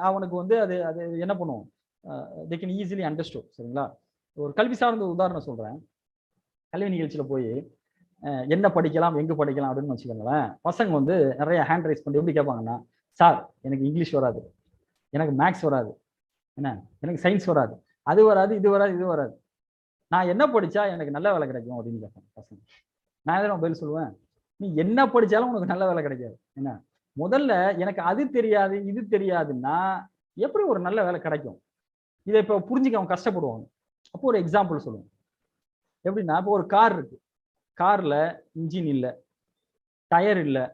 அவனுக்கு வந்து அது என்ன பண்ணுவோம், தே கேன் ஈஸிலி அண்டர்ஸ்டாண்ட். சரிங்களா? ஒரு கல்வி சார்ந்த உதாரணம் சொல்றேன். கல்வி நிகழ்ச்சியில போய் என்ன படிக்கலாம், எங்க படிக்கலாம் அப்படின்னு வச்சுக்கோங்களேன். பசங்க வந்து நிறைய ஹேண்ட் ரைஸ் பண்ணி எப்படி கேட்பாங்கன்னா, சார் எனக்கு இங்கிலீஷ் வராது, எனக்கு மேக்ஸ் வராது, என்ன எனக்கு சயின்ஸ் வராது, அது வராது, இது வராது, இது வராது, நான் என்ன படிச்சா எனக்கு நல்ல வேலை கிடைக்கும் அப்படின்னு கேட்பேன் பசங்க. நான் எதாவது பதில் சொல்லுவேன், நீ என்ன படிச்சாலும் உனக்கு நல்ல வேலை கிடைக்காது. என்ன முதல்ல எனக்கு அது தெரியாது இது தெரியாதுன்னா எப்படி ஒரு நல்ல வேலை கிடைக்கும்? இதை இப்போ புரிஞ்சுக்க அவன் கஷ்டப்படுவாங்க. அப்போ ஒரு எக்ஸாம்பிள் சொல்லுவோம். எப்படின்னா, இப்போ ஒரு கார் இருக்கு, கார்ல இன்ஜின் இல்லை, டயர் இல்லை,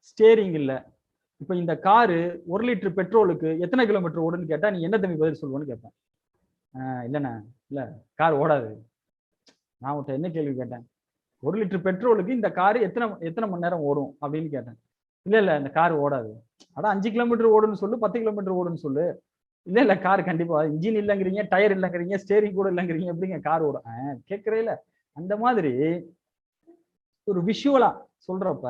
ஸ்டேரிங் இல்லை. இப்போ இந்த காரு 1 லிட்டர் பெட்ரோலுக்கு எத்தனை கிலோமீட்டர் ஓடுன்னு கேட்டா நீ என்ன தம்பி பதில் சொல்லுவோன்னு கேட்பேன். இல்லைண்ணா இல்லை கார் ஓடாது. நான் உன்கிட்ட என்ன கேள்வி கேட்டேன், 1 லிட்டர் பெட்ரோலுக்கு இந்த காரு எத்தனை மணி நேரம் ஓடும் அப்படின்னு கேட்டேன். இல்லை இந்த கார் ஓடாது. அட 5 கிலோமீட்டர் ஓடுன்னு சொல்லு, 10 கிலோமீட்டர் ஓடுன்னு சொல்லு. இல்லை கார் கண்டிப்பா இன்ஜின் இல்லைங்கிறீங்க, டயர் இல்லைங்கிறீங்க, ஸ்டேரிங் கூட இல்லைங்கிறீங்க, எப்படிங்க கார் ஓடும் கேட்கறே இல்லை. அந்த மாதிரி ஒரு விஷுவலா சொல்றப்ப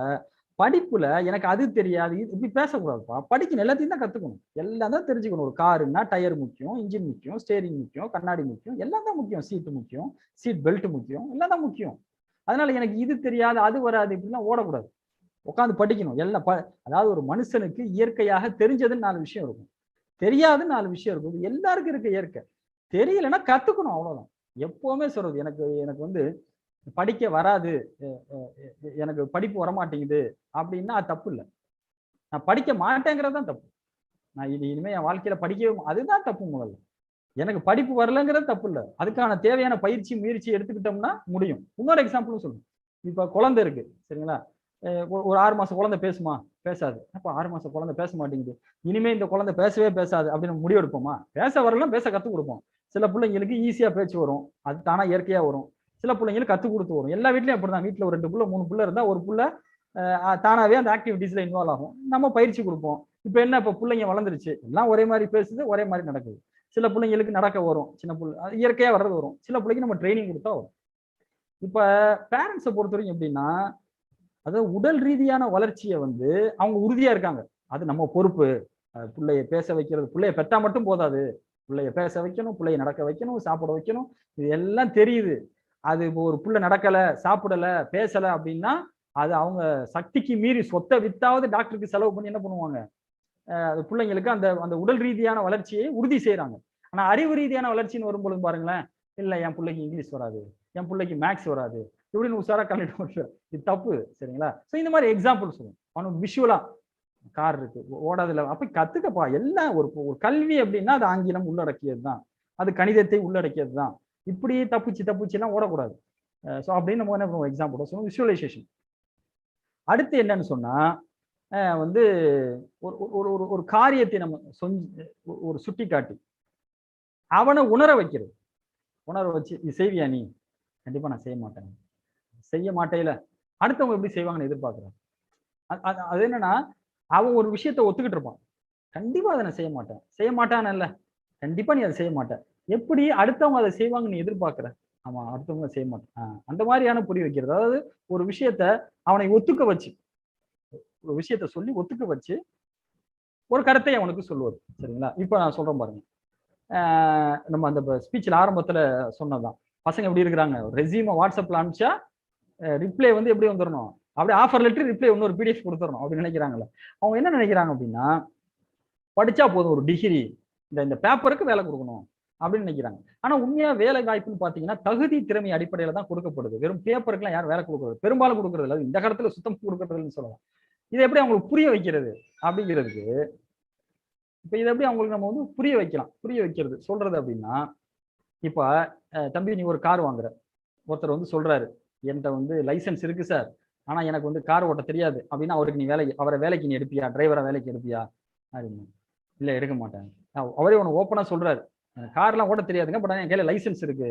படிப்புல எனக்கு அது தெரியாது இப்படி பேசக்கூடாதுப்பா. படிக்கணும், எல்லாத்தையும் தான் கத்துக்கணும், எல்லாம் தான் தெரிஞ்சுக்கணும். ஒரு காருன்னா டயர் முக்கியம், இன்ஜின் முக்கியம், ஸ்டேரிங் முக்கியம், கண்ணாடி முக்கியம், எல்லாம் தான் முக்கியம், சீட்டு முக்கியம், சீட் பெல்ட் முக்கியம், எல்லாம் தான் முக்கியம். அதனால எனக்கு இது தெரியாது அது வராது இப்படிலாம் ஓடக்கூடாது. உட்காந்து படிக்கணும் எல்லாம். அதாவது ஒரு மனுஷனுக்கு இயற்கையாக தெரிஞ்சதுன்னு 4 விஷயம் இருக்கும், தெரியாதுன்னு 4 விஷயம் இருக்கும். எல்லாருக்கும் இருக்க இயற்கை. தெரியலைன்னா கத்துக்கணும், அவ்வளவுதான். எப்பவுமே சொல்றது, எனக்கு வந்து படிக்க வராது, எனக்கு படிப்பு வரமாட்டேங்குது அப்படின்னா அது தப்பு இல்லை. நான் படிக்க மாட்டேங்கிறது தான் தப்பு. நான் இனிமே என் வாழ்க்கையில படிக்கவே, அதுதான் தப்பு. முதல்ல எனக்கு படிப்பு வரலங்கிறது தப்பு இல்லை, அதுக்கான தேவையான பயிற்சி முயற்சி எடுத்துக்கிட்டோம்னா முடியும். இன்னொரு எக்ஸாம்பிளும் சொல்லுங்க. இப்ப குழந்தை இருக்கு, சரிங்களா? ஒரு 6 மாசம் குழந்தை பேசுமா? பேசாது. அப்ப 6 மாசம் குழந்தை பேச மாட்டேங்குது, இனிமே இந்த குழந்தை பேசவே பேசாது அப்படின்னு முடிவு எடுப்போமா? பேச வரலாம், பேச கத்துக் கொடுப்போம். சில பிள்ளைங்களுக்கு ஈஸியா பேச்சு வரும், அது தானா இயற்கையா வரும். சில பிள்ளைங்களுக்கு கத்துக் கொடுத்து வரும். எல்லா வீட்லயும் அப்படிதான். வீட்டுல ஒரு 2 பிள்ளை 3 பிள்ளை இருந்தா ஒரு பிள்ளை தானாவே அந்த ஆக்டிவிட்டிஸ்ல இன்வால்வ் ஆகும், நம்ம பயிற்சி கொடுப்போம். இப்ப என்ன, இப்ப பிள்ளைங்க வளர்ந்துருச்சு, எல்லாம் ஒரே மாதிரி பேசுது, ஒரே மாதிரி நடக்குது. சில பிள்ளைங்களுக்கு நடக்க வரும், சின்ன பிள்ளை இயற்கையா வர்றது வரும், சில பிள்ளைக்கு நம்ம ட்ரைனிங் கொடுத்தா வரும். இப்ப பேரண்ட்ஸை பொறுத்த வரைக்கும் எப்படின்னா, அதாவது உடல் ரீதியான வளர்ச்சியை வந்து அவங்க உறுதியா இருக்காங்க, அது நம்ம பொறுப்பு. பிள்ளைய பேச வைக்கிறது, பிள்ளைய பெத்தா மட்டும் போதாது, பிள்ளைய பேச வைக்கணும், பிள்ளைய நடக்க வைக்கணும், சாப்பிட வைக்கணும், இது எல்லாம் தெரியுது. அது இப்போ ஒரு பிள்ளை நடக்கல, சாப்பிடல, பேசல அப்படின்னா அது அவங்க சக்திக்கு மீறி சொத்தை வித்தாவது டாக்டருக்கு செலவு பண்ணி என்ன பண்ணுவாங்க, அது பிள்ளைங்களுக்கு அந்த உடல் ரீதியான வளர்ச்சியை உறுதி செய்யறாங்க. ஆனா அறிவு ரீதியான வளர்ச்சின்னு வரும்பொழுது பாருங்களேன், இல்ல என் பிள்ளைக்கு இங்கிலீஷ் வராது, என் பிள்ளைக்கு மேக்ஸ் வராது, இப்படின்னு உஷாரா கண்டிப்பா இது தப்பு. சரிங்களா? ஸோ இந்த மாதிரி எக்ஸாம்பிள் சொல்லுவோம். அவனுக்கு விஷுவலா கார் இருக்கு, ஓடாதுல, அப்ப கத்துக்கப்பா. எல்லாம் ஒரு கல்வி அப்படின்னா அது ஆங்கிலம் உள்ளடக்கியது தான், அது கணிதத்தை உள்ளடக்கியது தான். இப்படி தப்புச்சு எல்லாம் ஓடக்கூடாது. ஸோ அப்படின்னு நம்ம என்ன பண்ணுவோம், எக்ஸாம்பிள் சொல்லுவோம், விஷுவலைசேஷன். அடுத்து என்னன்னு சொன்னா வந்து ஒரு காரியத்தை நம்ம ஒரு சுட்டி காட்டி அவனை உணர வைக்கிறது. உணர வச்சு இது செய்வியா நீ? கண்டிப்பா நான் செய்ய மாட்டேன். செய்ய மாட்டேல அடுத்தவங்க எப்படி செய்வாங்கன்னு எதிர்பார்க்கிறேன். அது என்னன்னா, அவன் ஒரு விஷயத்த ஒத்துக்கிட்டு இருப்பான், கண்டிப்பா அதை நான் செய்ய மாட்டான் இல்ல, கண்டிப்பா நீ அதை செய்ய மாட்டேன். எப்படி அடுத்தவங்க அதை செய்வாங்கன்னு எதிர்பார்க்கிற? ஆமா, அடுத்தவங்க செய்ய மாட்டேன். அந்த மாதிரியான புரிய வைக்கிறது. அதாவது ஒரு விஷயத்த அவனை ஒத்துக்க வச்சு, ஒரு விஷயத்த சொல்லி ஒத்துக்க வச்சு ஒரு கருத்தை அவனுக்கு சொல்லுவது. சரிங்களா? இப்ப நான் சொல்றேன் பாருங்க. நம்ம அந்த ஸ்பீச்ல ஆரம்பத்துல சொன்னதுதான். பசங்க எப்படி இருக்கிறாங்க? ரெஸ்யூமை வாட்ஸ்அப்ல அனுப்பிச்சா ரிப்ளை வந்து எப்படி வந்துடணும்? அப்படியே ஆஃபர் லெட்டர் ரிப்ளை இன்னொரு பிடிஎஃப் கொடுத்துடணும் அப்படின்னு நினைக்கிறாங்கல்ல. அவங்க என்ன நினைக்கிறாங்க அப்படின்னா, படிச்சா போதும் ஒரு டிகிரி, இந்த பேப்பருக்கு வேலை கொடுக்கணும் அப்படின்னு நினைக்கிறாங்க. ஆனா உண்மையா வேலை வாய்ப்புன்னு பாத்தீங்கன்னா தகுதி திறமை அடிப்படையில தான் கொடுக்கப்படுது. வெறும் பேப்பருக்குலாம் யாரும் வேலை கொடுக்கறது பெரும்பாலும் கொடுக்கறது இல்லை. இந்த காலத்துல சுத்தம் கொடுக்கறதுன்னு சொல்லலாம். இதை எப்படி அவங்களுக்கு புரிய வைக்கிறது அப்படிங்கிறதுக்கு இப்ப இதை எப்படி அவங்களுக்கு நம்ம வந்து புரிய வைக்கலாம், புரிய வைக்கிறது சொல்றது அப்படின்னா, இப்ப தம்பி நீ ஒரு கார் வாங்குற, ஒருத்தர் வந்து சொல்றாரு என்கிட்ட வந்து லைசன்ஸ் இருக்கு சார், ஆனா எனக்கு வந்து கார் ஓட்ட தெரியாது அப்படின்னா அவருக்கு நீ அவரை வேலைக்கு நீ எடுப்பியா, டிரைவரா வேலைக்கு எடுப்பியா அப்படின்னு. இல்ல எடுக்க மாட்டேன். அவரே ஒன்று ஓப்பனா சொல்றாரு, கார்லாம் ஓட்ட தெரியாதுங்க, பட் என் கையில லைசன்ஸ் இருக்கு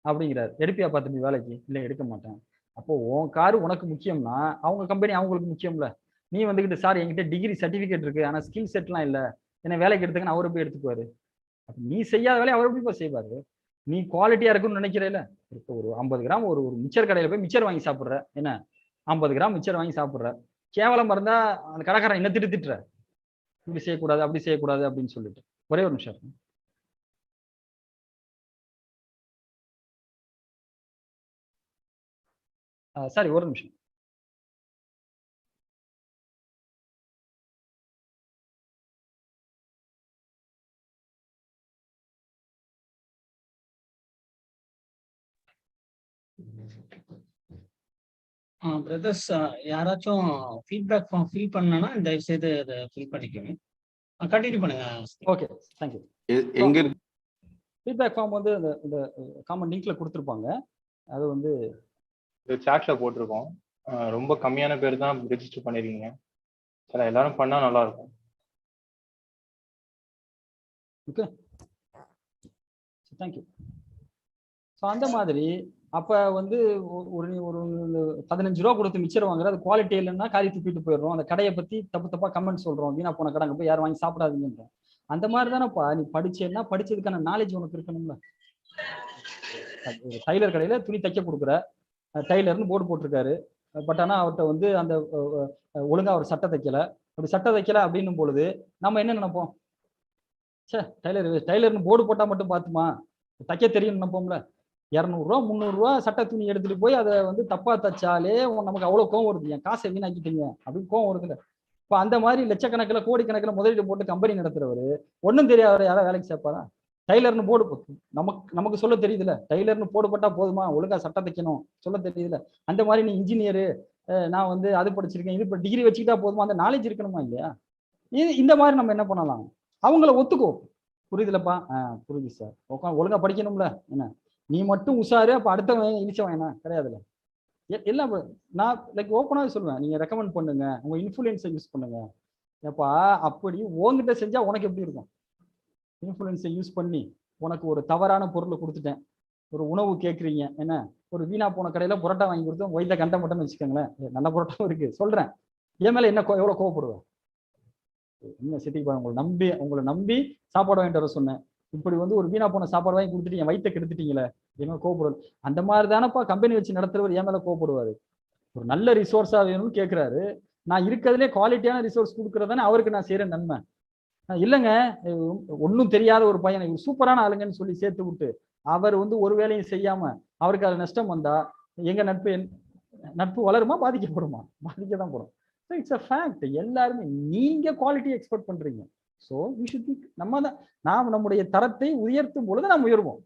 அப்படிங்கிறாரு. எடுப்பியா பார்த்து வேலைக்கு? இல்ல எடுக்க மாட்டேன். அப்போ உன் காரு உனக்கு முக்கியம்னா அவங்க கம்பெனி அவங்களுக்கு முக்கியம்ல. நீ வந்துகிட்டு சார் என்கிட்ட டிகிரி சர்டிபிகேட் இருக்கு ஆனா ஸ்கில் செட்லாம் இல்ல, என்ன வேலைக்கு எடுத்துக்கன்னு அவரை போய் எடுத்துக்குவாரு. நீ செய்யாத வேலையை அவர் எப்படி போய் செய்வாரு? நீ குவாலிட்டியா இருக்குன்னு நினைக்கிறேல. இப்போ ஒரு 50 கிராம் ஒரு மிச்சர் கடையில போய் மிச்சர் வாங்கி சாப்பிடுற, என்ன 50 கிராம் மிச்சர் வாங்கி சாப்பிடுற, கேவலம் இருந்தா அந்த கடைக்காரன் என்ன திட்டுற, இப்படி செய்யக்கூடாது அப்படி செய்யக்கூடாது அப்படின்னு சொல்லிட்டு. ஒரே ஒரு நிமிஷம். சாரி, ஒரு நிமிஷம். பிரதர்ஸ், யாராச்சும் ஃபீட்பேக் ஃபார்ம் ஃபில் பண்ணனா தயவு செய்து அதை ஃபில் பண்ணிக்கோங்க. கண்டினியூ பண்ணுங்க. Okay, thank you. எங்க இருக்கு ஃபீட்பேக் ஃபார்ம் வந்து இந்த காமன் லிங்க்ல கொடுத்துருப்பாங்க. அது வந்து சாட்ல போட்டிருக்கோம். ரொம்ப கம்மியான பேர் தான் ரெஜிஸ்டர் பண்ணிருக்கீங்க. சில எல்லாரும் பண்ணா நல்லா இருக்கும். Okay, thank you. ஸோ அந்த மாதிரி அப்போ வந்து ஒரு 15 ரூபா கொடுத்து மிச்சர் வாங்குற, அது குவாலிட்டி இல்லைன்னா காரி துப்பிட்டு போயிடுறோம். அந்த கடையை பற்றி தப்பாக கமெண்ட் சொல்கிறோம், வீணா போன கடை போய் யாரும் வாங்கி சாப்பிடாதீங்கன்றோம். அந்த மாதிரி தானேப்பா நீ படிச்சேன்னா படிச்சதுக்கான நாலேஜ் உனக்கு இருக்கணும்ல. ஒரு டைலர் கடையில் துணி தைக்க கொடுக்குற, டைலர்னு போர்டு போட்டிருக்காரு, பட் ஆனால் அவர்கிட்ட வந்து அந்த ஒழுங்காக அவர் சட்டை தைக்கலை. அப்படி சட்டை தைக்கலை அப்படின்னும் பொழுது நம்ம என்ன நினைப்போம்? சே டைலர்னு போர்டு போட்டால் மட்டும் பார்த்துமா தைக்க தெரியும்னு நினைப்போம்ல. 200 ரூபா 300 ரூபா சட்டை துணி எடுத்துட்டு போய் அதை வந்து தப்பா தச்சாலே நமக்கு அவ்வளவு கோவம் வருது. என் காசை வீணாக்கிட்டீங்க அப்படின்னு கோவம் வருதுல்ல. இப்ப அந்த மாதிரி லட்சக்கணக்கில் கோடிக்கணக்கில் முதலீடு போட்டு கம்பெனி நடத்துறவரு ஒன்றும் தெரியாத யாராவது வேலைக்கு சேர்ப்பாரா? டைலர்னு போர்டு நமக்கு சொல்ல தெரியுதுல்ல, டைலர்னு போர்டு போட்டா போதுமா, ஒழுங்கா சட்டை தைக்கணும் சொல்ல தெரியுதுல்ல. அந்த மாதிரி நீ இன்ஜினியரு, நான் வந்து அது படிச்சிருக்கேன் இது டிகிரி வச்சுக்கிட்டா போதுமா, அந்த நாலேஜ் இருக்கணுமா இல்லையா? இந்த மாதிரி நம்ம என்ன பண்ணலாம், அவங்கள ஒத்துக்கோ. புரியுதுலப்பா? புரியுது சார், ஒழுங்கா படிக்கணும்ல, என்ன நீ மட்டும் உஷாரு, அப்ப அடுத்தவன் இழிச்சவன் என்ன கிடையாதுல்ல. எல்லாம் நான் லைக் ஓப்பனாவே சொல்லுவேன், நீங்க ரெக்கமெண்ட் பண்ணுங்க, உங்க இன்ஃபுளுன்ஸை யூஸ் பண்ணுங்க. ஏப்பா அப்படி உங்ககிட்ட செஞ்சா உனக்கு எப்படி இருக்கும்? இன்ஃபுளுன்ஸை யூஸ் பண்ணி உனக்கு ஒரு தவறான பொருளை கொடுத்துட்டேன், ஒரு உணவு கேட்குறீங்க, என்ன ஒரு வீணா போன கடையில புரோட்டா வாங்கி கொடுத்தோம், ஒயில கண்ட மட்டும்னு வச்சுக்கோங்களேன், நல்ல புரோட்டாவும் இருக்கு சொல்றேன், என் மேல என்ன எவ்வளவு கோவப்படுவேன்? என்ன சிட்டிக்கு உங்களை நம்பி சாப்பாடு வாங்கிட்டு வர சொன்னேன், இப்படி வந்து ஒரு வீணா போன சாப்பாடு வாங்கி கொடுத்துட்டு என் வயிற்றை கெடுத்துட்டீங்களே, என்ன கோவப்படுவாரு? அந்த மாதிரி தானப்பா கம்பெனி வச்சு நடத்துறவர் என் மேல கோவப்படுவாரு. ஒரு நல்ல ரிசோர்ஸா வேணும்னு கேட்கிறாரு, நான் இருக்கிறதுலே குவாலிட்டியான ரிசோர்ஸ் கொடுக்கறதானே அவருக்கு நான் செய்யறேன் நன்மை. இல்லைங்க ஒன்றும் தெரியாத ஒரு பையனை சூப்பரான ஆளுங்கன்னு சொல்லி சேர்த்து விட்டு அவர் வந்து ஒரு வேலையும் செய்யாம அவருக்கு அது நஷ்டம் வந்தா எங்க நட்பு வளருமா பாதிக்கப்படுமா? பாதிக்கதான் போடும். It's a fact. எல்லாருமே நீங்க குவாலிட்டி எக்ஸ்பெக்ட் பண்றீங்க. ஸோ வி ஷுட் பி, நாம் நம்முடைய தரத்தை உயர்த்தும் பொழுது நாம் உயர்வோம்.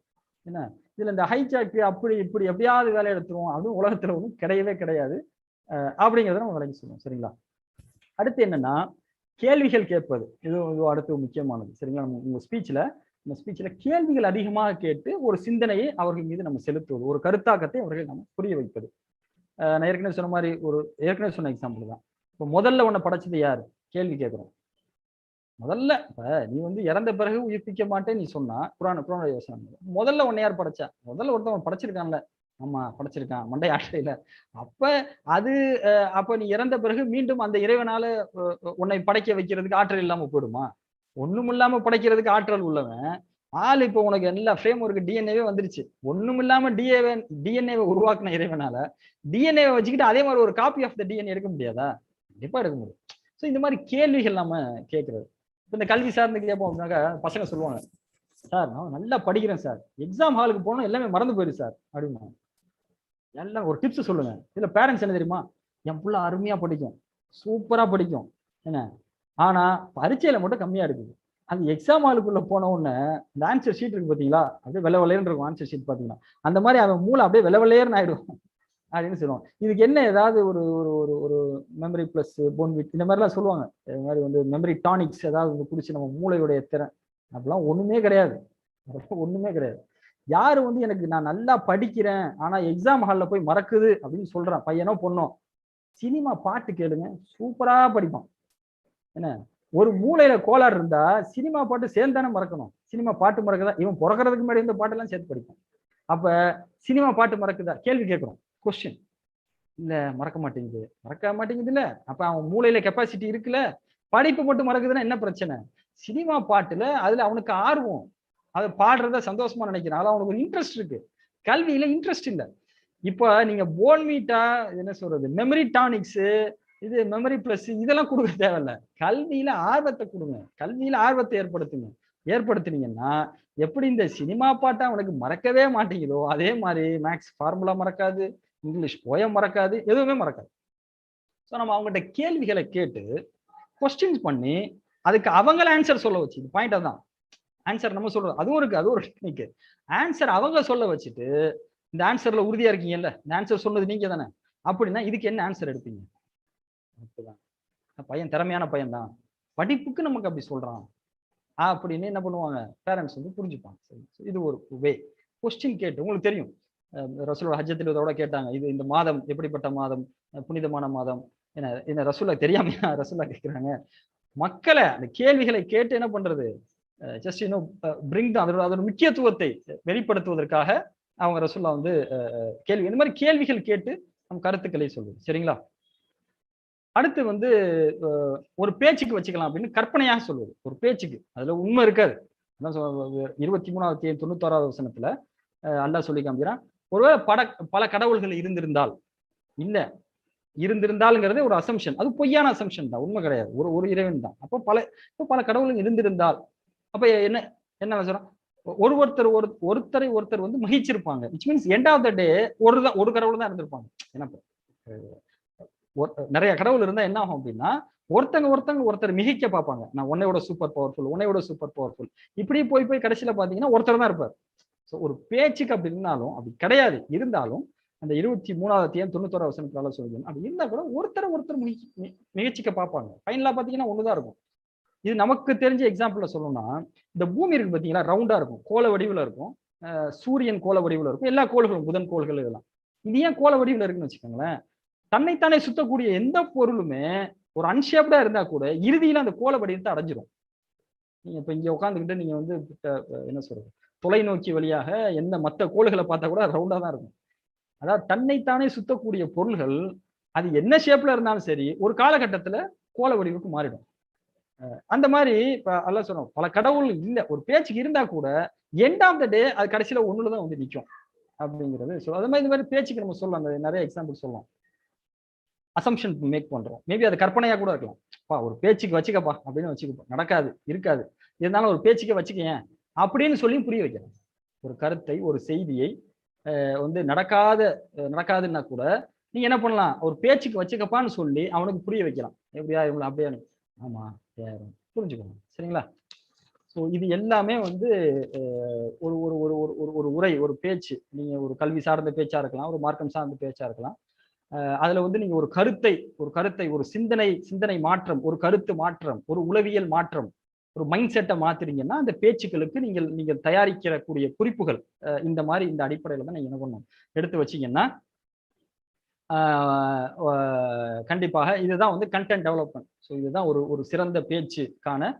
என்ன இதுல இந்த ஹைஜாக் அப்படி இப்படி எப்படியாவது வேலை எடுத்துருவோம் அதுவும் உலகத்துல ஒன்றும் கிடையவே கிடையாது அப்படிங்கிறத நம்ம விளக்கி சொல்லுவோம். சரிங்களா? அடுத்து என்னன்னா கேள்விகள் கேட்பது, இது அடுத்து முக்கியமானது. சரிங்களா? உங்க இந்த ஸ்பீச்ல கேள்விகள் அதிகமாக கேட்டு ஒரு சிந்தனையை அவர்கள் மீது நம்ம செலுத்துவது, ஒரு கருத்தாக்கத்தை அவர்கள் நம்ம புரிய வைப்பது. நான் ஏற்கனவே சொன்ன மாதிரி ஏற்கனவே சொன்ன எக்ஸாம்பிள் தான். இப்போ முதல்ல உன்னை படைச்சது யாரு? கேள்வி கேட்கிறோம். முதல்ல இப்ப நீ வந்து இறந்த பிறகு உயிர்ப்பிக்க மாட்டேன்னு நீ சொன்னா புராண யோசனை, முதல்ல உன்னை யார் படைச்சா? முதல்ல ஒருத்தவன் படைச்சிருக்கான்ல, ஆமா படைச்சிருக்கான், மண்டை ஆட்டையில. அப்ப நீ இறந்த பிறகு மீண்டும் அந்த இறைவனால உன்னை படைக்க வைக்கிறதுக்கு ஆற்றல் இல்லாம போயிடுமா? ஒண்ணும் இல்லாம படைக்கிறதுக்கு ஆற்றல் உள்ளவன் ஆள் இப்போ உனக்கு எல்லா ஃப்ரேம் ஒர்க் டிஎன்ஏவே வந்துருச்சு. ஒண்ணும் இல்லாம டிஎன்ஏவை உருவாக்குன இறைவனால டிஎன்ஏவை வச்சுக்கிட்டு அதே மாதிரி ஒரு காப்பி ஆஃப் த டிஎன்ஏ எடுக்க முடியாதா? கண்டிப்பா எடுக்க முடியும். ஸோ இந்த மாதிரி கேள்விகள் நம்ம கேட்கறது. இப்போ இந்த கல்வி சார்ந்து கேட்போம் அப்படின்னாக்கா பசங்க சொல்லுவாங்க, சார் நான் நல்லா படிக்கிறேன் சார், எக்ஸாம் ஹாலுக்கு போனோம் எல்லாமே மறந்து போயிரு சார் அப்படின்னா. எல்லாம் ஒரு டிப்ஸ் சொல்லுங்க. இதுல பேரண்ட்ஸ் என்ன தெரியுமா, என் புள்ள அருமையா படிக்கும், சூப்பரா படிக்கும் என்ன, ஆனா பரீட்சையில மட்டும் கம்மியா இருக்குது. அந்த எக்ஸாம் ஹாலுக்குள்ள போன உடனே இந்த ஆன்சர் ஷீட் இருக்கு பாத்தீங்களா, அப்படியே வெள்ளை வெள்ளையர்னு இருக்கும் ஆன்சர் ஷீட் பாத்தீங்கன்னா, அந்த மாதிரி அவன் மூளை அப்படியே வெள்ளை வெள்ளையர்னு ஆயிடும் அப்படின்னு சொல்லுவாங்க. இதுக்கு என்ன ஏதாவது ஒரு ஒரு ஒரு ஒரு மெமரி பிளஸ் போன்விட் இந்த மாதிரிலாம் சொல்லுவாங்க. இது மாதிரி வந்து மெமரி டானிக்ஸ் ஏதாவது குடிச்சு நம்ம மூளையுடைய திறன் அப்படிலாம் ஒண்ணுமே கிடையாது. ஒண்ணுமே கிடையாது. யாரு வந்து எனக்கு நான் நல்லா படிக்கிறேன் ஆனா எக்ஸாம் ஹால்ல போய் மறக்குது அப்படின்னு சொல்றான் பையனோ பொண்ணோ, சினிமா பாட்டு கேளுங்க, சூப்பரா படிப்பான். என்ன, ஒரு மூளையில கோளாறு இருந்தா சினிமா பாட்டு சேர்ந்தானே மறக்கணும். சினிமா பாட்டு மறக்குதா, இவன் பிறக்கிறதுக்கு முன்னாடி இந்த பாட்டெல்லாம் சேர்த்து படிப்பான். அப்ப சினிமா பாட்டு மறக்குதா, கேள்வி கேட்கிறோம், கொஸ்டின் இல்ல மறக்க மாட்டேங்குது இல்ல, அப்ப அவன் மூளையில கெப்பாசிட்டி இருக்குல்ல, படிப்பு மட்டும் மறக்குதுன்னா என்ன பிரச்சனை? சினிமா பாட்டுல அதுல அவனுக்கு ஆர்வம், அதை பாடுறத சந்தோஷமா நினைக்கிறான், அதுல அவனுக்கு ஒரு இன்ட்ரெஸ்ட் இருக்கு. கல்வியில இன்ட்ரெஸ்ட் இல்ல. இப்ப நீங்க போன்மீட்டா என்ன சொல்றது, மெமரி டானிக்ஸ், இது மெமரி பிளஸ் இதெல்லாம் கொடுக்க தேவையில்ல. கல்வியில ஆர்வத்தை கொடுங்க, கல்வியில ஆர்வத்தை ஏற்படுத்தினீங்கன்னா எப்படி இந்த சினிமா பாட்டை அவனுக்கு மறக்கவே மாட்டேங்குதோ அதே மாதிரி மேக்ஸ் ஃபார்முலா மறக்காது, இங்கிலீஷ் போயம் மறக்காது, எதுவுமே மறக்காது. ஸோ நம்ம அவங்ககிட்ட கேள்விகளை கேட்டு கொஸ்டின்ஸ் பண்ணி அதுக்கு அவங்கள ஆன்சர் சொல்ல வச்சு, பாயிண்ட் அதான் ஆன்சர் நம்ம சொல்றது அதுவும் இருக்கு, அது ஒரு டெக்னிக். ஆன்சர் அவங்க சொல்ல வச்சுட்டு இந்த ஆன்சர்ல உறுதியா இருக்கீங்கல்ல, இந்த ஆன்சர் சொன்னது நீங்க தானே, அப்படின்னா இதுக்கு என்ன ஆன்சர் எடுப்பீங்க? பையன் திறமையான பையன் தான், படிப்புக்கு நமக்கு அப்படி சொல்றான் அப்படின்னு என்ன பண்ணுவாங்க, பேரண்ட்ஸ் வந்து புரிஞ்சுப்பாங்க. இது ஒரு வே. கொஸ்டின் கேட்டு உங்களுக்கு தெரியும், ரசூலோட ஹஜ்ஜத்தில் இதோட கேட்டாங்க, இது இந்த மாதம் எப்படிப்பட்ட மாதம், புனிதமான மாதம் என்ன ரசூலா தெரியாமையா ரசூலா கேட்கிறாங்க. மக்களை அந்த கேள்விகளை கேட்டு என்ன பண்றது, ஜஸ்ட் இன்னும் பிரிங் அதோட முக்கியத்துவத்தை வெளிப்படுத்துவதற்காக அவங்க ரசூலா வந்து கேள்வி, இந்த மாதிரி கேள்விகள் கேட்டு நம்ம கருத்துக்களை சொல்லுது. சரிங்களா? அடுத்து வந்து ஒரு பேச்சுக்கு வச்சுக்கலாம் அப்படின்னு கற்பனையாக சொல்லுவது. ஒரு பேச்சுக்கு அதுல உண்மை இருக்காது. 23வது 96வது வசனத்துல அல்லாஹ் சொல்லி காமிக்கிறான், ஒருவேளை பல கடவுள்கள் இருந்திருந்தால், இல்ல இருந்திருந்தால்ங்கிறது ஒரு அசம்ஷன், அது பொய்யான அசம்ஷன் தான், உண்மை கிடையாது, ஒரு இறைவன் தான். அப்போ பல கடவுள்கள் இருந்திருந்தால் அப்ப என்ன என்ன சொல்றோம், ஒருத்தரை ஒருத்தர் வந்து மகிழ்ச்சிருப்பாங்க. Which means end of the day ஒரு கடவுள் தான் இருந்திருப்பாங்க. ஏன்னா நிறைய கடவுள் இருந்தா என்ன ஆகும் அப்படின்னா, ஒருத்தர் மிகைக்க பார்ப்பாங்க, நான் உன்னையோட சூப்பர் பவர்ஃபுல் இப்படி போய் கடைசியில பாத்தீங்கன்னா ஒருத்தர் தான் இருப்பார். ஒரு பேச்சுக்கு அப்படி இருந்தாலும் அப்படி கிடையாது. இருந்தாலும் அந்த 23வது அத்தியாயம் 91வது வசனத்தால சொல்லுங்க, அப்படி இருந்தா கூட ஒருத்தர் மிகச்சிக்க பார்ப்பாங்க. ஃபைனலா பாத்தீங்கன்னா ஒண்ணுதான் இருக்கும். இது நமக்கு தெரிஞ்ச எக்ஸாம்பிள்ல சொல்லணும்னா, இந்த பூமி இருக்கு பாத்தீங்களா, ரவுண்டா இருக்கும், கோள வடிவுல இருக்கும், சூரியன் கோள வடிவுல இருக்கும், எல்லா கோள்களும் புதன் கோள்கள் இதெல்லாம். இது ஏன் கோள வடிவுல இருக்குன்னு வச்சுக்கோங்களேன், தன்னைத்தானே சுத்தக்கூடிய எந்த பொருளுமே ஒரு அன்ஷேப்டா இருந்தா கூட இறுதியில அந்த கோள வடிவத்தை அடைஞ்சிரும். நீங்க இப்ப இங்க உட்காந்துக்கிட்டு நீங்க வந்து என்ன சொல்றது, தொலைநோக்கி வழியாக எந்த மற்ற கோள்களை பார்த்தா கூட ரவுண்டா தான் இருக்கும். அதாவது தன்னைத்தானே சுத்தக்கூடிய பொருள்கள் அது என்ன ஷேப்ல இருந்தாலும் சரி ஒரு காலகட்டத்துல கோள வடிவுக்கு மாறிடும். அந்த மாதிரி இப்ப அல்லாஹ் சொன்னோம், பல கடவுள் இல்ல, ஒரு பேச்சுக்கு இருந்தா கூட எண்ட் ஆஃப் த டே அது கடைசியில ஒண்ணுலதான் வந்து நிற்கும் அப்படிங்கிறது. அது மாதிரி இந்த மாதிரி பேச்சுக்கு நம்ம சொல்லலாம், அந்த நிறைய எக்ஸாம்பிள் சொல்லலாம். அசம்ஷன் மேக் பண்றோம், மேபி அது கற்பனையா கூட இருக்கலாம். ஒரு பேச்சுக்கு வச்சுக்கப்பா அப்படின்னு வச்சுக்கப்பா, நடக்காது இருக்காது, இருந்தாலும் ஒரு பேச்சுக்கே வச்சுக்கேன் அப்படின்னு சொல்லி புரிய வைக்கிறேன். ஒரு கருத்தை ஒரு செய்தியை வந்து நடக்காதுன்னா கூட நீங்க என்ன பண்ணலாம், ஒரு பேச்சுக்கு வச்சுக்கப்பான்னு சொல்லி அவனுக்கு புரிய வைக்கலாம். எப்படியா இவங்களை அப்படியே ஆமா புரிஞ்சுக்கணும். சரிங்களா? ஸோ இது எல்லாமே வந்து ஒரு ஒரு ஒரு ஒரு ஒரு உரை, ஒரு பேச்சு, நீங்க ஒரு கல்வி சார்ந்த பேச்சா இருக்கலாம், ஒரு மார்க்கம் சார்ந்த பேச்சா இருக்கலாம். அதுல வந்து நீங்க ஒரு கருத்தை ஒரு சிந்தனை மாற்றம், ஒரு கருத்து மாற்றம், ஒரு உளவியல் மாற்றம், ஒரு மைண்ட் செட்டை மாத்துறீங்கன்னா அந்த பேச்சுக்களுக்கு நீங்கள் தயாரிக்கக்கூடிய குறிப்புகள் இந்த மாதிரி இந்த அடிப்படையில தான் நீங்க என்ன பண்ணணும், எடுத்து வச்சீங்கன்னா கண்டிப்பாக இதுதான் வந்து கண்டென்ட் டெவலப்மெண்ட். ஸோ இதுதான் ஒரு சிறந்த பேச்சுக்கான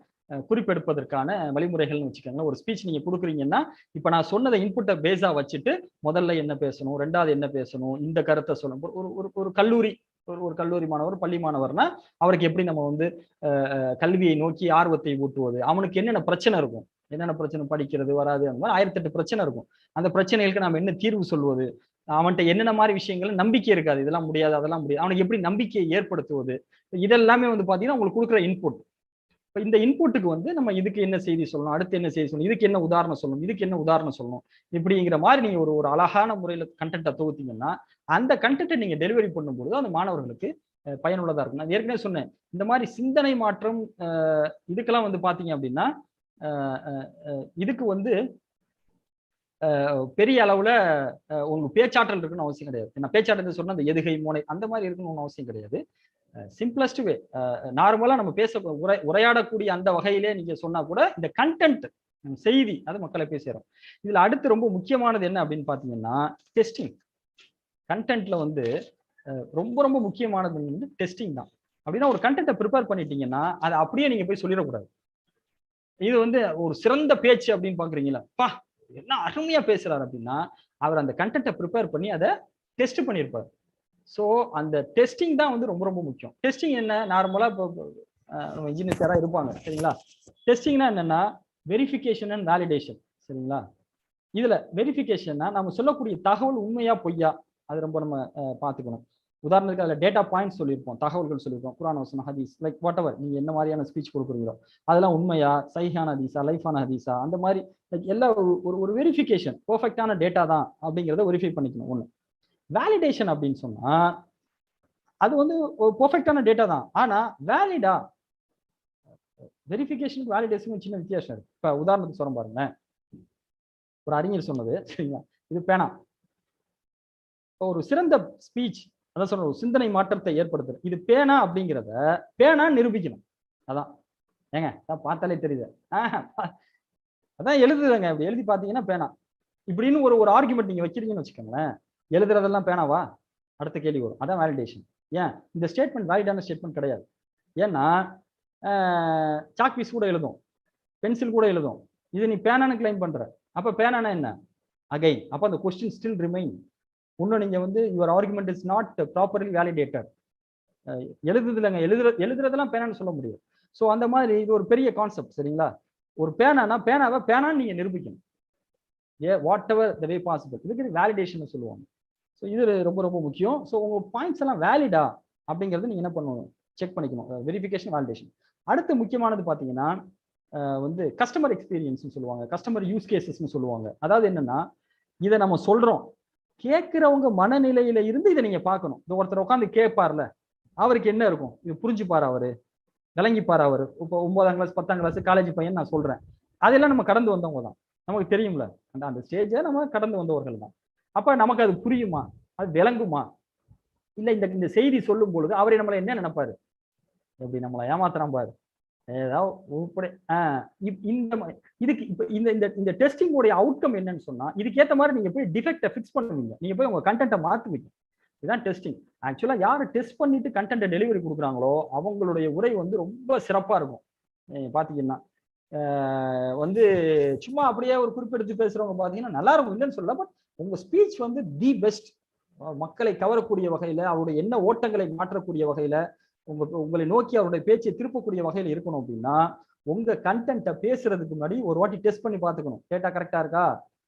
குறிப்பெடுப்பதற்கான வழிமுறைகள்னு வச்சுக்கோங்களேன். ஒரு ஸ்பீச் நீங்க கொடுக்குறீங்கன்னா, இப்ப நான் சொன்னதை இன்புட்டை பேஸா வச்சுட்டு முதல்ல என்ன பேசணும், ரெண்டாவது என்ன பேசணும், இந்த கருத்தை சொல்லணும். ஒரு கல்லூரி மாணவர், பள்ளி மாணவர்னா அவருக்கு எப்படி நம்ம வந்து கல்வியை நோக்கி ஆர்வத்தை ஊட்டுவது, அவனுக்கு என்னென்ன பிரச்சனை இருக்கும், என்னென்ன பிரச்சனை, படிக்கிறது வராது, அந்த மாதிரி 1008 பிரச்சனை இருக்கும். அந்த பிரச்சனைகளுக்கு நம்ம என்ன தீர்வு சொல்வது, அவன்கிட்ட என்னென்ன மாதிரி விஷயங்கள் நம்பிக்கை இருக்காது, இதெல்லாம் முடியாது அதெல்லாம் முடியாது, அவனுக்கு எப்படி நம்பிக்கையை ஏற்படுத்துவது, இதெல்லாமே வந்து பாத்தீங்கன்னா உங்களுக்கு கொடுக்குற இன்புட். இப்போ இந்த இன்புட்டுக்கு வந்து நம்ம இதுக்கு என்ன செய்தி சொல்லணும், அடுத்து என்ன செய்தி சொல்லணும், இதுக்கு என்ன உதாரணம் சொல்லணும், இதுக்கு என்ன உதாரணம் சொல்லணும், இப்படிங்கிற மாதிரி நீங்க ஒரு அழகான முறையில கண்டென்ட்டை தொகுத்தீங்கன்னா அந்த கண்டென்ட்டை நீங்க டெலிவரி பண்ணும்போது அந்த மாணவர்களுக்கு பயனுள்ளதா இருக்கும். நான் ஏற்கனவே சொன்னேன், இந்த மாதிரி சிந்தனை மாற்றம் இதுக்கெல்லாம் வந்து பாத்தீங்க அப்படின்னா இதுக்கு வந்து பெரிய அளவுல உங்க பேச்சாற்றல் இருக்குன்னு அவசியம் கிடையாது. நான் பேச்சாற்றல் சொன்னா அந்த எதுகை மோனை அந்த மாதிரி இருக்கணும்னு அவசியம் கிடையாது. சிம்பிளஸ்ட் வே, நார்மலா நம்ம உரையாடக்கூடிய அந்த வகையிலே நீங்க சொன்னா கூட இந்த கண்டென்ட் செய்தி அது மக்களை போய் சேரும். இதுல அடுத்து ரொம்ப முக்கியமானது என்ன அப்படின்னு பாத்தீங்கன்னா டெஸ்டிங். கண்டென்ட்ல வந்து ரொம்ப ரொம்ப முக்கியமானது வந்து டெஸ்டிங் தான். அப்படின்னா ஒரு கண்டென்ட்டை ப்ரிப்பேர் பண்ணிட்டீங்கன்னா அதை அப்படியே நீங்க போய் சொல்லிடக்கூடாது. இது வந்து ஒரு சிறந்த பேச்சு அப்படின்னு பாக்குறீங்களா, பா என்ன அருமையா பேசுறாரு அப்படின்னா அவர் அந்த கண்டென்ட்டை ப்ரிப்பேர் பண்ணி அதை டெஸ்ட் பண்ணியிருப்பார். ஸோ அந்த டெஸ்டிங் தான் வந்து ரொம்ப ரொம்ப முக்கியம். டெஸ்டிங் என்ன, நார்மலா இப்போ நம்ம இன்ஜினியர்ஸ் யாராவது இருப்பாங்க சரிங்களா. டெஸ்டிங்னா என்னன்னா வெரிஃபிகேஷன் அண்ட் வேலிடேஷன் சரிங்களா. இதுல வெரிஃபிகேஷன்னா நம்ம சொல்லக்கூடிய தகவல் உண்மையா பொய்யா அது ரொம்ப நம்ம பார்த்துக்கணும். உதாரணத்துக்கு அதில் டேட்டா பாயிண்ட்ஸ் சொல்லியிருப்போம், தகவல்கள் சொல்லியிருப்போம், குர்ஆன் வசனம், ஹதீஸ், லைக் வாட் எவர் நீங்க என்ன மாதிரியான ஸ்பீச் கொடுக்குறீங்களோ அதெல்லாம் உண்மையா, சஹீஹான ஹதீஸா, லைஃபான ஹதீஸா, அந்த மாதிரி லைக் எல்லா ஒரு வெரிஃபிகேஷன் பெர்ஃபெக்டான டேட்டா தான் அப்படிங்கிறத வெரிஃபை பண்ணிக்கணும். ஒன்று வேலிடேஷன் அப்படின்னு சொன்னா அது வந்து ஒரு பெர்ஃபெக்டான டேட்டா தான், ஆனா வேலிடா, வெரிஃபிகேஷனுக்கு வேலிடேஷனுக்கு சின்ன வித்தியாசம் இருக்கு. இப்போ உதாரணத்துக்கு சொல்ல பாருங்க, ஒரு அறிஞர் சொன்னது சரிங்களா, இது பேனா. இப்போ ஒரு சிறந்த ஸ்பீச் அதான் சொல்ற ஒரு சிந்தனை மாற்றத்தை ஏற்படுத்துது, இது பேனா அப்படிங்கிறத பேனா நிரூபிக்கணும். அதான் ஏங்க பார்த்தாலே தெரியுது, அதான் எழுதுதாங்க, அப்படி எழுதி பார்த்தீங்கன்னா பேனா இப்படின்னு ஒரு ஆர்குமெண்ட் நீங்க வைக்கிறீங்கன்னு வச்சுக்கோங்களேன், எழுதுறதெல்லாம் பேனாவா அடுத்த கேள்வி வரும். அதான் வேலிடேஷன். ஏன் இந்த ஸ்டேட்மெண்ட் வேலிடான ஸ்டேட்மெண்ட் கிடையாது. ஏன்னா சாக் பீஸ் கூட எழுதும், பென்சில் கூட எழுதும், இது நீ பேனான்னு கிளைம் பண்ற, அப்ப பேனானா என்ன அகைன், அப்ப அந்த கொஸ்டின் ஸ்டில் ரிமைன். இன்னும் நீங்க வந்து your argument is not properly validated. எழுதுதுலங்க, எழுதுறதெல்லாம் பேனான்னு சொல்ல முடியும். ஸோ அந்த மாதிரி இது ஒரு பெரிய கான்செப்ட் சரிங்களா. ஒரு பேனானா பேனாவை பேனான்னு நீங்க நிரூபிக்கணும், whatever the way possible. இதுக்கு வேலிடேஷன் சொல்லுவாங்க. ஸோ இது ரொம்ப ரொம்ப முக்கியம். ஸோ உங்க பாயிண்ட்ஸ் எல்லாம் வேலிடா அப்படிங்கிறது நீங்க என்ன பண்ணணும், செக் பண்ணிக்கணும். Verification, validation. அடுத்து முக்கியமானது பாத்தீங்கன்னா வந்து கஸ்டமர் எக்ஸ்பீரியன்ஸ்னு சொல்லுவாங்க, கஸ்டமர் யூஸ் கேசஸ்ன்னு சொல்லுவாங்க. அதாவது என்னன்னா இதை நம்ம சொல்றோம், கேட்கிறவங்க மனநிலையில இருந்து இதை நீங்க பார்க்கணும். இந்த ஒருத்தர் உட்காந்து கேட்பார்ல, அவருக்கு என்ன இருக்கும், இது புரிஞ்சுப்பாரு, அவரு விளங்கிப்பாரு. அவரு இப்போ 9ஆம் கிளாஸ் 10ஆம் கிளாஸ் காலேஜ் பையன் நான் சொல்றேன், அதெல்லாம் நம்ம கடந்து வந்தவங்க தான், நமக்கு தெரியும்ல, அந்த ஸ்டேஜை நம்ம கடந்து வந்தவர்கள் தான். அப்ப நமக்கு அது புரியுமா, அது விளங்குமா, இல்ல இந்த செய்தி சொல்லும் பொழுது அவரை நம்மளை என்ன நினைப்பாரு, எப்படி நம்மளை ஏமாத்துறான் பாரு, ஏதாவது இதுக்கு இப்ப இந்த டெஸ்டிங் உடைய அவுட்கம் என்னன்னு சொன்னா இதுக்கேற்ற மாதிரி நீங்க போய் டிஃபெக்டை ஃபிக்ஸ் பண்ணுவீங்க, நீங்க போய் உங்க கண்டென்ட்டை மாத்துவீங்க. இதுதான் டெஸ்டிங். ஆக்சுவலா யாரு டெஸ்ட் பண்ணிட்டு கண்டென்ட்டை டெலிவரி கொடுக்குறாங்களோ அவங்களுடைய உரை வந்து ரொம்ப சிறப்பா இருக்கும். பாத்தீங்கன்னா வந்து சும்மா அப்படியே ஒரு குறிப்பெடுத்து பேசுறவங்க பாத்தீங்கன்னா நல்லா இருக்கும், இல்லைன்னு சொல்லல, பட் உங்க ஸ்பீச் வந்து தி பெஸ்ட், மக்களை கவரக்கூடிய வகையில, அவருடைய என்ன ஓட்டங்களை மாற்றக்கூடிய வகையில, உங்களை நோக்கி அவருடைய பேச்சை திருப்பக்கூடிய வகையில் இருக்கணும். அப்படின்னா உங்க கண்டென்ட்டை பேசுறதுக்கு முன்னாடி ஒரு வாட்டி டெஸ்ட் பண்ணி பார்த்துக்கணும், டேட்டா கரெக்டா இருக்கா,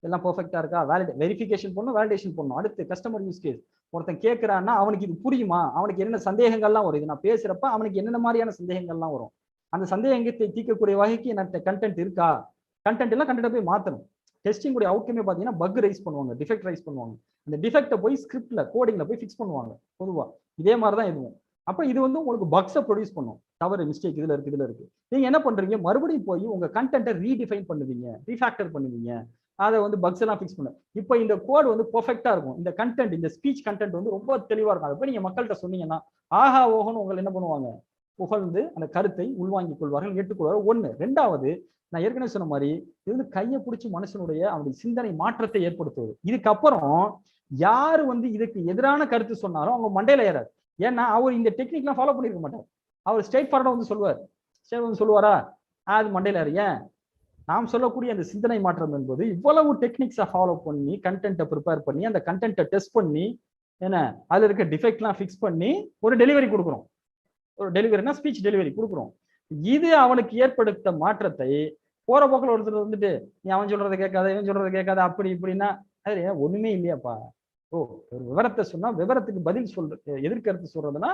எல்லாம் பெர்ஃபெக்டா இருக்கா, வெரிஃபிகேஷன் பண்ணணும், வேலிடேஷன் பண்ணணும். அடுத்து கஸ்டமர் யூஸ் கேஸ். ஒருத்தன் கேட்கிறான்னா அவனுக்கு இது புரியுமா, அவனுக்கு என்ன சந்தேகங்கள்லாம் வரும், இது நான் பேசுறப்ப அவனுக்கு என்னென்ன மாதிரியான சந்தேகங்கள்லாம் வரும், அந்த சந்தேகத்தை தீர்க்கக்கூடிய வகைக்கு என்ன கண்டென்ட் இருக்கா, கண்டென்ட் எல்லாம் கண்டென்ட்டை போய் மாற்றணும். டெஸ்டிங் உடைய அவுட்கமே பார்த்தீங்கன்னா பக் ரைஸ் பண்ணுவாங்க, டிஃபெக்ட் ரைஸ் பண்ணுவாங்க. அந்த டிஃபெக்டை போய் ஸ்கிரிப்ட்ல கோடிங்ல போய் ஃபிக்ஸ் பண்ணுவாங்க. பொதுவா இதே மாதிரி தான் இதுவும். அப்ப இது வந்து உங்களுக்கு பக்ஸை ப்ரொடியூஸ் பண்ணும், தவறு மிஸ்டேக் இதுல இருக்கு. நீங்க என்ன பண்றீங்க, மறுபடியும் போய் உங்க கண்டென்ட்டை ரீடிஃபைன் பண்ணுவீங்க, ரீஃபேக்டர் பண்ணுவீங்க, அதை வந்து பக்ஸ் எல்லாம் ஃபிக்ஸ் பண்ணு. இப்போ இந்த கோட் வந்து பெர்ஃபெக்டா இருக்கும், இந்த கண்டென்ட், இந்த ஸ்பீச் கண்டென்ட் வந்து ரொம்ப தெளிவா இருக்கும். அதை போய் நீங்க மக்கள்கிட்ட சொன்னீங்கன்னா ஆஹா ஓஹோன்னு உங்களை என்ன பண்ணுவாங்க, புகழ்ந்து அந்த கருத்தை உள்வாங்கிக் கொள்வார்கள், ஏற்றுக்கொள்வார்கள். ஒண்ணு. ரெண்டாவது, நான் ஏற்கனவே சொன்ன மாதிரி இது வந்து கையை பிடிச்சி மனுஷனுடைய அவனுடைய சிந்தனை மாற்றத்தை ஏற்படுத்துவது. இதுக்கப்புறம் யாரு வந்து இதுக்கு எதிரான கருத்து சொன்னாலும் அவங்க மண்டையில ஏறாது. ஏன்னா அவர் இந்த டெக்னிக்லாம் ஃபாலோ பண்ணிருக்க மாட்டார், அவர் ஸ்ட்ரெயிட் ஃபார்வர்டா வந்து சொல்லுவாரா, அது மண்டையில ஏறு. ஏன், நாம் சொல்லக்கூடிய அந்த சிந்தனை மாற்றம் என்பது இவ்வளவு டெக்னிக்ஸை ஃபாலோ பண்ணி கண்டென்ட்டை ப்ரிப்பேர் பண்ணி அந்த கண்டென்ட்டை டெஸ்ட் பண்ணி என்ன அதுல இருக்க டிஃபெக்ட்லாம் ஃபிக்ஸ் பண்ணி ஒரு டெலிவரி கொடுக்குறோம். ஒரு டெலிவரினா ஸ்பீச் டெலிவரி கொடுக்குறோம். இது அவனுக்கு ஏற்படுத்த மாற்றத்தை போற போக்கில் ஒருத்தர் வந்துட்டு நீ அவன் சொல்றதை கேட்காத இவன் சொல்றதை கேட்காத அப்படி இப்படின்னா அது ஒண்ணுமே இல்லையாப்பா. ஓ, ஒரு விவரத்தை சொன்னா விவரத்துக்கு பதில் எதிர்கருத்து சொல்றதுன்னா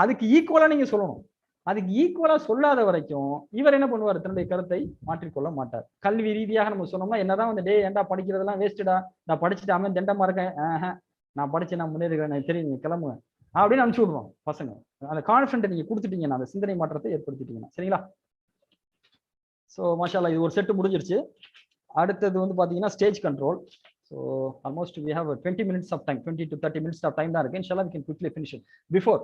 அதுக்கு ஈக்குவலா நீங்க சொல்லணும். அதுக்கு ஈக்குவலா சொல்லாத வரைக்கும் இவர் என்ன பண்ணுவார், தன்னுடைய கருத்தை மாற்றிக்கொள்ள மாட்டார். கல்வி ரீதியாக நம்ம சொன்னோம்னா என்னதான் வந்து டே ஏன்டா படிக்கிறதெல்லாம் வேஸ்ட்டுடா, நான் படிச்சுட்டு அவன் தெண்டமா இருக்கேன், நான் படிச்சு நான் முன்னேறுகிறேன், எனக்கு தெரியும், நீங்க கிளம்புங்க அப்படின்னு அனுப்பிச்சு விடுவோம் பசங்க. அந்த கான்ஃபிடென்ட் நீங்க கொடுத்துட்டீங்கன்னா, அந்த சிந்தனை மாற்றத்தை ஏற்படுத்திட்டீங்கன்னா சரிங்களா. ஸோ மாஷால்லா இது ஒரு செட்டு முடிஞ்சிருச்சு. அடுத்தது வந்து பாத்தீங்கன்னா stage control. So almost we have 20 minutes of time, 20 to 30 minutes of time தான் இருக்கு. இன்ஷால்லா we can quickly finish it. Before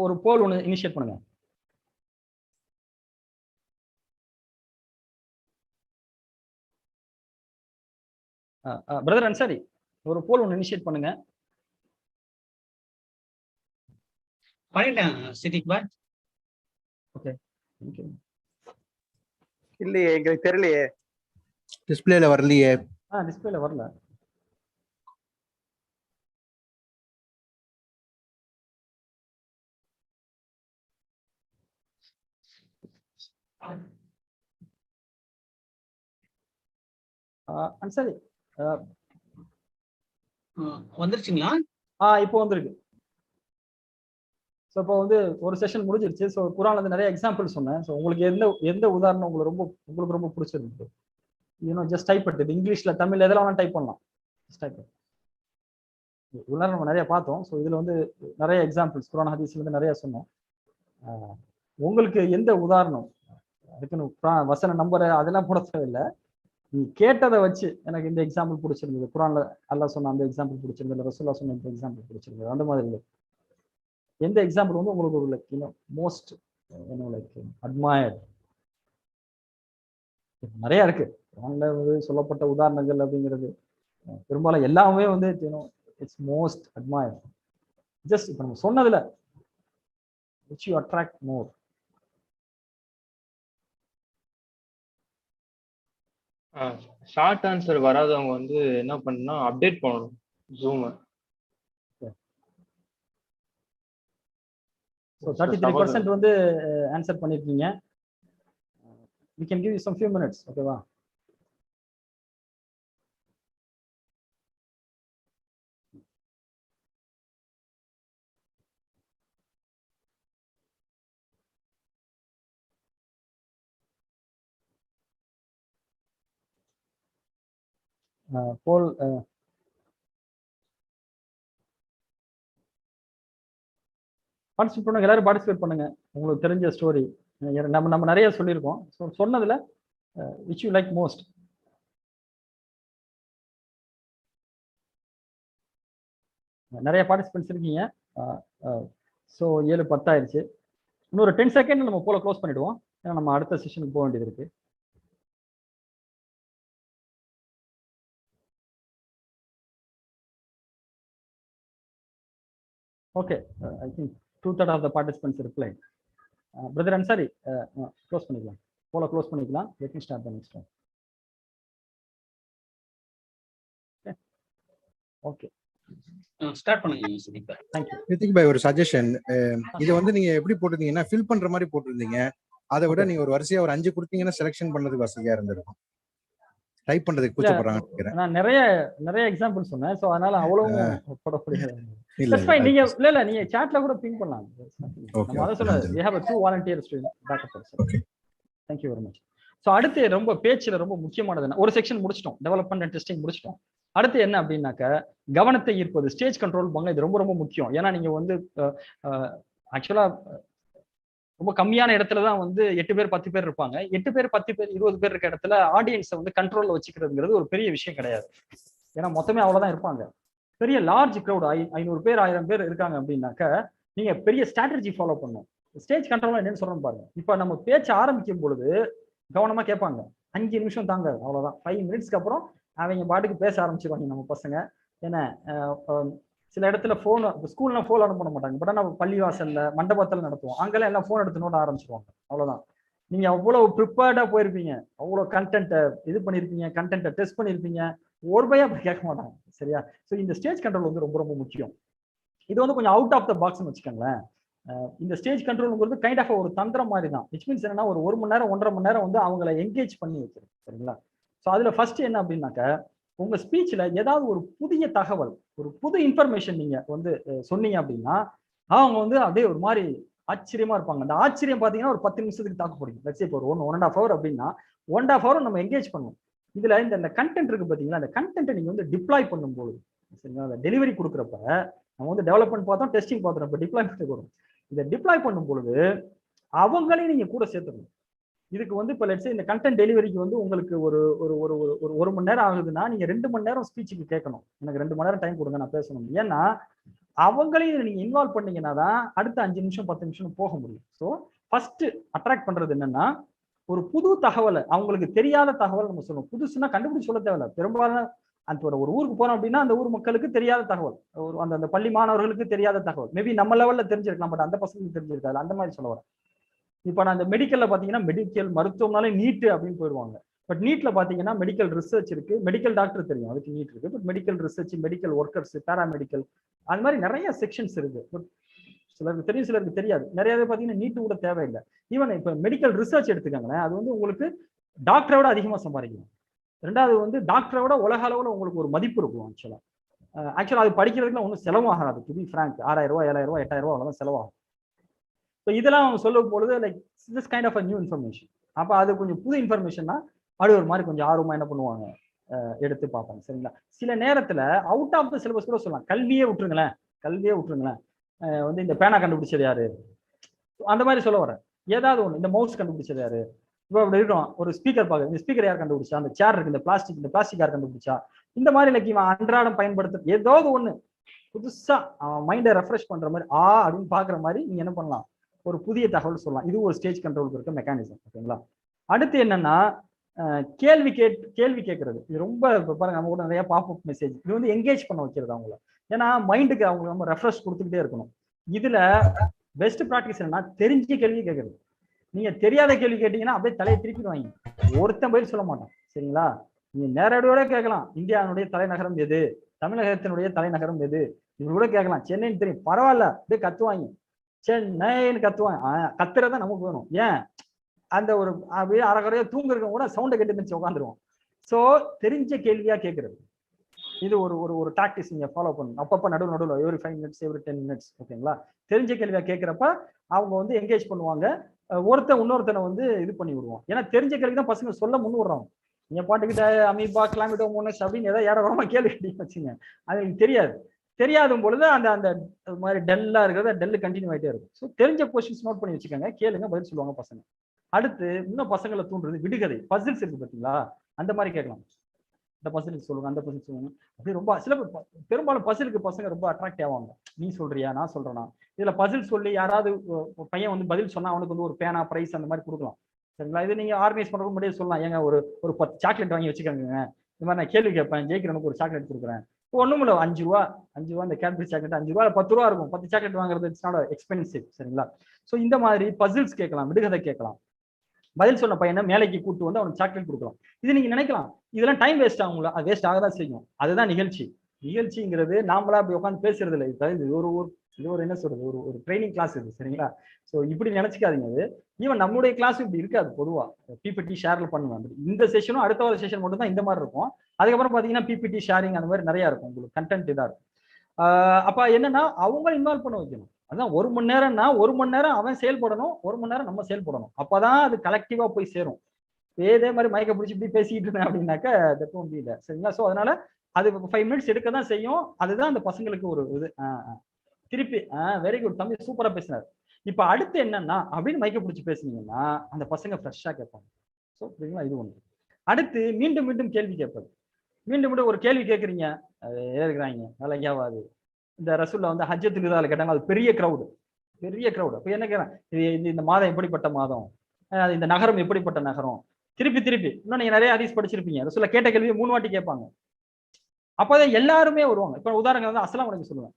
ஒரு போல் ஒன்று இனிஷியேட் பண்ணுங்க. பிரதர் அன்சாரி ஒரு போல் ஒன்று இனிஷியேட் பண்ணுங்க. பண்ணிட்டேன் சித்திக் பாய். Okay, thank you. இல்லையே, எங்களுக்கு தெரியலையே. டிஸ்பிளேல வரலையே. டிஸ்பிளேல வரல. அன்சாரி வந்துருச்சுங்களா? இப்போ வந்திருக்கு. ஸோ இப்போ வந்து ஒரு செஷன் முடிஞ்சிருச்சு. ஸோ குரான்ல இருந்து நிறைய எக்ஸாம்பிள் சொன்னேன். ஸோ உங்களுக்கு எந்த உதாரணம் உங்களுக்கு ரொம்ப பிடிச்சிருக்கு? Just type it. இங்கிலீஷ்ல தமிழ் எதெல்லாம் வேணா டைப் பண்ணலாம். Just type. இவ்வளோ நம்ம நிறைய பார்த்தோம். ஸோ இதுல வந்து நிறைய எக்ஸாம்பிள்ஸ் குரான் ஹதீஸ்ல இருந்து நிறைய சொன்னோம். உங்களுக்கு எந்த உதாரணம் அதுக்குன்னு வசன நம்பர் அதெல்லாம் போட தேவையில்லை. நீ கேட்டதை வச்சு எனக்கு இந்த எக்ஸாம்பிள் பிடிச்சிருந்தது, குரான்ல அல்லாஹ் சொன்ன அந்த எக்ஸாம்பிள் பிடிச்சிருந்தது, ரசூலுல்லாஹ் சொன்ன இந்த எக்ஸாம்பிள் பிடிச்சிருந்தது, அந்த மாதிரி எந்த எக்ஸாம்பிள் வந்து உங்களுக்கு ஒரு லைக் மோஸ்ட் லைக் அட்மயர்ட்? நிறைய இருக்கு குரான்ல சொல்லப்பட்ட உதாரணங்கள் அப்படிங்கிறது. பெரும்பாலும் எல்லாமே வந்து இட்ஸ் மோஸ்ட் அட்மயர்ட். ஜஸ்ட் இப்ப நம்ம சொன்னதுல which you attract more. Short answer வராதவங்க வந்து என்ன பண்ணணும், அப்டேட் பண்ணணும் Zoom. So 33% வந்து ஆன்சர் பண்ணிருக்கீங்க. We can give you some few minutes, ஓகேவா? போல் பார்ட்டிசிபேட் பண்ணுங்க, எல்லாரும் பார்ட்டிசிபேட் பண்ணுங்க. உங்களுக்கு தெரிஞ்ச ஸ்டோரி நம்ம நிறைய சொல்லியிருக்கோம். ஸோ சொன்னதுல which you like most. நிறைய பார்ட்டிசிபென்ட்ஸ் இருக்கீங்க. ஸோ 7:10 ஆயிடுச்சு. இன்னொரு 10 செகண்ட் நம்ம போல க்ளோஸ் பண்ணிடுவோம். ஏன்னா நம்ம அடுத்த செஷனுக்கு போக வேண்டியது இருக்கு. Okay, I think 2/3 of the participants replied. Brother Ansari close பண்ணிக்கலாம், போல க்ளோஸ் பண்ணிக்கலாம். Let me start the next one. Okay, start பண்ணுங்க சித்திக் பாய். Thank you. சித்திக் பாய், ஒரு சஜஷன். இது வந்து நீங்க எப்படி போட்டிருந்தீங்கன்னா ஃபில் பண்ற மாதிரி போட்டிருந்தீங்க. அதை விட நீங்க ஒரு வரிசையா ஒரு 5 கொடுத்தீங்கன்னா செலக்ஷன் பண்ணதுக்கு வசதியா இருந்திருக்கும். டைப் பண்றதுக்கு கூச்சப்படுறாங்கன்னு நினைக்கிறேன். நான் நிறைய எக்ஸாம்பிள் சொன்னேன். ஸோ அதனால அவ்வளவு போடக்கூடிய இல்ல நீங்க நீங்க சாட்ல கூட பிங் பண்ணலாம். நம்ம அதை சொன்னது we have 2 volunteers to back up person. Okay, thank you very much. So அடுத்து ரொம்ப பேச்சுல ரொம்ப முக்கியமானது ஒரு செக்ஷன் முடிச்சிட்டோம், டெவலப்மெண்ட் அண்ட் டெஸ்டிங் முடிச்சிட்டோம். அடுத்து என்ன அப்படின்னாக்க கவனத்தை ஈர்ப்பது, ஸ்டேஜ் கண்ட்ரோல் பண்ண. இது ரொம்ப ரொம்ப முக்கியம். ஏன்னா நீங்க வந்து ஆக்சுவலா ரொம்ப கம்மியான இடத்துல தான் வந்து 8 பேர் 10 பேர் இருப்பாங்க. 8 பேர் 10 பேர் 20 பேர் இருக்க இடத்துல ஆடியன்ஸை வந்து கண்ட்ரோல்ல வச்சுக்கிறதுங்கிறது ஒரு பெரிய விஷயம் கிடையாது. ஏன்னா மொத்தமே அவ்வளவுதான் இருப்பாங்க. பெரிய லார்ஜ் க்ரௌட் 500 பேர் 1000 பேர் இருக்காங்க அப்படின்னாக்க நீங்க பெரிய ஸ்ட்ராட்டஜி ஃபாலோ பண்ணணும். ஸ்டேஜ் கண்ட்ரோல் என்னன்னு சொல்றோம் பாருங்க. இப்ப நம்ம பேச்ச ஆரம்பிக்கும் பொழுது கவனமா கேட்பாங்க. 5 நிமிஷம் தாங்க, அவ்வளவுதான். 5 மினிட்ஸ்க்கு அப்புறம் அவங்க பாட்டுக்கு பேச ஆரம்பிச்சிருவாங்க நம்ம பசங்க. ஏன்னா சில இடத்துல போன், ஸ்கூல்ல போன் அனுப்ப பண்ண மாட்டாங்க. பட் ஆனால் பள்ளி வாசல்ல மண்டபத்தில் நடத்துவோம். அங்கெல்லாம் எல்லாம் போன் எடுத்து நோட்ட ஆரம்பிச்சிருவாங்க. அவ்வளவுதான். நீங்க அவ்வளவு ப்ரிப்பேர்டா போயிருப்பீங்க, அவ்வளவு கண்டென்ட்டை இது பண்ணிருப்பீங்க, கண்டென்ட்டை டெஸ்ட் பண்ணிருப்பீங்க. ஒரு பையா கேட்க மாட்டாங்க. சரியா? ஸோ இந்த ஸ்டேஜ் கண்ட்ரோல் வந்து ரொம்ப ரொம்ப முக்கியம். இது வந்து கொஞ்சம் அவுட் ஆஃப் த பாக்ஸ்னு வச்சுக்கோங்களேன். இந்த ஸ்டேஜ் கண்ட்ரோல்ங்கிறது கைண்ட் ஆஃப் ஒரு தந்திரம் மாதிரி தான். விச் மீன்ஸ் என்னன்னா ஒரு மணி நேரம் 1.5 மணி நேரம் வந்து அவங்கள என்கேஜ் பண்ணி வச்சிருக்கு. சரிங்களா? ஸோ அதுல ஃபர்ஸ்ட் என்ன அப்படின்னாக்க, உங்க ஸ்பீச்ல ஏதாவது ஒரு புதிய தகவல், ஒரு புது இன்ஃபர்மேஷன் நீங்க வந்து சொன்னீங்க அப்படின்னா அவங்க வந்து அப்படியே ஒரு மாதிரி ஆச்சரியமா இருப்பாங்க. அந்த ஆச்சரியம் பாத்தீங்கன்னா ஒரு 10 நிமிஷத்துக்கு தாக்கு பிடிக்கும். லட்சம் இப்போ ஒரு 1.5 hour அப்படின்னா 1.5 hour நம்ம என்கேஜ் பண்ணுவோம். இதுல இந்த கண்டென்ட் இருக்கு பாத்தீங்களா, அந்த கண்டென்ட்டை நீங்க வந்து டிப்ளாய் பண்ணும்போது, சரிங்களா, அந்த டெலிவரி கொடுக்குறப்ப நம்ம வந்து டெவலப்மெண்ட் பார்த்தோம், டெஸ்டிங் பார்த்தோம், இப்போ டிப்ளாய்மெண்ட் வரும். இதை டிப்ளாய் பண்ணும் பொழுது அவங்களையும் நீங்க கூட சேர்த்துக்கணும். இதுக்கு வந்து இப்போ லெட்ஸ் இந்த கண்டென்ட் டெலிவரிக்கு வந்து உங்களுக்கு ஒரு ஒரு ஒரு ஒரு 1 மணி நேரம் ஆகுதுன்னா நீங்க 2 மணி நேரம் ஸ்பீச்சுக்கு கேட்கணும். எனக்கு 2 மணி நேரம் டைம் கொடுங்க, நான் பேசணும். ஏன்னா அவங்களையும் நீங்க இன்வால்வ் பண்ணீங்கன்னா தான் அடுத்த 5 நிமிஷம் 10 நிமிஷம் போக முடியும். ஸோ ஃபர்ஸ்ட் அட்ராக்ட் பண்றது என்னன்னா, ஒரு புது தகவலை, அவங்களுக்கு தெரியாத தகவல் நம்ம சொல்லணும். புதுசுன்னா கண்டுபிடிச்சு சொல்ல தேவையில்ல. பெரும்பாலான அந்த ஒரு ஊருக்கு போறோம் அப்படின்னா அந்த ஊர் மக்களுக்கு தெரியாத தகவல், ஒரு அந்த பள்ளி மாணவர்களுக்கு தெரியாத தகவல் மேபி நம்ம லெவல்ல தெரிஞ்சிருக்கலாம், பட் அந்த பசங்களுக்கு தெரிஞ்சிருக்காது. அந்த மாதிரி சொல்ல வரேன். இப்போ நான் அந்த மெடிக்கல்ல பாத்தீங்கன்னா மெடிக்கல் மருத்துவம்னாலே நீட் அப்படின்னு போயிடுவாங்க. பட் நீட்ல பாத்தீங்கன்னா மெடிக்கல் ரிசர்ச் இருக்கு, மெடிக்கல் டாக்டர் தெரியும், அதுக்கு நீட் இருக்கு. But medical research, medical workers, paramedical, அது மாதிரி நிறைய செக்ஷன்ஸ் இருக்கு. பட் சிலருக்கு தெரியும், சிலருக்கு தெரியாது. நிறைய பாத்தீங்கன்னா நீட்டு கூட தேவையில்லை. ஈவன் இப்போ மெடிக்கல் ரிசர்ச் எடுத்துக்காங்களேன், அது வந்து உங்களுக்கு டாக்டரை விட அதிகமா சம்பாதிக்கலாம். ரெண்டாவது வந்து டாக்டரை விட உலக அளவில் உங்களுக்கு ஒரு மதிப்பு இருக்கும். ஆக்சுவலா அது படிக்கிறதுக்குலாம் ஒன்றும் செலவாகாது. டு பி ஃப்ராங்க் 6000 ரூபாய் 7000 ரூபாய் 8000 ரூபாய் அவ்வளோதான் செலவாகும். ஸோ இதெல்லாம் அவங்க சொல்லும் பொழுது like this kind of a new information. அப்போ அது கொஞ்சம் புது இன்ஃபர்மேஷன்னா அப்படி ஒரு மாதிரி கொஞ்சம் ஆர்வமா என்ன பண்ணுவாங்க, எடுத்து பார்ப்பாங்க. சரிங்களா? சில நேரத்துல அவுட் ஆஃப் த சிலபஸ் கூட சொல்லலாம், கல்வியே விட்டுருங்களேன், கல்வியே விட்டுருங்களேன், வந்து இந்த பேனா கண்டுபிடிச்சது யாரு, அந்த மாதிரி சொல்ல வரேன். ஏதாவது ஒன்று, இந்த மவுஸ் கண்டுபிடிச்சது யாரு, இப்போ அப்படி இருக்கோம், ஒரு ஸ்பீக்கர் பார்க்க, இந்த ஸ்பீக்கர் யார் கண்டுபிடிச்சா, அந்த சேர் இருக்கு, இந்த பிளாஸ்டிக் யார் கண்டுபிடிச்சா, இந்த மாதிரி லைக் இவன் அன்றாடம் பயன்படுத்த ஏதாவது ஒண்ணு புதுசா மைண்டை ரெஃப்ரெஷ் பண்ற மாதிரி அப்படின்னு பாக்குற மாதிரி நீங்க என்ன பண்ணலாம், ஒரு புதிய தகவல் சொல்லலாம். இது ஒரு ஸ்டேஜ் கண்ட்ரோலுக்கு இருக்க மெக்கானிசம். ஓகேங்களா? அடுத்து என்னன்னா, கேள்வி கேட்கறது. இது ரொம்ப பாருங்க, நம்ம கூட நிறைய பாப்அப் மெசேஜ், இது வந்து என்கேஜ் பண்ண வைக்கிறது அவங்கள. ஏன்னா மைண்டுக்கு அவங்களுக்கு நம்ம ரெஃப்ரெஷ் கொடுத்துக்கிட்டே இருக்கணும். இதுல பெஸ்ட் ப்ராக்டிஸ் என்னன்னா, தெரிஞ்ச கேள்வி கேட்கறது. நீங்க தெரியாத கேள்வி கேட்டீங்கன்னா அப்படியே தலையை திருப்பிடுவாங்க, ஒருத்தன் பதில் சொல்ல மாட்டான். சரிங்களா? நீங்க நேரடியோட கேட்கலாம், இந்தியாவுடைய தலைநகரம் எது, தமிழகத்தினுடைய தலைநகரம் எது, இவங்க கூட கேட்கலாம். சென்னைன்னு தெரியும், பரவாயில்ல, அப்படியே கத்துவாங்க, சென்னைன்னு கத்துவாங்க. கத்துறதா நமக்கு வேணும். ஏன், அந்த ஒரு அப்படியே அரைக்குறையா தூங்குறவங்க கூட சவுண்டை கட்டி மிச்சு உட்காந்துருவோம். ஸோ தெரிஞ்ச கேள்வியா கேட்கறது, இது ஒரு ஒரு டாக்டிஸ் நீங்க ஃபாலோ பண்ணணும். அப்பப்போ நடுவில் எவ்ரி 5 minutes எவ்ரி 10 minutes. ஓகேங்களா? தெரிஞ்ச கேள்வியா கேட்கிறப்ப அவங்க வந்து என்கேஜ் பண்ணுவாங்க. இன்னொருத்தனை வந்து இது பண்ணி விடுவோம். ஏன்னா தெரிஞ்ச கேள்வி தான் பசங்க சொல்ல முன்னு விடுறாங்க. நீங்க பாட்டுக்கிட்ட அமீபா கிளாமிட்டோ மோனஸ் அப்படின்னு ஏதாவது ஏறவரமா கேள்வி கேட்டீங்க வச்சுங்க, அது எனக்கு தெரியாத பொழுது அந்த மாதிரி டெல்லா இருக்கிறத டெல்லு கண்டினியூ ஆகிட்டே இருக்கும். ஸோ தெரிஞ்ச கொஸ்டின்ஸ் நோட் பண்ணி வச்சுக்கோங்க, கேளுங்க, பதில் சொல்லுவாங்க பசங்க. அடுத்து இன்னும் பசங்களை தூண்டுறது விடுகதை, பசில்ஸ் இருக்கு பார்த்தீங்களா, அந்த மாதிரி கேட்கலாம். இந்த பசிலுக்கு சொல்லுங்க, அந்த பசில் சொல்லுங்க. அப்படி ரொம்ப சில பெரும்பாலும் பசிலுக்கு பசங்க ரொம்ப அட்ராக்ட் ஆவாங்க. நீ சொல்றியா, நான் சொல்றேனா. இதுல பசில் சொல்லி யாராவது பையன் வந்து பதில் சொன்னா அவனுக்கு வந்து ஒரு பேனா பிரைஸ் அந்த மாதிரி கொடுக்கலாம். சரிங்களா? இது நீங்க ஆர்கனைஸ் பண்றதுக்கு முன்னாடியே சொல்லலாம், ஏங்க ஒரு 10 சாக்லேட் வாங்கி வச்சுக்கோங்க, இந்த மாதிரி நான் கேள்வி கேட்பேன், ஜெயிக்கிறவனுக்கு ஒரு சாக்லேட் கொடுக்குறேன். ஒண்ணும் இல்லை, 5 ரூபா இந்த கேட்பரி சாக்லேட் 5 ரூபா 10 ரூபா இருக்கும். 10 சாக்லேட் வாங்குறது இட்ஸ் நாட் எக்ஸ்பென்சிவ். சரிங்களா? ஸோ இந்த மாதிரி பசில்ஸ் கேட்கலாம், விடுகதை கேட்கலாம். பதில் சொன்ன பையனை மேலைக்கு கூட்டு வந்து அவனுக்கு சாக்லேட் கொடுக்கலாம். இது நீங்க நினைக்கலாம் இதெல்லாம் டைம் வேஸ்ட் ஆகுங்களா, அது வேஸ்ட் ஆகதான் செய்யும். அதுதான் நிகழ்ச்சிங்கிறது நாமளா அப்படி உட்காந்து பேசுறது இல்லை. இது ஒரு என்ன சொல்றது, ஒரு ட்ரைனிங் கிளாஸ் இது. சரிங்களா? ஸோ இப்படி நினைச்சுக்காதீங்க. அது ஈவன் நம்மளுடைய கிளாஸ் இப்படி இருக்காது. பொதுவா பிபிடி ஷேர்ல பண்ணுவேன். இந்த செஷனும் அடுத்த ஒரு செஷன் மட்டும் தான் இந்த மாதிரி இருக்கும். அதுக்கப்புறம் பாத்தீங்கன்னா பிபிடி ஷேரிங் அந்த மாதிரி நிறைய இருக்கும். உங்களுக்கு கண்டென்ட் இதா இருக்கும். அப்ப என்னன்னா அவங்க இன்வால்வ் பண்ண வைக்கணும். அதான் 1 மணி நேரம்னா 1 மணி நேரம் அவன் செயல்படணும், 1 மணி நேரம் நம்ம செயல்படணும். அப்பதான் அது கலெக்டிவா போய் சேரும். இதே மாதிரி மயக்க பிடிச்சி இப்படி பேசிட்டு இருந்தேன் அப்படின்னாக்க தத்துவம் முடியல. சரிங்களா? ஸோ அதனால அது 5 minutes எடுக்க தான் செய்யும். அதுதான் அந்த பசங்களுக்கு ஒரு இது. திருப்பி வெரி குட் தம்பி, சூப்பரா பேசினார். இப்ப அடுத்து என்னன்னா அப்படின்னு மயக்க பிடிச்சி பேசுனீங்கன்னா அந்த பசங்க ஃப்ரெஷ்ஷா கேட்பாங்க. ஸோ சரிங்களா? இது ஒண்ணு. அடுத்து மீண்டும் மீண்டும் கேள்வி கேட்பது. மீண்டும் ஒரு கேள்வி கேட்குறீங்க, இருக்கிறாங்க வேலைக்காவது. இந்த ரசூல்ல வந்து ஹஜ்ஜத்துல் விதால கேட்டாங்க, அது பெரிய கிரௌடு. அப்ப என்ன கேட்கிறேன், இந்த மாதம் எப்படிப்பட்ட மாதம், இந்த நகரம் எப்படிப்பட்ட நகரம், திருப்பி இன்னும் நீங்க நிறைய ஹதீஸ் படிச்சிருப்பீங்க. ரசூல்ல கேட்ட கேள்வியை 3 வாட்டி கேட்பாங்க. அப்பதான் எல்லாருமே வருவாங்க. இப்ப உதாரணம் வந்து அஸ்ஸலாமு அலைக்கும் சொல்லுவேன்.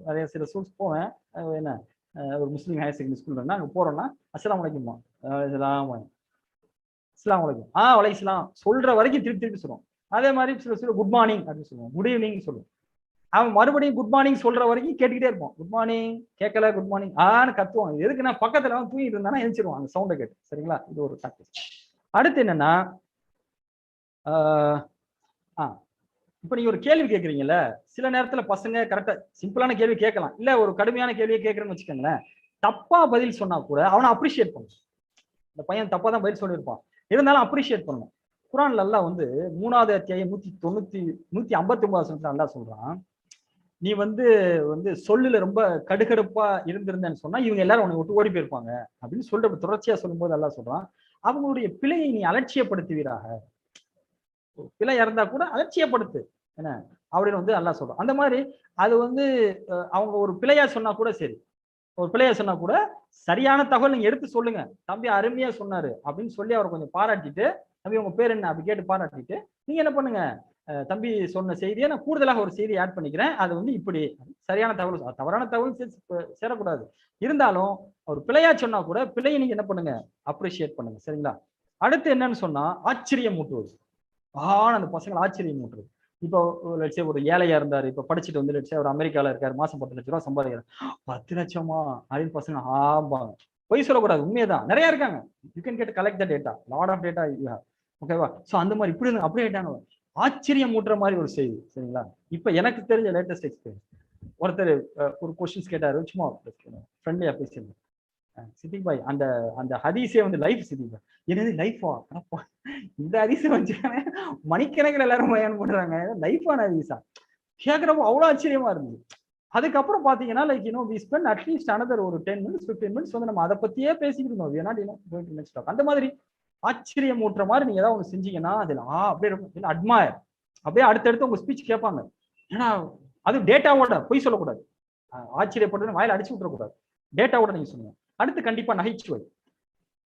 நிறைய சில ஸ்கூல்ஸ் போவேன், என்ன ஒரு முஸ்லீம் ஹையர் செகண்டரி ஸ்கூல் இருந்தா அங்க போறோம்னா அஸ்ஸலாமு அலைக்கும், அஸ்ஸலாமு அலைக்கும், வலைக்கும் சொல்ற வரைக்கும் திருப்பி சொல்லுவோம். அதே மாதிரி சில குட் மார்னிங் அப்படின்னு சொல்லுவோம், குட் ஈவினிங் சொல்லுவோம். அவன் மறுபடியும் குட் மார்னிங் சொல்ற வரைக்கும் கேட்டுக்கிட்டே இருப்போம். குட் மார்னிங் கேட்கல, குட் மார்னிங் ஆன்னு கத்துவான். எதுக்கு நான் பக்கத்துல அவன் தூங்கிட்டு இருந்தானா எழுந்திருவான் அந்த சவுண்டை கேட்டு. சரிங்களா? இது ஒரு டாக்டிக்ஸ். அடுத்து என்னன்னா இப்ப நீங்க ஒரு கேள்வி கேட்கறீங்கல்ல, சில நேரத்துல பசங்க கரெக்டா சிம்பிளான கேள்வி கேட்கலாம், இல்ல ஒரு கடுமையான கேள்வியை கேட்கறேன்னு வச்சுக்கோங்களேன், தப்பா பதில் சொன்னா கூட அவனை அப்ரிஷியேட் பண்ணணும். இந்த பையன் தப்பா தான் பதில் சொல்லியிருப்பான், இருந்தாலும் அப்ரிஷியேட் பண்ணணும். குர்ஆன்ல அல்லாஹ் வந்து 3வது அத்தியாயம் 159 அல்லாஹ் சொல்றான், நீ வந்து வந்து சொல்லுல ரொம்ப கடுகடுப்பா இருந்திருந்தேன்னு சொன்னா இவங்க எல்லாரும் உன்னை விட்டு ஓடி போயிருப்பாங்க அப்படின்னு சொல்லிட்டு தொடர்ச்சியா சொல்லும்போது அல்லாஹ் சொல்றான், அவங்களுடைய பிழையை நீ அலட்சியப்படுத்துவீராக. பிழையா இருந்தா கூட அலட்சியப்படுத்து என்ன அப்படின்னு வந்து அல்லாஹ் சொல்றான். அந்த மாதிரி அது வந்து அவங்க ஒரு பிழையா சொன்னா கூட சரி, ஒரு பிள்ளைய சொன்னா கூட சரியான தகவல் நீங்க எடுத்து சொல்லுங்க, தம்பி அருமையா சொன்னாரு அப்படின்னு சொல்லி அவரை கொஞ்சம் பாராட்டிட்டு, தம்பி உங்க பேர் என்ன அப்படி கேட்டு பாராட்டிட்டு நீங்க என்ன பண்ணுங்க, தம்பி சொன்ன செய்தியை நான் கூடுதலாக ஒரு செய்தி ஆட் பண்ணிக்கிறேன், அது வந்து இப்படி சரியான தகவல், தவறான தகவல் சேரக்கூடாது, இருந்தாலும் ஒரு பிழையா சொன்னா கூட பிழையை நீங்க என்ன பண்ணுங்க, அப்ரிஷியேட் பண்ணுங்க. சரிங்களா? அடுத்து என்னன்னு சொன்னா ஆச்சரியம் ஊட்டுவது. அந்த பசங்களை ஆச்சரியம் ஊட்டுறது. இப்போ லட்சே ஒரு ஏழையா இருந்தாரு, இப்ப படிச்சுட்டு வந்து லட்சே ஒரு அமெரிக்கால இருக்காரு, மாசம் 10 லட்சம் ரூபாய் சம்பாதிக்கிறாரு. 10 லட்சமா அப்படின்னு பசங்க ஆபாங்க. பொய் சொல்லக்கூடாது, உண்மையதான், நிறைய இருக்காங்க. You can get collect the data, lot of data you have. ஓகேவா? சோ அந்த மாதிரி இப்படி அப்படியே ஆயிட்டாங்க. ஆச்சரியம் ஊட்டுற மாதிரி ஒரு செய்தி. சரிங்களா? இப்ப எனக்கு தெரிஞ்ச லேட்டஸ்ட் எக்ஸ்பீரியன்ஸ், ஒருத்தர் ஒரு கொஸ்டின்ஸ் கேட்டாரு, சும்மா ஃப்ரெண்ட்லியா பேசியிருந்தேன். சித்திக் பாய் அந்த அந்த ஹதீஸே வந்து லைஃப் சித்திக் பாய், என்னது லைஃபா, இந்த ஹதீஸ் வச்சு மணிக்கணக்கில் எல்லாரும் பயன் பண்றாங்க, லைஃபான ஹதீஸா கேட்கிறப்போ அவ்வளவு ஆச்சரியமா இருந்தது. அதுக்கப்புறம் பாத்தீங்கன்னா like we spend at least another ஒரு 10 minutes 15 minutes வந்து நம்ம அதை பத்தியே பேசிக்கிட்டு இருந்தோம். we are not going to next talk. அந்த மாதிரி ஆச்சரியம் ஊட்டுற மாதிரி நீங்க ஏதாவது ஒண்ணு செஞ்சீங்கன்னா அதுல அப்படியே அட்மயர், அப்படியே அடுத்தடுத்து உங்க ஸ்பீச் கேட்பாங்க. ஏன்னா அது டேட்டாவோட பொய் சொல்லக்கூடாது, ஆச்சரியப்படுறது வாயில அடிச்சு விட்டுறக்கூடாது, டேட்டாவோட நீங்க சொல்லுங்க. அடுத்து கண்டிப்பா நகைச்சுவை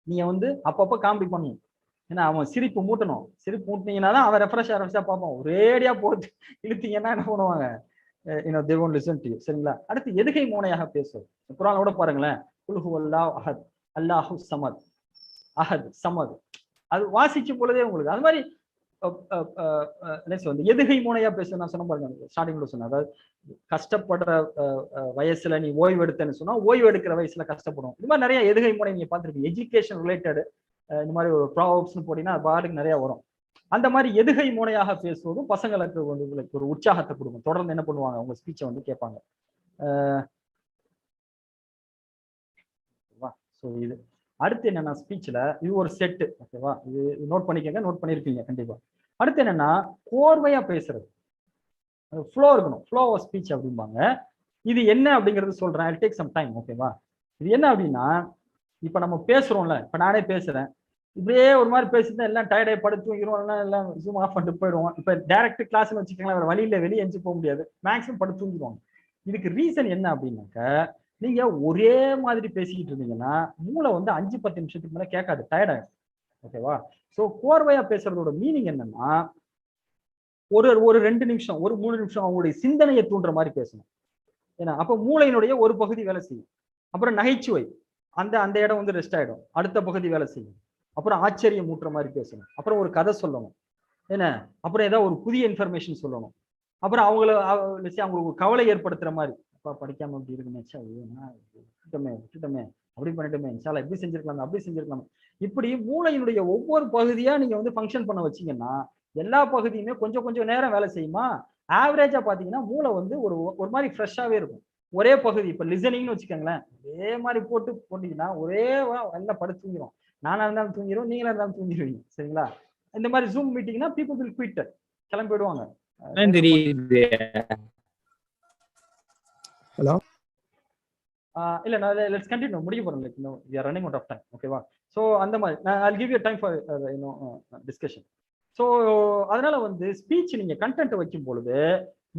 நீங்க வந்து அப்பப்ப காமெடி பண்ணணும். ஏன்னா அவன் சிரிப்பு மூட்டணும், சிரிப்பு மூட்டினீங்கன்னா தான் அவன் ரெஃப்ரெஷ்ஷா பார்ப்பான். ஒரேடியா போட்டு இழுத்தீங்கன்னா என்ன பண்ணுவாங்க, they won't listen to you. சரிங்களா? அடுத்து எதுகை மோனையாக பேசுவது. குர்ஆனோட பாருங்களேன், குல் ஹுவல்லாஹு அஹத் அல்லாஹு ஸமத், அஹத் சமத், அது வாசிக்கும் பொழுதே உங்களுக்கு அது மாதிரி வந்து எதுகை மோனையா பேச நான் சொன்ன பாருங்க, ஸ்டார்டிங்ல சொன்னேன். அதாவது கஷ்டப்படுற வயசுல நீ ஓய்வு எடுத்தேன்னு சொன்னா ஓய்வு எடுக்கிற வயசுல கஷ்டப்படும். இது மாதிரி நிறைய எதுகை முறை நீங்க பார்த்துருப்பீங்க. எஜுகேஷன் ரிலேட்டட் இந்த மாதிரி ஒரு ப்ராப்ஸ்னு போட்டீங்கன்னா அது பாட்டுக்கு நிறைய வரும். அந்த மாதிரி எதுகை முனையாக பேசுவதும் பசங்களுக்கு வந்து ஒரு உற்சாகத்தை கொடுக்கும். தொடர்ந்து என்ன பண்ணுவாங்க, உங்க ஸ்பீச்சை வந்து கேட்பாங்க. இது அடுத்து என்னன்னா ஸ்பீச்ல இது ஒரு செட்டு. ஓகேவா? இது நோட் பண்ணிக்கங்க, நோட் பண்ணிருப்பீங்க கண்டிப்பா. அடுத்து என்னன்னா கோர்வையா பேசுறது, ஃப்ளோ இருக்கணும், ஃப்ளோ ஆஃப் ஸ்பீச் அப்படிம்பாங்க. இது என்ன அப்படிங்கிறது சொல்றேன், ஐ டேக் சம் டைம். ஓகேவா? இது என்ன அப்படின்னா, இப்ப நம்ம பேசுறோம்ல, இப்ப நானே பேசுறேன், இப்படியே ஒரு மாதிரி பேசிட்டு எல்லாம் டயர்டாகி படுத்து தூங்கிடுவோம், எல்லாம் ஜூம் ஆஃப் பண்ணிட்டு போயிடுவோம். இப்ப டைரக்ட் கிளாஸ்னு வச்சுக்கோங்களேன், வேற வழியில வெளியே எஞ்சி போக முடியாது, மேக்ஸிமம் படுத்து தூங்கிடுவாங்க. இதுக்கு ரீசன் என்ன அப்படின்னாக்க, நீங்க ஒரே மாதிரி பேசிக்கிட்டு இருந்தீங்கன்னா மூளை வந்து 5-10 நிமிஷத்துக்கு மேல கேட்காது, டயர்ட் ஆயிடும். ஓகேவா? சோ கோர்வையா பேசுறதோட மீனிங் என்னன்னா, ஒரு 2 நிமிஷம், ஒரு 3 நிமிஷம் அவங்களுடைய சிந்தனையை தூண்டுற மாதிரி பேசணும். ஏன்னா அப்ப மூளையினுடைய ஒரு பகுதி வேலை செய்யும். அப்புறம் நகைச்சுவை, அந்த அந்த இடம் வந்து ரெஸ்ட் ஆயிடும், அடுத்த பகுதி வேலை செய்யும். அப்புறம் ஆச்சரியம் ஊட்டுற மாதிரி பேசணும், அப்புறம் ஒரு கதை சொல்லணும், என்ன அப்புறம் ஏதாவது ஒரு புதிய இன்ஃபர்மேஷன் சொல்லணும், அப்புறம் அவங்களுக்கு கவலை ஏற்படுத்துற மாதிரி, படிக்காம அப்படி இருக்குமே, விட்டுட்டோமே, அப்படி பண்ணிட்டோமே, இன்ஷால்லா எப்படி செஞ்சிருக்கலாம், அப்படி செஞ்சிருக்கலாம். இப்படி மூளையினுடைய ஒவ்வொரு பகுதியா நீங்க வந்து ஃபங்க்ஷன் பண்ண வச்சீங்கன்னா எல்லா பகுதியுமே கொஞ்சம் கொஞ்சம் நேரம் வேலை செய்யுமா. ஆவரேஜா பாத்தீங்கன்னா மூளை வந்து ஒரு மாதிரி ஃப்ரெஷ்ஷாவே இருக்கும். ஒரே பகுதி, இப்ப லிசனிங்னு வச்சுக்கோங்களேன், ஒரே மாதிரி போட்டீங்கன்னா ஒரே நல்லா படுத்து தூங்கிடும். நானா இருந்தாலும் தூங்கிடும், நீங்களா இருந்தாலும் தூங்கிடுவீங்க. சரிங்களா? இந்த மாதிரி ஜூம் மீட்டிங்னா பீப்புள் வில் குயிட், கிளம்பி போயிடுவாங்க. ஹலோ, இல்ல நான் லெட்ஸ் கண்டினியூ, முடிய போறோம். Like we are running out of time. ஓகேவா? சோ அந்த மாதிரி I'll give you time for discussion. So அதனால வந்து ஸ்பீச் நீங்க கண்டென்ட் வைக்கும் பொழுது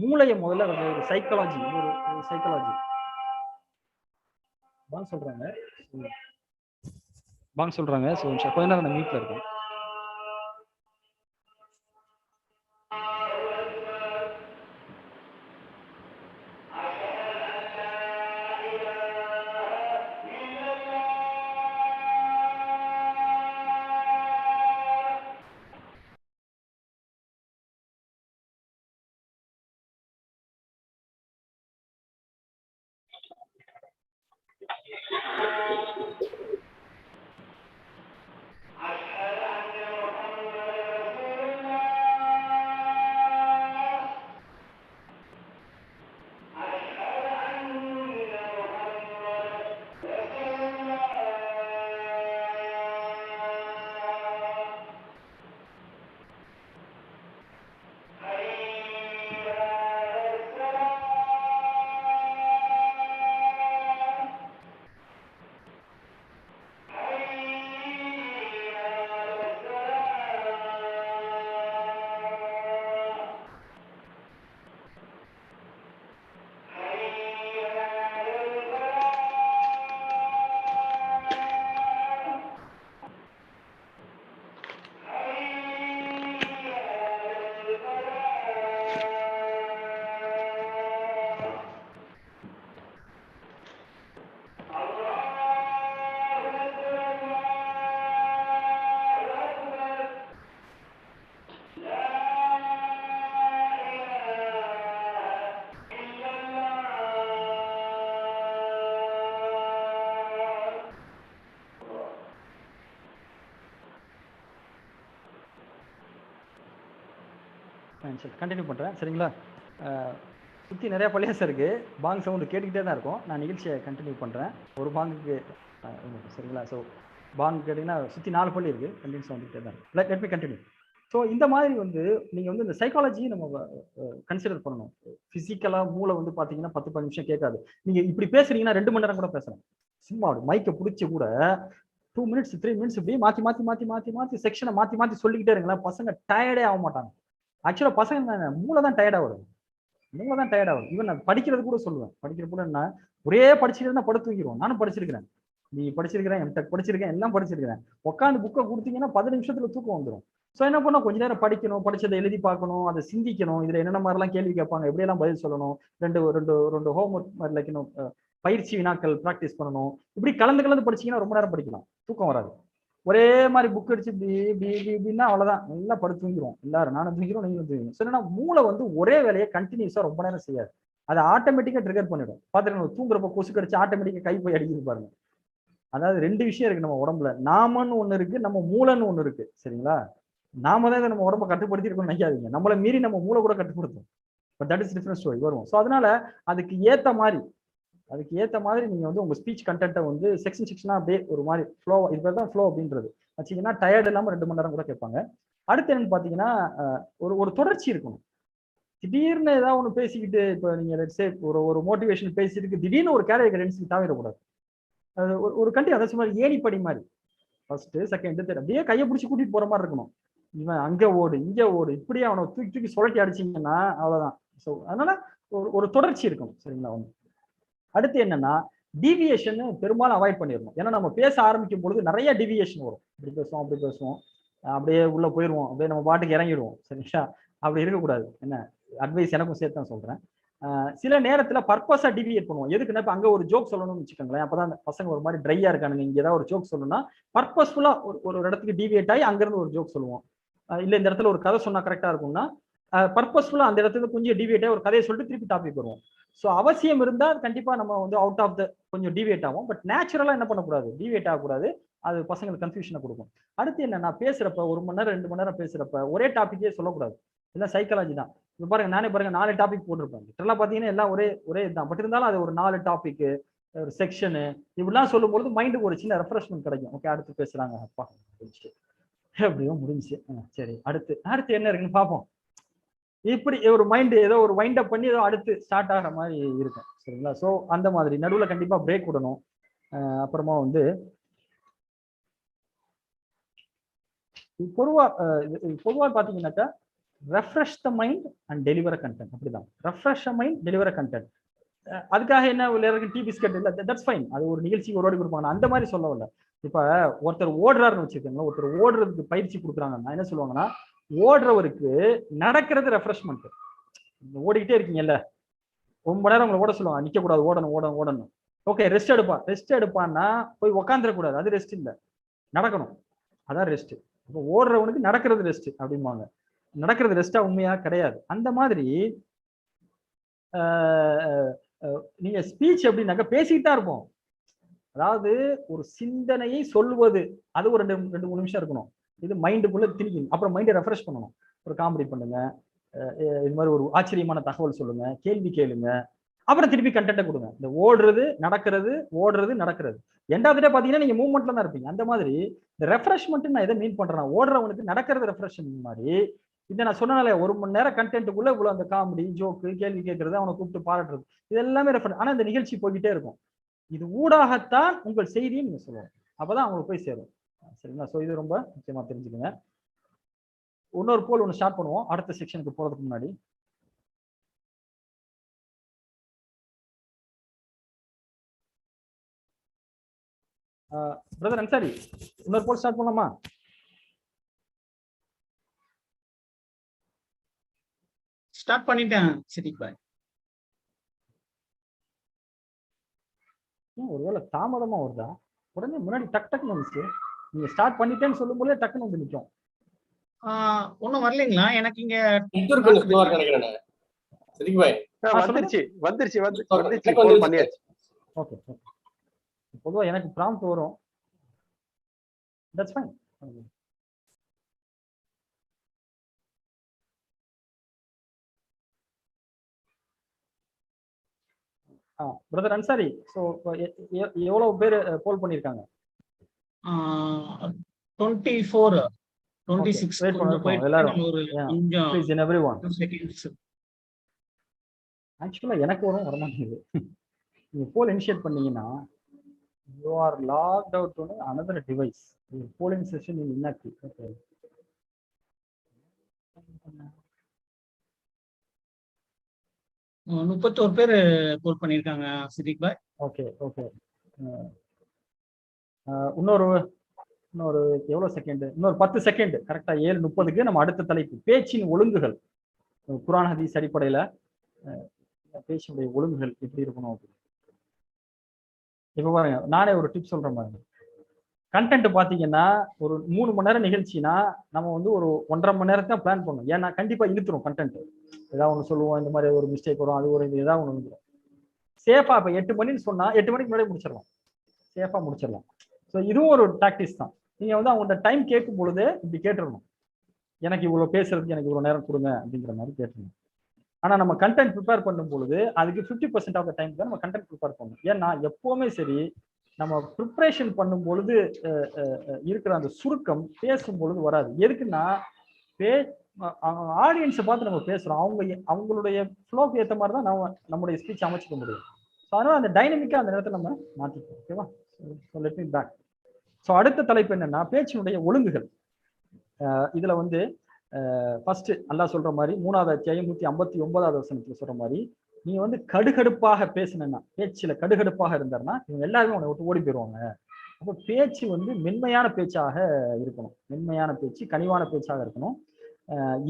மூளையை முதல்ல ஒரு சைக்காலஜி சொல்றாங்க. சோ கொஞ்ச நேரம் நான் மீட்ல இருக்கேன். சரி கண்டினியூ பண்ணுறேன் சரிங்களா. சுற்றி நிறையா பள்ளியாசம் இருக்குது, பாங் சவுண்டு கேட்டுக்கிட்டே தான் இருக்கும். நான் நிகழ்ச்சியை கண்டினியூ பண்ணுறேன். ஒரு பாங்குக்கு சரிங்களா. ஸோ பாங் கேட்டிங்கன்னா சுற்றி 4 பள்ளி இருக்குது, கண்டினியூஸ் வந்துகிட்டே தான் இருக்கும். Let me continue. ஸோ இந்த மாதிரி வந்து நீங்கள் வந்து இந்த சைக்காலஜியை நம்ம கன்சிடர் பண்ணணும். ஃபிசிக்கலாக மூளை வந்து பார்த்தீங்கன்னா 10-15 நிமிஷம் கேட்காது. நீங்கள் இப்படி பேசுறீங்கன்னா 2 மணி நேரம் கூட பேசலாம். சும்மா மைக்கை பிடிச்சி கூட 2 மினிட்ஸ் 3 மினிட்ஸ் இப்படி மாற்றி செக்ஷனை மாற்றி சொல்லிக்கிட்டே இருங்களேன், பசங்க டயர்டே ஆக மாட்டாங்க. ஆக்சுவலாக பசங்க மூளை தான் டயர்டாக வரும், மூளை தான் டயர்டாகும். ஈவன் நான் படிக்கிறது கூட சொல்லுவேன், படிக்கிற கூட என்ன ஒரே படிச்சுட்டு படுத்து தூங்கிடுவோம். நானும் படிச்சிருக்கிறேன், நீ படிச்சிருக்கிறேன், எம்டெக் படிச்சிருக்கேன், எல்லாம் படிச்சிருக்கிறேன். உட்காந்து புக்கை கொடுத்தீங்கன்னா 10 நிமிஷத்துல தூக்கம் வந்துடும். ஸோ என்ன பண்ணோம், கொஞ்ச நேரம் படிக்கணும், படிச்சதை எழுதி பார்க்கணும், அதை சிந்திக்கணும், இதுல என்னென்ன மாதிரிலாம் கேள்வி கேட்பாங்க, எப்படியெல்லாம் பதில் சொல்லணும், ரெண்டு ஹோம் ஒர்க் மாதிரி லைக்கணும், பயிற்சி வினாக்கள் ப்ராக்டிஸ் பண்ணணும். இப்படி கலந்து படிச்சீங்கன்னா ரொம்ப நேரம் படிக்கலாம், தூக்கம் வராது. ஒரே மாதிரி புக் அடிச்சு இப்படின்னா அவ்வளவுதான், நல்லா படுத்து தூங்கிடுவோம் எல்லாரும். நானும் தூங்கிடும், நீங்களும் தூங்கிடும். ஸோ என்னன்னா மூளை வந்து ஒரே வேலையை கண்டினியூஸா ரொம்ப நேரம் செய்யாது, அதை ஆட்டோமேட்டிக்கா ட்ரிகர் பண்ணிடும். பாத்துருக்கோம், தூங்குறப்ப கொசு கடிச்சு ஆட்டோமேட்டிக்கா கை போய் அடிக்கிறது பாருங்க. அதாவது 2 விஷயம் இருக்கு நம்ம உடம்புல, நாமன்னு ஒண்ணு இருக்கு, நம்ம மூளைன்னு ஒண்ணு இருக்கு சரிங்களா. நாம தான் நம்ம உடம்ப கட்டுப்படுத்தி இருக்கணும்னு நினைக்காதீங்க, நம்மளை மீறி நம்ம மூளை கூட கட்டுப்படுத்தும். But that is different story, வருவோம். ஸோ அதனால அதுக்கு ஏத்த மாதிரி நீங்க வந்து உங்க ஸ்பீச் கண்டென்ட்டை வந்து செக்ஷனா அப்படியே ஒரு மாதிரி ஃப்ளோ, இது தான் ஃப்ளோ அப்படின்றது வச்சீங்கன்னா டயர்ட் இல்லாம 2 மணி நேரம் கூட கேட்பாங்க. அடுத்து என்னன்னு பாத்தீங்கன்னா ஒரு தொடர்ச்சி இருக்கணும். திடீர்னு ஏதாவது ஒன்று பேசிக்கிட்டு, இப்போ நீங்க ஒரு மோட்டிவேஷன் பேசிட்டு திடீர்னு ஒரு கேரியர் கைடன்ஸ்க்கு தாவிடக்கூடாது. அது ஒரு கண்டி அதை மாதிரி ஏணிப்படி மாதிரி ஃபர்ஸ்ட் செகண்ட் தேர்ட் அப்படியே கையை பிடிச்சி கூட்டிட்டு போற மாதிரி இருக்கணும். இவன் அங்க ஓடு இங்க ஓடு இப்படியே அவனை தூக்கி சுழட்டி அடிச்சிங்கன்னா அவ்வளவுதான். ஸோ அதனால ஒரு தொடர்ச்சி இருக்கணும் சரிங்களா. ஒன்று அடுத்து என்னன்னா டீவியேஷன் பெரும்பாலும் அவாய்ட் பண்ணிடணும். ஏன்னா நம்ம பேச ஆரம்பிக்கும் பொழுது நிறைய டீவியேஷன் வரும், இப்படி பேசுவோம் அப்படி பேசுவோம், அப்படியே உள்ள போயிடுவோம், அப்படியே நம்ம பாட்டுக்கு இறங்கிடுவோம் சரிங்களா. அப்படி இருக்கக்கூடாது. என்ன அட்வைஸ் எனக்கும் சேர்த்து தான் சொல்றேன். சில நேரத்துல பர்பஸா டிவியேட் பண்ணுவோம். எதுக்குன்னா இப்ப அங்க ஒரு ஜோக் சொல்லணும்னு வச்சுக்கோங்களேன், அப்பதான் பசங்க ஒரு மாதிரி ட்ரையா இருக்கானுங்க, இங்க ஏதாவது ஒரு ஜோக் சொல்லணும்னா பர்பஸ்ஃபுல்லா ஒரு இடத்துக்கு டிவியேட் ஆகி அங்கிருந்து ஒரு ஜோக் சொல்லுவோம். இல்ல இந்த இடத்துல ஒரு கதை சொன்னா கரெக்டா இருக்கும்னா பர்பஸ்ஃபுல்லா அந்த இடத்துல கொஞ்சம் டிவியேட் ஆகி ஒரு கதையை சொல்லிட்டு திருப்பி டாபிக் வருவோம். ஸோ அவசியம் இருந்தா கண்டிப்பா நம்ம வந்து அவுட் ஆஃப் த கொஞ்சம் டிவியேட் ஆகும். பட் நேச்சுரலா என்ன பண்ணக்கூடாது, டிவியேட் ஆகக்கூடாது. அது பசங்களுக்கு கன்ஃபியூஷனை கொடுக்கும். அடுத்து என்னன்னா பேசுறப்ப 1 மணி நேரம் 2 மணி நேரம் பேசுறப்ப ஒரே டாபிக்கே சொல்லக்கூடாது. இல்லை சைக்காலஜி தான். இப்போ பாருங்க, நானே பாருங்க 4 டாபிக் போட்டிருப்பேன். லிட்டரலா பாத்தீங்கன்னா எல்லாம் ஒரே இதுதான். பட் இருந்தாலும் அது ஒரு 4 டாபிக், ஒரு செக்ஷனு இப்படிலாம் சொல்லும்போது மைண்டுக்கு ஒரு சின்ன ரெஃப்ரெஷ்மெண்ட் கிடைக்கும். ஓகே அடுத்து பேசுறாங்க, அப்பா எப்படியும் முடிஞ்சு, சரி அடுத்து என்ன இருக்குன்னு பார்ப்போம். இப்படி ஒரு மைண்ட் ஏதோ ஒரு வைண்ட் அப் பண்ணி ஏதோ அடுத்து ஸ்டார்ட் ஆகிற மாதிரி இருக்கும் சரிங்களா. ஸோ அந்த மாதிரி நடுவில் கண்டிப்பா பிரேக் விடணும். அப்புறமா வந்து பொதுவா பாத்தீங்கன்னாக்கா refresh the mind and deliver content. அப்படிதான், ரெஃப்ரெஷ் மைண்ட் டெலிவர் கண்டென்ட். அதுக்காக என்ன டீ பிஸ்கட் இல்லை, தட்ஸ் ஃபைன். அது ஒரு நிகழ்ச்சிக்கு ஒரு வாட்டி கொடுப்பாங்க, அந்த மாதிரி சொல்லவில்லை. இப்ப ஒருத்தர் ஓடுறாருன்னு வச்சுக்கோங்களேன், ஒருத்தர் ஓடுறதுக்கு பயிற்சி கொடுக்குறாங்கன்னா என்ன சொல்லுவாங்கன்னா, ஓடுறவருக்கு நடக்கிறது ரெஃப்ரெஷ்மெண்ட். ஓடிக்கிட்டே இருக்கீங்கல்ல, 1 மணி நேரம் உங்களை ஓட சொல்லுவாங்க, நிக்க கூடாது, ஓடணும். ஓகே ரெஸ்ட் எடுப்பான்னா போய் உக்காந்துடக்கூடாது, அது ரெஸ்ட் இல்லை, நடக்கணும், அதான் ரெஸ்ட். இப்போ ஓடுறவனுக்கு நடக்கிறது ரெஸ்ட் அப்படிம்பாங்க. நடக்கிறது ரெஸ்டா உண்மையா கிடையாது. அந்த மாதிரி நீங்க ஸ்பீச் எப்படின்னாக்க பேசிக்கிட்டா இருப்போம். அதாவது ஒரு சிந்தனையை சொல்வது அது ஒரு 2-3 நிமிஷம் இருக்கணும். இது மைண்டுக்குள்ள திணிக்கணும். அப்புறம் மைண்டை ரெஃப்ரெஷ் பண்ணணும். ஒரு காமெடி பண்ணுங்க, இது மாதிரி ஒரு ஆச்சரியமான தகவல் சொல்லுங்க, கேள்வி கேளுங்க, அப்புறம் திருப்பி கண்டென்ட்டை கொடுங்க. இந்த ஓடுறது நடக்கிறது எண்ட் ஆஃப் தி டே பாத்தீங்கன்னா நீங்க மூவ்மெண்ட்ல தான் இருப்பீங்க. அந்த மாதிரி இந்த ரெஃப்ரெஷ்மெண்ட் நான் எதை மீன் பண்றேன், ஓடுறவனுக்கு நடக்கிறது ரெஃப்ரெஷ்மெண்ட் மாதிரி. இதை நான் சொன்னாலே 1 மணி நேரம் கண்டென்ட்டுக்குள்ள இவ்வளவு அந்த காமெடி ஜோக்கு கேள்வி கேட்கறது, அவனை கூப்பிட்டு பாராட்டுறது, இது எல்லாமே ரெஃபர். ஆனா இந்த நிகழ்ச்சி போய்கிட்டே இருக்கும். இது ஊடாகத்தான் உங்கள் செய்தியை நீங்க சொல்லணும், அப்பதான் அவங்களுக்கு போய் சேரும் சரிங்களா. ஸோ இது ரொம்ப முக்கியமா தெரிஞ்சுக்கோங்க. இன்னொரு போல் ஒன்று ஸ்டார்ட் பண்ணுவோம் அடுத்த செக்ஷனுக்கு போறதுக்கு முன்னாடி. பிரதர் அன்சாரி, இன்னொரு போல் ஸ்டார்ட் பண்ணலாமா? ஸ்டார்ட் பண்ணிட்டேன் சித்திக் பாய். ஒருவேளை தாமதமா வருதா? உடனே முன்னாடி டக்குன்னு வந்துச்சு. நீங்க ஸ்டார்ட் பண்ணிட்டேன்னு சொல்லும் போதே டக்குன்னு வந்து நிற்கும். ஒன்னும் வரலீங்களா? எனக்கு இங்க நினைக்கிறேன் சித்திக் பாய். வந்துருச்சு போன் பண்ணியாச்சு. ஓகே பொதுவா எனக்கு ப்ராம்ப்ட் வரும். That's fine. Brother Ansari, so எவ்வளவு பேர் போல் பண்ணியிருக்காங்க? 24 26 வெயிட் கொஞ்சம் பண்ணிருக்கோம் போயிட்டு எல்லாரும். நம்ம ஒரு கொஞ்சம் please in every one. 2 seconds. ஆக்சுவலா எனக்கு வரும் வரமாட்டேங்குது. நீங்க போல் இனிஷியேட் பண்ணீங்கன்னா you are locked out to another device. Polling session in inactive. Okay. 31 பேர் போல் பண்ணியிருக்காங்க சித்திக் பாய். Okay okay. இன்னொரு எவ்வளவு செகண்ட்? இன்னொரு 10 செகண்ட். கரெக்டா 7:30க்கு நம்ம அடுத்த தலைப்பு பேச்சின் ஒழுங்குகள். குர்ஆன் ஹதீஸ் அடிப்படையில பேச்சினுடைய ஒழுங்குகள் எப்படி இருக்கணும் அப்படின்னு. இப்ப பாருங்க, நானே ஒரு டிப் சொல்றேன் பாருங்க. கண்டென்ட் பாத்தீங்கன்னா ஒரு 3 மணி நேரம் நிகழ்ச்சினா நம்ம வந்து ஒரு 1.5 மணி நேரத்தை பிளான் பண்ணணும். ஏன்னா கண்டிப்பா இழுத்துரும் கண்டென்ட். ஏதாவது ஒன்று சொல்லுவோம், இந்த மாதிரி ஒரு மிஸ்டேக் வரும், அது ஒரு ஏதாவது ஒன்று வந்துடும். சேஃபா இப்ப 8 மணின்னு சொன்னா 8 மணிக்கு முன்னாடி முடிச்சிடலாம், சேஃபா முடிச்சிடலாம். ஸோ இதுவும் ஒரு டாக்டிஸ் தான். நீங்க வந்து அவங்கள்ட்ட டைம் கேட்கும் பொழுது இப்படி கேட்டுடணும், எனக்கு இவ்வளவு பேசுறதுக்கு எனக்கு இவ்வளவு நேரம் கொடுங்க அப்படிங்கிற மாதிரி கேட்டுருணும். ஆனா நம்ம கண்டென்ட் ப்ரிப்பேர் பண்ணும் பொழுது அதுக்கு 50% ஆஃப் த டைம் தான் நம்ம கண்டென்ட் ப்ரிப்பேர் பண்ணணும். ஏன்னா எப்பவுமே சரி நம்ம ப்ரிப்பரேஷன் பண்ணும் பொழுது இருக்கிற அந்த சுருக்கம் பேசும் பொழுது வராது. எதுக்குன்னா ஆடியன்ஸை பார்த்து நம்ம பேசுறோம், அவங்களுடைய ஃப்ளோக்கு ஏற்ற மாதிரி தான் நம்முடைய ஸ்பீச் அமைச்சிக்க முடியும். ஸோ அதனால அந்த டைனமிக்கா அந்த நேரத்தை நம்ம மாற்றிக்கணும். ஓகேவா? Let me back. ஸோ அடுத்த தலைப்பு என்னன்னா பேச்சினுடைய ஒழுங்குகள். இதுல வந்து ஃபர்ஸ்ட் அல்லாஹ் சொல்ற மாதிரி 3வது அத்தியாயம் 159வது வசனத்துல சொல்ற மாதிரி, நீங்க வந்து கடுகடுப்பாக பேசினா, பேச்சுல கடுகடுப்பாக இருந்தாருன்னா இவங்க எல்லாருமே உன்னை விட்டு ஓடி போயிடுவாங்க. அப்போ பேச்சு வந்து மென்மையான பேச்சாக இருக்கணும், மென்மையான பேச்சு கனிவான பேச்சாக இருக்கணும்.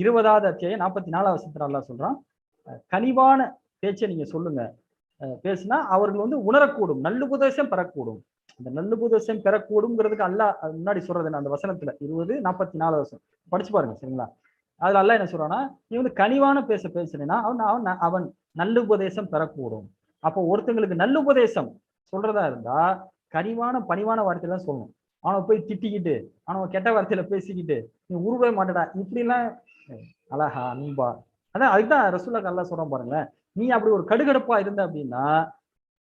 20வது அத்தியாயம் 44வது வசனத்துல அல்லாஹ் சொல்றான், கனிவான பேச்சை நீங்க சொல்லுங்க, பேசுனா அவர்கள் வந்து உணரக்கூடும், நல்லுபதேசம் பெறக்கூடும். அந்த நல்லுபதேசம் பெறக்கூடுங்கிறதுக்கு அல்லாஹ் முன்னாடி சொல்றது என்ன? அந்த வசனத்துல 20:44 வசனம் படிச்சு பாருங்க, சரிங்களா? அதுல அல்லாஹ் என்ன சொல்றான்னா, நீ வந்து கனிவான பேசுனா அவன் நல்லுபதேசம் பெறக்கூடும். அப்போ ஒருத்தங்களுக்கு நல்லுபதேசம் சொல்றதா இருந்தா கனிவான பணிவான வார்த்தையில தான் சொல்லணும். அவனை போய் திட்டிக்கிட்டு அவன் கெட்ட வார்த்தையில பேசிக்கிட்டு நீ உருவே மாட்டடா இப்படி எல்லாம் அழகா அன்பா, அதான் அதுதான் ரசூலுல்லாஹ் அல்லாஹ் சொல்றான் பாருங்களேன். நீ அப்படி ஒரு கடுகடுப்பா இருந்த அப்படின்னா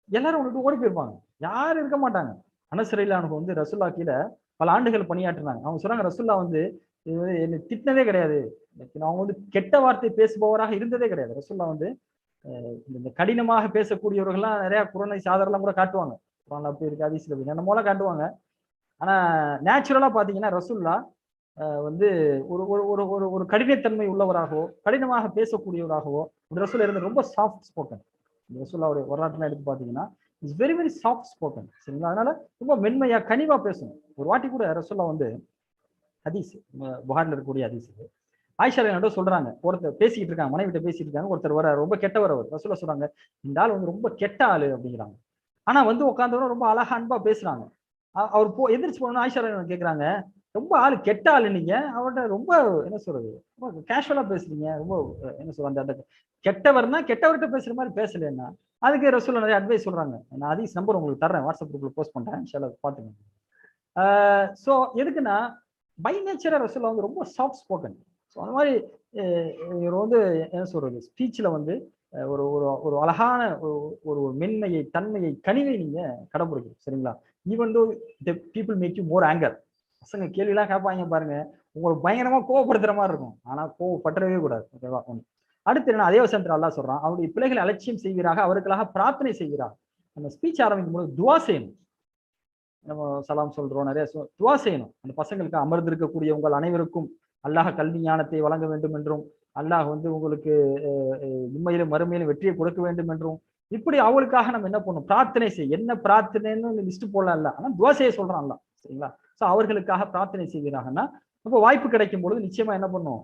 எல்லாரும் உனக்கு ஓடி போயிருப்பாங்க, யாரும் இருக்க மாட்டாங்க. அனஸ் ரலியல்லாஹு வந்து ரசூலுல்லாஹ் கீழே பல ஆண்டுகள் பணியாற்றினாங்க. அவங்க சொல்றாங்க, ரசூலுல்லாஹ் வந்து என்னை திட்டினதே கிடையாது, அவங்க வந்து கெட்ட வார்த்தை பேசுபவராக இருந்ததே கிடையாது. ரசூலுல்லாஹ் வந்து இந்த கடினமாக பேசக்கூடியவர்கள்லாம் நிறைய குர்ஆனை சாதரெல்லாம் கூட காட்டுவாங்க, குர்ஆன்ல அப்படி இருக்கு, ஹதீஸ்ல இருக்கு, என்ன மூலம் காட்டுவாங்க. ஆனா நேச்சுரலா பாத்தீங்கன்னா ரசூலுல்லாஹ் வந்து ஒரு ஒரு ஒரு ஒரு கடினத்தன்மை உள்ளவராகவோ கடினமாக பேசக்கூடியவராகவோ ரசூல் இருந்து ரொம்ப சாஃப்ட் ஸ்போக்கன். ரசூலுல்லாஹ்வுடைய வரலாற்றுல எடுத்து பாத்தீங்கன்னா it's very very soft spoken, சரிங்களா? அதனால ரொம்ப மென்மையா கனிவா பேசணும். ஒரு வாட்டி கூட ரசூலுல்லாஹ் வந்து ஹதீஸ் புகாரில் இருக்கக்கூடிய ஹதீஸ், ஆயிஷா ரலியல்லாஹு சொல்றாங்க, ஒருத்தர் பேசிக்கிட்டு இருக்காங்க, மனைவிட்ட பேசிட்டு இருக்காங்க, ஒருத்தர் வர ரொம்ப கெட்டவர், அவர் ரசூலுல்லாஹ் சொல்றாங்க, இந்த ஆள் வந்து ரொம்ப கெட்ட ஆளு அப்படிங்கிறாங்க. ஆனா வந்து உட்கார்ந்தவரும் ரொம்ப அழகா அன்பா பேசுறாங்க. அவர் எந்திரிச்சு போனோம்னா ஆயிஷா ரலியல்லாஹு கேட்கறாங்க, ரொம்ப ஆளு கெட்ட ஆளு, நீங்க அவர்கிட்ட ரொம்ப என்ன சொல்றது ரொம்ப கேஷுவலா பேசுறீங்க, ரொம்ப என்ன சொல்ற அந்த கெட்டவர்னா கெட்டவர்கிட்ட பேசுற மாதிரி பேசலன்னா. அதுக்கு ரசூலுல்லாஹ் நிறைய அட்வைஸ் சொல்றாங்க. நான் ஹதீஸ் நம்பர் உங்களுக்கு தர்றேன், வாட்ஸ்அப் குரூப்ல போஸ்ட் பண்றேன், இன்ஷாஅல்லாஹ் பாத்துங்க. ஸோ எதுக்குன்னா பை நேச்சரா ரசூலுல்லாஹ் வந்து ரொம்ப சாஃப்ட் ஸ்போக்கன். ஸோ அந்த மாதிரி இவர் வந்து என்ன சொல்றது ஸ்பீச்ல வந்து ஒரு ஒரு ஒரு அழகான ஒரு மென்மையை தன்மையை கனிவை நீங்க கடைபிடிக்கணும், சரிங்களா? Even though the people make you more anger. பசங்க கேள்வியெல்லாம் கேட்பாங்க பாருங்க, உங்களுக்கு பயங்கரமா கோவப்படுத்துற மாதிரி இருக்கும், ஆனா கோவப்பற்றவே கூடாது. ஓகேவா? அடுத்து என்ன, அதே வசனத்துல அல்லாஹ் சொல்றான், அவருடைய பிள்ளைகளை அலட்சியம் செய்வீராக, அவருக்காக பிரார்த்தனை செய்வீராக. நம்ம ஸ்பீச் ஆரம்பிக்கும் போது துவா செய்யணும். நம்ம சலாம் சொல்றோம், நிறைய துவா செய்யணும். அந்த பசங்களுக்கு அமர்ந்திருக்கக்கூடிய உங்கள் அனைவருக்கும் அல்லாஹ் கல்வி ஞானத்தை வழங்க வேண்டும் என்றும், அல்லாஹ் வந்து உங்களுக்கு இம்மையிலும் மறுமையிலும் வெற்றியை கொடுக்க வேண்டும் என்றும், இப்படி அவளுக்காக நம்ம என்ன பண்ணணும், பிரார்த்தனை செய்ய. என்ன பிரார்த்தனைன்னு லிஸ்ட் போடலாம் இல்ல, ஆனா துவா செய்ய சொல்றான் அல்லாஹ், சரிங்களா? ஸோ அவர்களுக்காக பிரார்த்தனை செய்கிறாங்கன்னா அப்போ வாய்ப்பு கிடைக்கும் பொழுது நிச்சயமா என்ன பண்ணும்,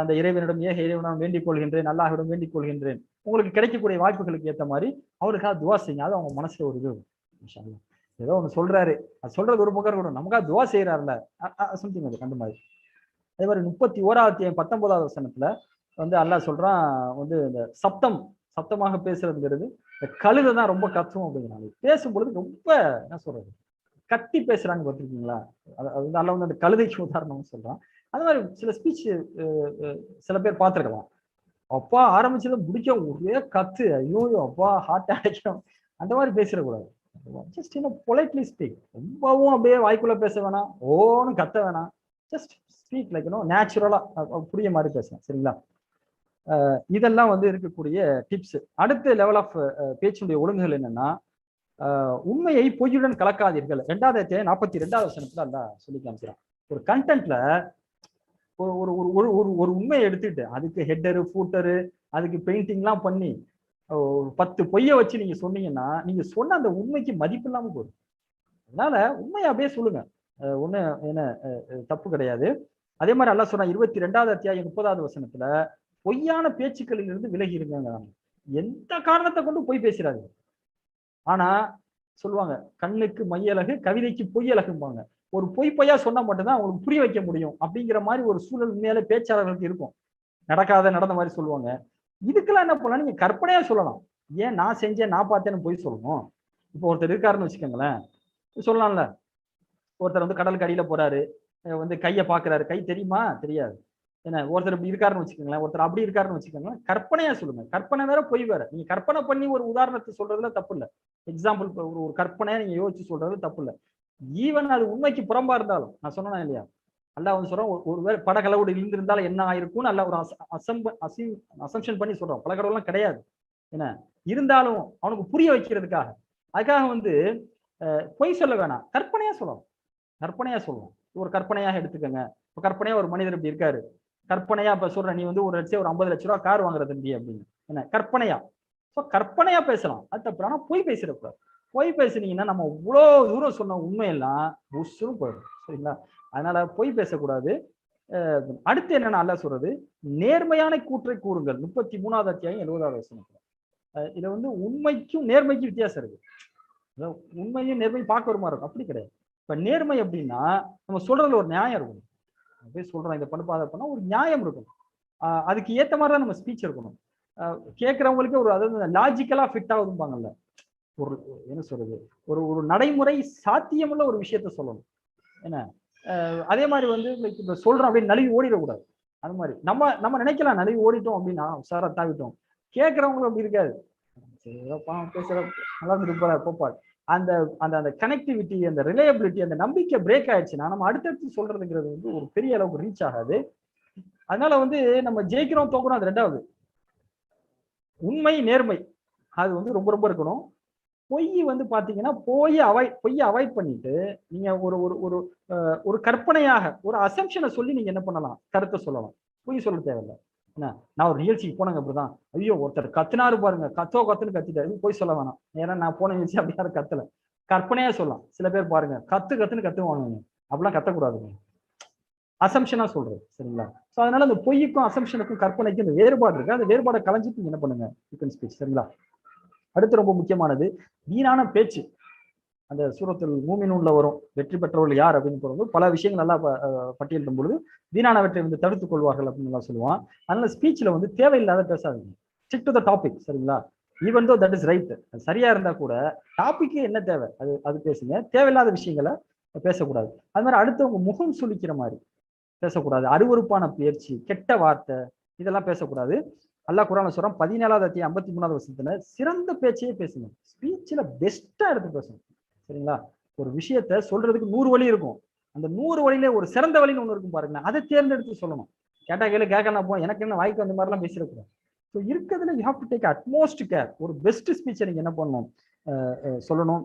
அந்த இறைவனிடம் ஏக இறைவனிடம் வேண்டிக் கொள்கின்றேன், அல்லாஹ்விடம் வேண்டிக் கொள்கின்றேன், உங்களுக்கு கிடைக்கக்கூடிய வாய்ப்புகளுக்கு ஏற்ற மாதிரி அவருக்காக துவா செய்யுங்க. அது அவங்க மனசுல ஒரு இது இன்ஷா அல்லாஹ். ஏதோ ஒன்று சொல்றாரு, அது சொல்றது ஒரு பக்கம் கூட நமக்காக துவா செய்யறாருல சம்திங் அது அந்த மாதிரி. அதே மாதிரி 31வது அத்தியாயம் 19வது வசனத்துல வந்து அல்லாஹ் சொல்றான் வந்து இந்த சப்தமாக பேசுறதுங்கிறது இந்த கழுதை தான் ரொம்ப கத்தும் அப்படிங்கிறாங்க. பேசும்பொழுது ரொம்ப என்ன சொல்றது கத்தி பேசுறாங்க பார்த்துருக்கீங்களா? அது அல்லாஹ் வந்து அந்த கழுதைக்கு உதாரணம்னு சொல்றான். அது மாதிரி சில ஸ்பீச் சில பேர் பார்த்துருக்கலாம், அப்பா ஆரம்பிச்சதை முடிக்க ஒரே கத்து, ஐயோ அப்பா ஹார்ட் அடைக்கும் அந்த மாதிரி பேசிடக்கூடாது. Just politely speak. ரொம்பவும் அப்படியே வாய்க்குள்ள பேச வேணாம், ஓன்னு கத்த வேணாம். ஜஸ்ட் ஸ்பீக் லைக் நேச்சுரலா புரிய மாதிரி பேசலாம். சரிங்களா? இதெல்லாம் வந்து இருக்கக்கூடிய டிப்ஸ். அடுத்த லெவல் ஆஃப் பேச்சுடைய ஒழுங்குகள் என்னன்னா, உண்மையை பொய்யுடன் கலக்காதீர்கள். 2வது அத்தியாயம் 42வது வசனத்துல அல்லாஹ் சொல்லி காமிக்கிறான். ஒரு கண்டென்ட்ல ஒரு ஒரு ஒரு ஒரு ஒரு உண்மையை எடுத்துட்டு அதுக்கு ஹெட்டரு ஃபூட்டரு அதுக்கு பெயிண்டிங்லாம் பண்ணி ஒரு 10 பொய்யை வச்சு நீங்க சொன்னீங்கன்னா நீங்க சொன்ன அந்த உண்மைக்கு மதிப்பு இல்லாம போகும். அதனால உண்மையை அப்படியே சொல்லுங்க. ஒண்ணு என்ன தப்பு கிடையாது. அதே மாதிரி அல்லாஹ் சொன்னா 22வது அத்தியாயம் 30வது வசனத்துல பொய்யான பேச்சுக்களில் இருந்து விலகி இருங்க. எந்த காரணத்தை கொண்டு பொய் பேசுறாரு. ஆனா சொல்லுவாங்க, கண்ணுக்கு மையழகு கவிதைக்கு பொய்யழகும்பாங்க. ஒரு பொய்யா சொன்னா மட்டும்தான் அவங்களுக்கு புரிய வைக்க முடியும் அப்படிங்கிற மாதிரி ஒரு சூழல் உண்மையாலே பேச்சாளர்களுக்கு இருக்கும். நடந்த மாதிரி சொல்லுவாங்க. இதுக்கெல்லாம் என்ன பண்ணலாம், நீங்க கற்பனையா சொல்லலாம். ஏன் நான் செஞ்சேன் நான் பார்த்தேன்னு பொய் சொல்லணும்? இப்போ ஒருத்தர் இருக்காருன்னு வச்சுக்கோங்களேன், சொல்லலாம்ல. ஒருத்தர் வந்து கடலுக்கு அடியில போறாரு, வந்து கையை பாக்குறாரு, கை தெரியுமா தெரியாது. என்ன ஒருத்தர் இப்படி இருக்காருன்னு வச்சுக்கோங்களேன், ஒருத்தர் அப்படி இருக்காருன்னு வச்சுக்கோங்களேன். கற்பனையா சொல்லுங்க. கற்பனை வேற பொய் வேற. நீங்க கற்பனை பண்ணி ஒரு உதாரணத்தை சொல்றதுல தப்பு இல்லை. எக்ஸாம்பிள் ஒரு கற்பனையா நீங்க யோசிச்சு சொல்றது தப்பு இல்லை. ஈவன் அது உண்மைக்கு புறம்பா இருந்தாலும் நான் சொன்னா இல்லையா, அல்லாஹ் வந்து சொல்றோம் ஒருவேளை படகலவோடு இருந்திருந்தாலும் என்ன ஆயிருக்கும்னு அல்லாஹ் ஒரு அசம்ஷன் பண்ணி சொல்றோம். படகடவுலாம் கிடையாது. என்ன இருந்தாலும் அவனுக்கு புரிய வைக்கிறதுக்காக, அதுக்காக வந்து பொய் சொல்ல வேணாம், கற்பனையா சொல்லலாம். கற்பனையா சொல்லலாம். ஒரு கற்பனையாக எடுத்துக்கோங்க. இப்போ கற்பனையா ஒரு மனிதர் இப்படி இருக்காரு, கற்பனையா இப்ப சொல்ற நீ வந்து ஒரு 50 லட்ச ரூபா கார் வாங்குற தம்பி அப்படின்னு. என்ன கற்பனையா கற்பனையா பேசலாம், அது தப்பு. ஆனா பொய் பேசிடக்கூடாது. பொய் பேசுனீங்கன்னா நம்ம இவ்வளோ தூரம் சொன்ன உண்மையெல்லாம் உசுரும் போயிடும். சரிங்களா? அதனால பொய் பேசக்கூடாது. அடுத்து என்னன்னா அல்லாஹ் சொல்றது, நேர்மையான கூற்றை கூறுங்கள். 33வது அத்தியாயம் 70வது வசனத்துல. இதுல வந்து உண்மைக்கும் நேர்மைக்கும் வித்தியாசம் இருக்கு. உண்மையும் நேர்மையும் பார்க்க வருமா இருக்கும், அப்படி கிடையாது. இப்ப நேர்மை அப்படின்னா நம்ம சொல்றதுல ஒரு நியாயம் இருக்கணும். அப்படியே சொல்றோம் இதை பண்ணுப்பா அதை பண்ணா ஒரு நியாயம் இருக்கணும். அதுக்கு ஏத்த மாதிரி தான் நம்ம ஸ்பீச் இருக்கணும். கேட்கறவங்களுக்கு ஒரு அதாவது லாஜிக்கலா ஃபிட் ஆகுதும்பாங்கல்ல, ஒரு என்ன சொல்றது, ஒரு ஒரு நடைமுறை சாத்தியமுள்ள ஒரு விஷயத்த சொல்லணும். என்ன அதே மாதிரி வந்து இப்ப சொல்றோம் அப்படின்னு நழுவி ஓடிடக்கூடாது. அது மாதிரி நம்ம நினைக்கலாம் நழுவி ஓடிட்டோம் அப்படின்னா உஷாரா தாவிட்டோம். கேட்கறவங்களும் அப்படி இருக்காது. பேசுற நல்லா இருப்பாரு போப்பாடு. அந்த அந்த அந்த கனெக்டிவிட்டி, அந்த ரிலையபிலிட்டி, அந்த நம்பிக்கை பிரேக் ஆயிடுச்சுன்னா நம்ம அடுத்தடுத்து சொல்றதுங்கிறது வந்து ஒரு பெரிய அளவுக்கு ரீச் ஆகாது. அதனால வந்து நம்ம ஜெயிக்கிறோம் தோக்குறோம் அது ரெண்டாவது. உண்மை நேர்மை அது வந்து ரொம்ப ரொம்ப இருக்கணும். பொய் வந்து பாத்தீங்கன்னா பொய்யை அவாய்ட் பண்ணிட்டு நீங்க ஒரு ஒரு ஒரு ஒரு கற்பனையாக ஒரு அசம்ஷனை சொல்லி நீங்க என்ன பண்ணலாம், கருத்தை சொல்லலாம். பொய் சொல்ல தேவையில்லை. என்ன நான் ஒரு நிகழ்ச்சிக்கு போனேங்க அப்படிதான், ஐயோ ஒருத்தர் கத்துனாரு பாருங்க, கத்துன்னு கத்திட்டாரு, பொய் சொல்ல வேணாம். ஏன்னா நான் போன நிகழ்ச்சி அப்படி யாரும் கத்தல, கற்பனையா சொல்லலாம். சில பேர் பாருங்க கத்துன்னு கத்துவாங்க, அப்படிலாம் கத்தக்கூடாதுங்க, அசம்ஷனா சொல்றது. சரிங்களா? ஸோ அதனால அந்த பொய்க்கும் அசம்ஷனுக்கும் கற்பனைக்கும் இந்த வேறுபாடு இருக்கு. அந்த வேறுபாடை கலைஞ்சிட்டு நீங்க என்ன பண்ணுங்க, யூ கேன் ஸ்பீச். சரிங்களா? அடுத்து ரொம்ப முக்கியமானது வீணான பேச்சு. அந்த சூரத்துல் மூமினூன்ல வரும், வெற்றி பெற்றவர்கள் யார் அப்படின்னு போறது பல விஷயங்கள் நல்லா பட்டியலிடும் பொழுது வீணானவற்றை வந்து தடுத்துக் கொள்வார்கள் அப்படின்னு நல்லா சொல்லுவான். அதனால ஸ்பீச்ல வந்து தேவையில்லாத பேசாதீங்க. Stick to the topic. சரிங்களா? Even though that is right, சரியா இருந்தா கூட டாபிக்கு என்ன தேவை அது பேசுங்க. தேவையில்லாத விஷயங்களை பேசக்கூடாது. அது மாதிரி அடுத்தவங்க முகம் சுளிக்கிற மாதிரி பேசக்கூடாது. அருவருப்பான பேச்சு, கெட்ட வார்த்தை, இதெல்லாம் பேசக்கூடாது. அல்லாஹ் குர்ஆன்ல சொல்றான் 17வது அத்தியாயம் 53வது வசனத்துல சிறந்த பேச்சையே பேசுங்க. ஸ்பீச்ல பெஸ்டா எடுத்து பேசணும். சரிங்களா? ஒரு விஷயத்த சொல்றதுக்கு 100 வழி இருக்கும். அந்த 100 வழியில ஒரு சிறந்த வழின்னு ஒண்ணு இருக்கும் பாருங்க, அதை தேர்ந்தெடுத்து சொல்லணும். கேட்டா கேட்கணும் போ, எனக்கு என்ன வாய்க்கு அந்த மாதிரிலாம் பேசிடக்கூடாது. ஸோ இருக்கிறதுல you have to take utmost care. ஒரு பெஸ்ட் ஸ்பீச்சை நீங்க என்ன பண்ணணும், சொல்லணும்.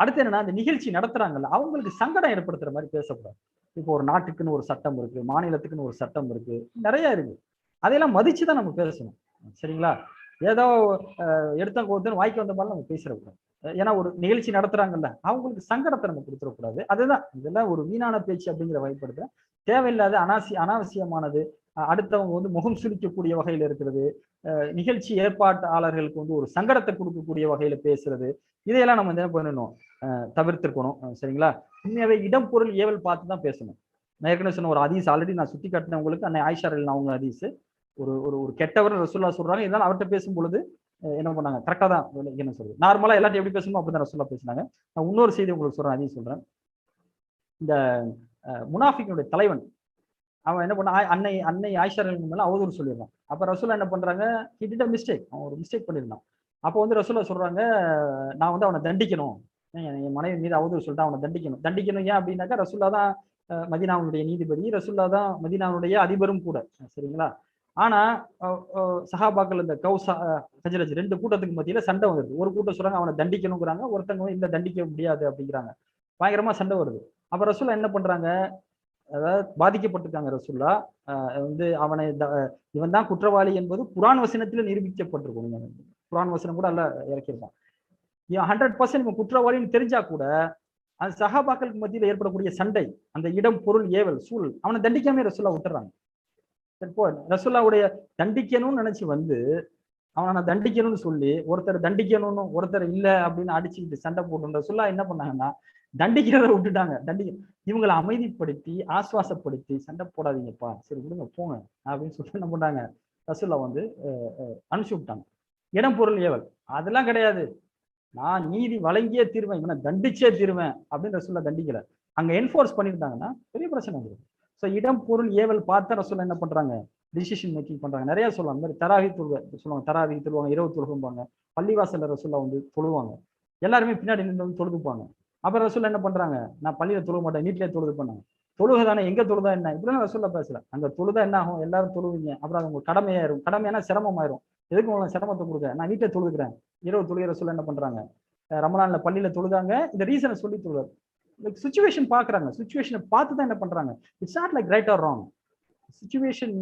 அடுத்து என்னன்னா, அந்த நிகழ்ச்சி நடத்துறாங்கல்ல அவங்களுக்கு சங்கடம் ஏற்படுத்துற மாதிரி பேசக்கூடாது. இப்போ ஒரு நாட்டுக்குன்னு ஒரு சட்டம் இருக்கு, மாநிலத்துக்குன்னு ஒரு சட்டம் இருக்கு, நிறைய இருக்கு. அதையெல்லாம் மதிச்சுதான் நம்ம பேசணும். சரிங்களா? ஏதோ எடுத்தவங்க ஒருத்தர் வாய்க்கு வந்த மாதிரி நம்ம பேசிடக்கூடாது. ஏன்னா ஒரு நிகழ்ச்சி நடத்துறாங்கல்ல அவங்களுக்கு சங்கடத்தை நம்ம கொடுத்துடக்கூடாது. அதுதான் இதெல்லாம் ஒரு வீணான பேச்சு அப்படிங்கிற வகைப்படுத்த தேவையில்லாத அனாவசியமானது, அடுத்தவங்க வந்து முகம் சுளிக்கக்கூடிய வகையில இருக்கிறது, நிகழ்ச்சி ஏற்பாட்டாளர்களுக்கு வந்து ஒரு சங்கடத்தை கொடுக்கக்கூடிய வகையில பேசுறது, இதையெல்லாம் நம்ம என்ன பண்ணணும், தவிர்த்திருக்கணும். சரிங்களா? உண்மையாவே இடம் பொருள் ஏவல் பார்த்து தான் பேசணும். நான் ஏற்கனவே சொன்ன ஒரு ஹதீஸ் ஆல்ரெடி நான் சுட்டி காட்டினேன் உங்களுக்கு, அன்னை ஆயிஷா ரலியல்லாஹு அவங்க ஹதீஸ். ஒரு ஒரு கெட்டவர் ரசூலுல்லாஹ் சொல்றாங்க, இதனால அவர்கிட்ட பேசும் பொழுது என்ன பண்ணாங்க, கரெக்டா தான் என்ன சொல்றது, நார்மலா எல்லாத்தையும் எப்படி பேசணுமோ அப்படிதான் ரசூலுல்லாஹ் பேசினாங்க. நான் இன்னொரு செய்தி உங்களுக்கு சொல்றேன், அதையும் சொல்றேன். இந்த முனாஃபிக்கினுடைய தலைவன் அவன் என்ன பண்ண, அன்னை ஆயிஷா ரலியல்லாஹு மேல அவதூறு சொல்லிடுறான். அப்ப ரசூலுல்லாஹ் என்ன பண்றாங்க, ஹி டிட் a mistake, அவன் ஒரு மிஸ்டேக் பண்ணிருந்தான். அப்போ வந்து ரசூலா சொல்றாங்க, நான் வந்து அவனை தண்டிக்கணும், என் மனைவி மீது அவதூறு சொல்லிட்டு அவனை தண்டிக்கணும். ஏன் அப்படின்னாக்கா ரசூல்லா தான் மதீனாவுடைய நீதிபதி, ரசூல்லா தான் மதீனாவுடைய அதிபரும் கூட, சரிங்களா? ஆனா சஹாபாக்கள் இந்த கௌசா ஹஜ்ரஜ் 2 கூட்டத்துக்கு மத்தியில சண்டை வருது. ஒரு கூட்டம் சொல்றாங்க அவனை தண்டிக்கணுங்கிறாங்க, ஒருத்தவங்க இல்ல தண்டிக்க முடியாது அப்படிங்கிறாங்க. பயங்கரமா சண்டை வருது. அப்ப ரசூல்லா என்ன பண்றாங்க, அதாவது பாதிக்கப்பட்டிருக்காங்க ரசூல்லா. வந்து அவனை இவன் தான் குற்றவாளி என்பது குர்ஆன் வசனத்துல நிரூபிக்கப்பட்டிருக்கும். நீங்க குர்ஆன் வசனம் கூட அல்ல இறக்கியிருப்பான். 100% இவன் குற்றவாளின்னு தெரிஞ்சா கூட அந்த சஹாபாக்களுக்கு மத்தியில ஏற்படக்கூடிய சண்டை, அந்த இடம், பொருள், ஏவல், சூழல், அவனை தண்டிக்காம ரசூல்லா விட்டுறாங்க. ரசூல்லாவுடைய தண்டிக்கணும்னு நினைச்சு வந்து அவனை தண்டிக்கணும்னு சொல்லி ஒருத்தர் தண்டிக்கணும்னு ஒருத்தர் இல்ல அப்படின்னு அடிச்சுக்கிட்டு சண்டை போட்டு ரசூல்லா என்ன பண்ணாங்கன்னா தண்டிக்கிறத விட்டுட்டாங்க. இவங்களை அமைதிப்படுத்தி ஆஸ்வாசப்படுத்தி சண்டை போடாதீங்கப்பா, சரி விடுங்க போங்க அப்படின்னு சொல்லிட்டு என்ன பண்ணாங்க, ரசூல்லா வந்து அனுப்பிச்சு விட்டாங்க. இடம், பொருள், ஏவல் அதெல்லாம் கிடையாது, நான் நீதி வழங்கியே தீர்வேன், இவனை தண்டிச்சே தீர்வேன் அப்படின்னு ரசூல்லா தண்டிக்கல. அங்க என்ஃபோர்ஸ் பண்ணிருந்தாங்கன்னா பெரிய பிரச்சனை வந்துடும். ஸோ இடம், பொருள், ஏவல் பார்த்தா ரசூல்லா என்ன பண்றாங்க, டிசிஷன் மேக்கிங் பண்றாங்க. நிறைய சொல்லுவாங்க, இந்த மாதிரி தராவி சொல்லுவாங்க, தராவி தொழுவாங்க, இரவு தொழுகும்பாங்க, பள்ளிவாசல்ல ரசூல்லா வந்து தொழுவாங்க, எல்லாருமே பின்னாடி நின்று வந்து தொழுதுப்பாங்க. அப்புறம் ரசூல்லா என்ன பண்றாங்க, நான் பள்ளியில தொழுக மாட்டேன், வீட்டிலே தொழுது பண்ணாங்க. தொழுகதானே, எங்க தொழுதா என்ன, இப்படிலாம் ரசூல்லா பேசல. அங்க தொழுதா என்ன ஆகும், எல்லாரும் தொழுவீங்க, அப்புறம் அது உங்க கடமையாயிரும், கடமையான சிரமமாயிரும், எதுக்கு உங்களுக்கு சிரமத்தை கொடுக்க, நான் வீட்டை தொழுகிறேன். இரவு தொழுகிற ரசூல்லா என்ன பண்றாங்க, ரமலான்ல பள்ளியில தொழுதாங்க. இந்த ரீசனை சொல்லி தொழுவார். சுச்சுவேஷன் பாக்குறாங்க, சுச்சுவேஷனை பார்த்து தான் என்ன பண்றாங்க. It's not like right or wrong, situation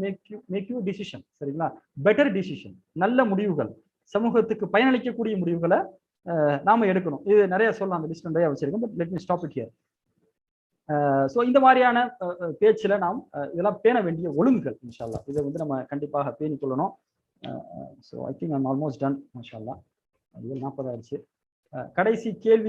make you decision, சரிங்களா? பெட்டர் டிசிஷன், நல்ல முடிவுகள், சமூகத்துக்கு பயனளிக்கக்கூடிய முடிவுகளை நாம எடுக்கணும். இது நிறைய சொல்லலாம், அந்த லிஸ்ட் நிறைய வச்சிருக்கோம், but let me stop it here. So இந்த மாதிரியான பேச்சுல நாம் இதெல்லாம் பேண வேண்டிய ஒழுங்குகள் இன்ஷா அல்லாஹ், இதை வந்து நம்ம கண்டிப்பாக பேணி கொள்ளணும். So I think I'm almost done. மாஷா அல்லாஹ் 40 ஆயிடுச்சு. கடைசி கேள்வி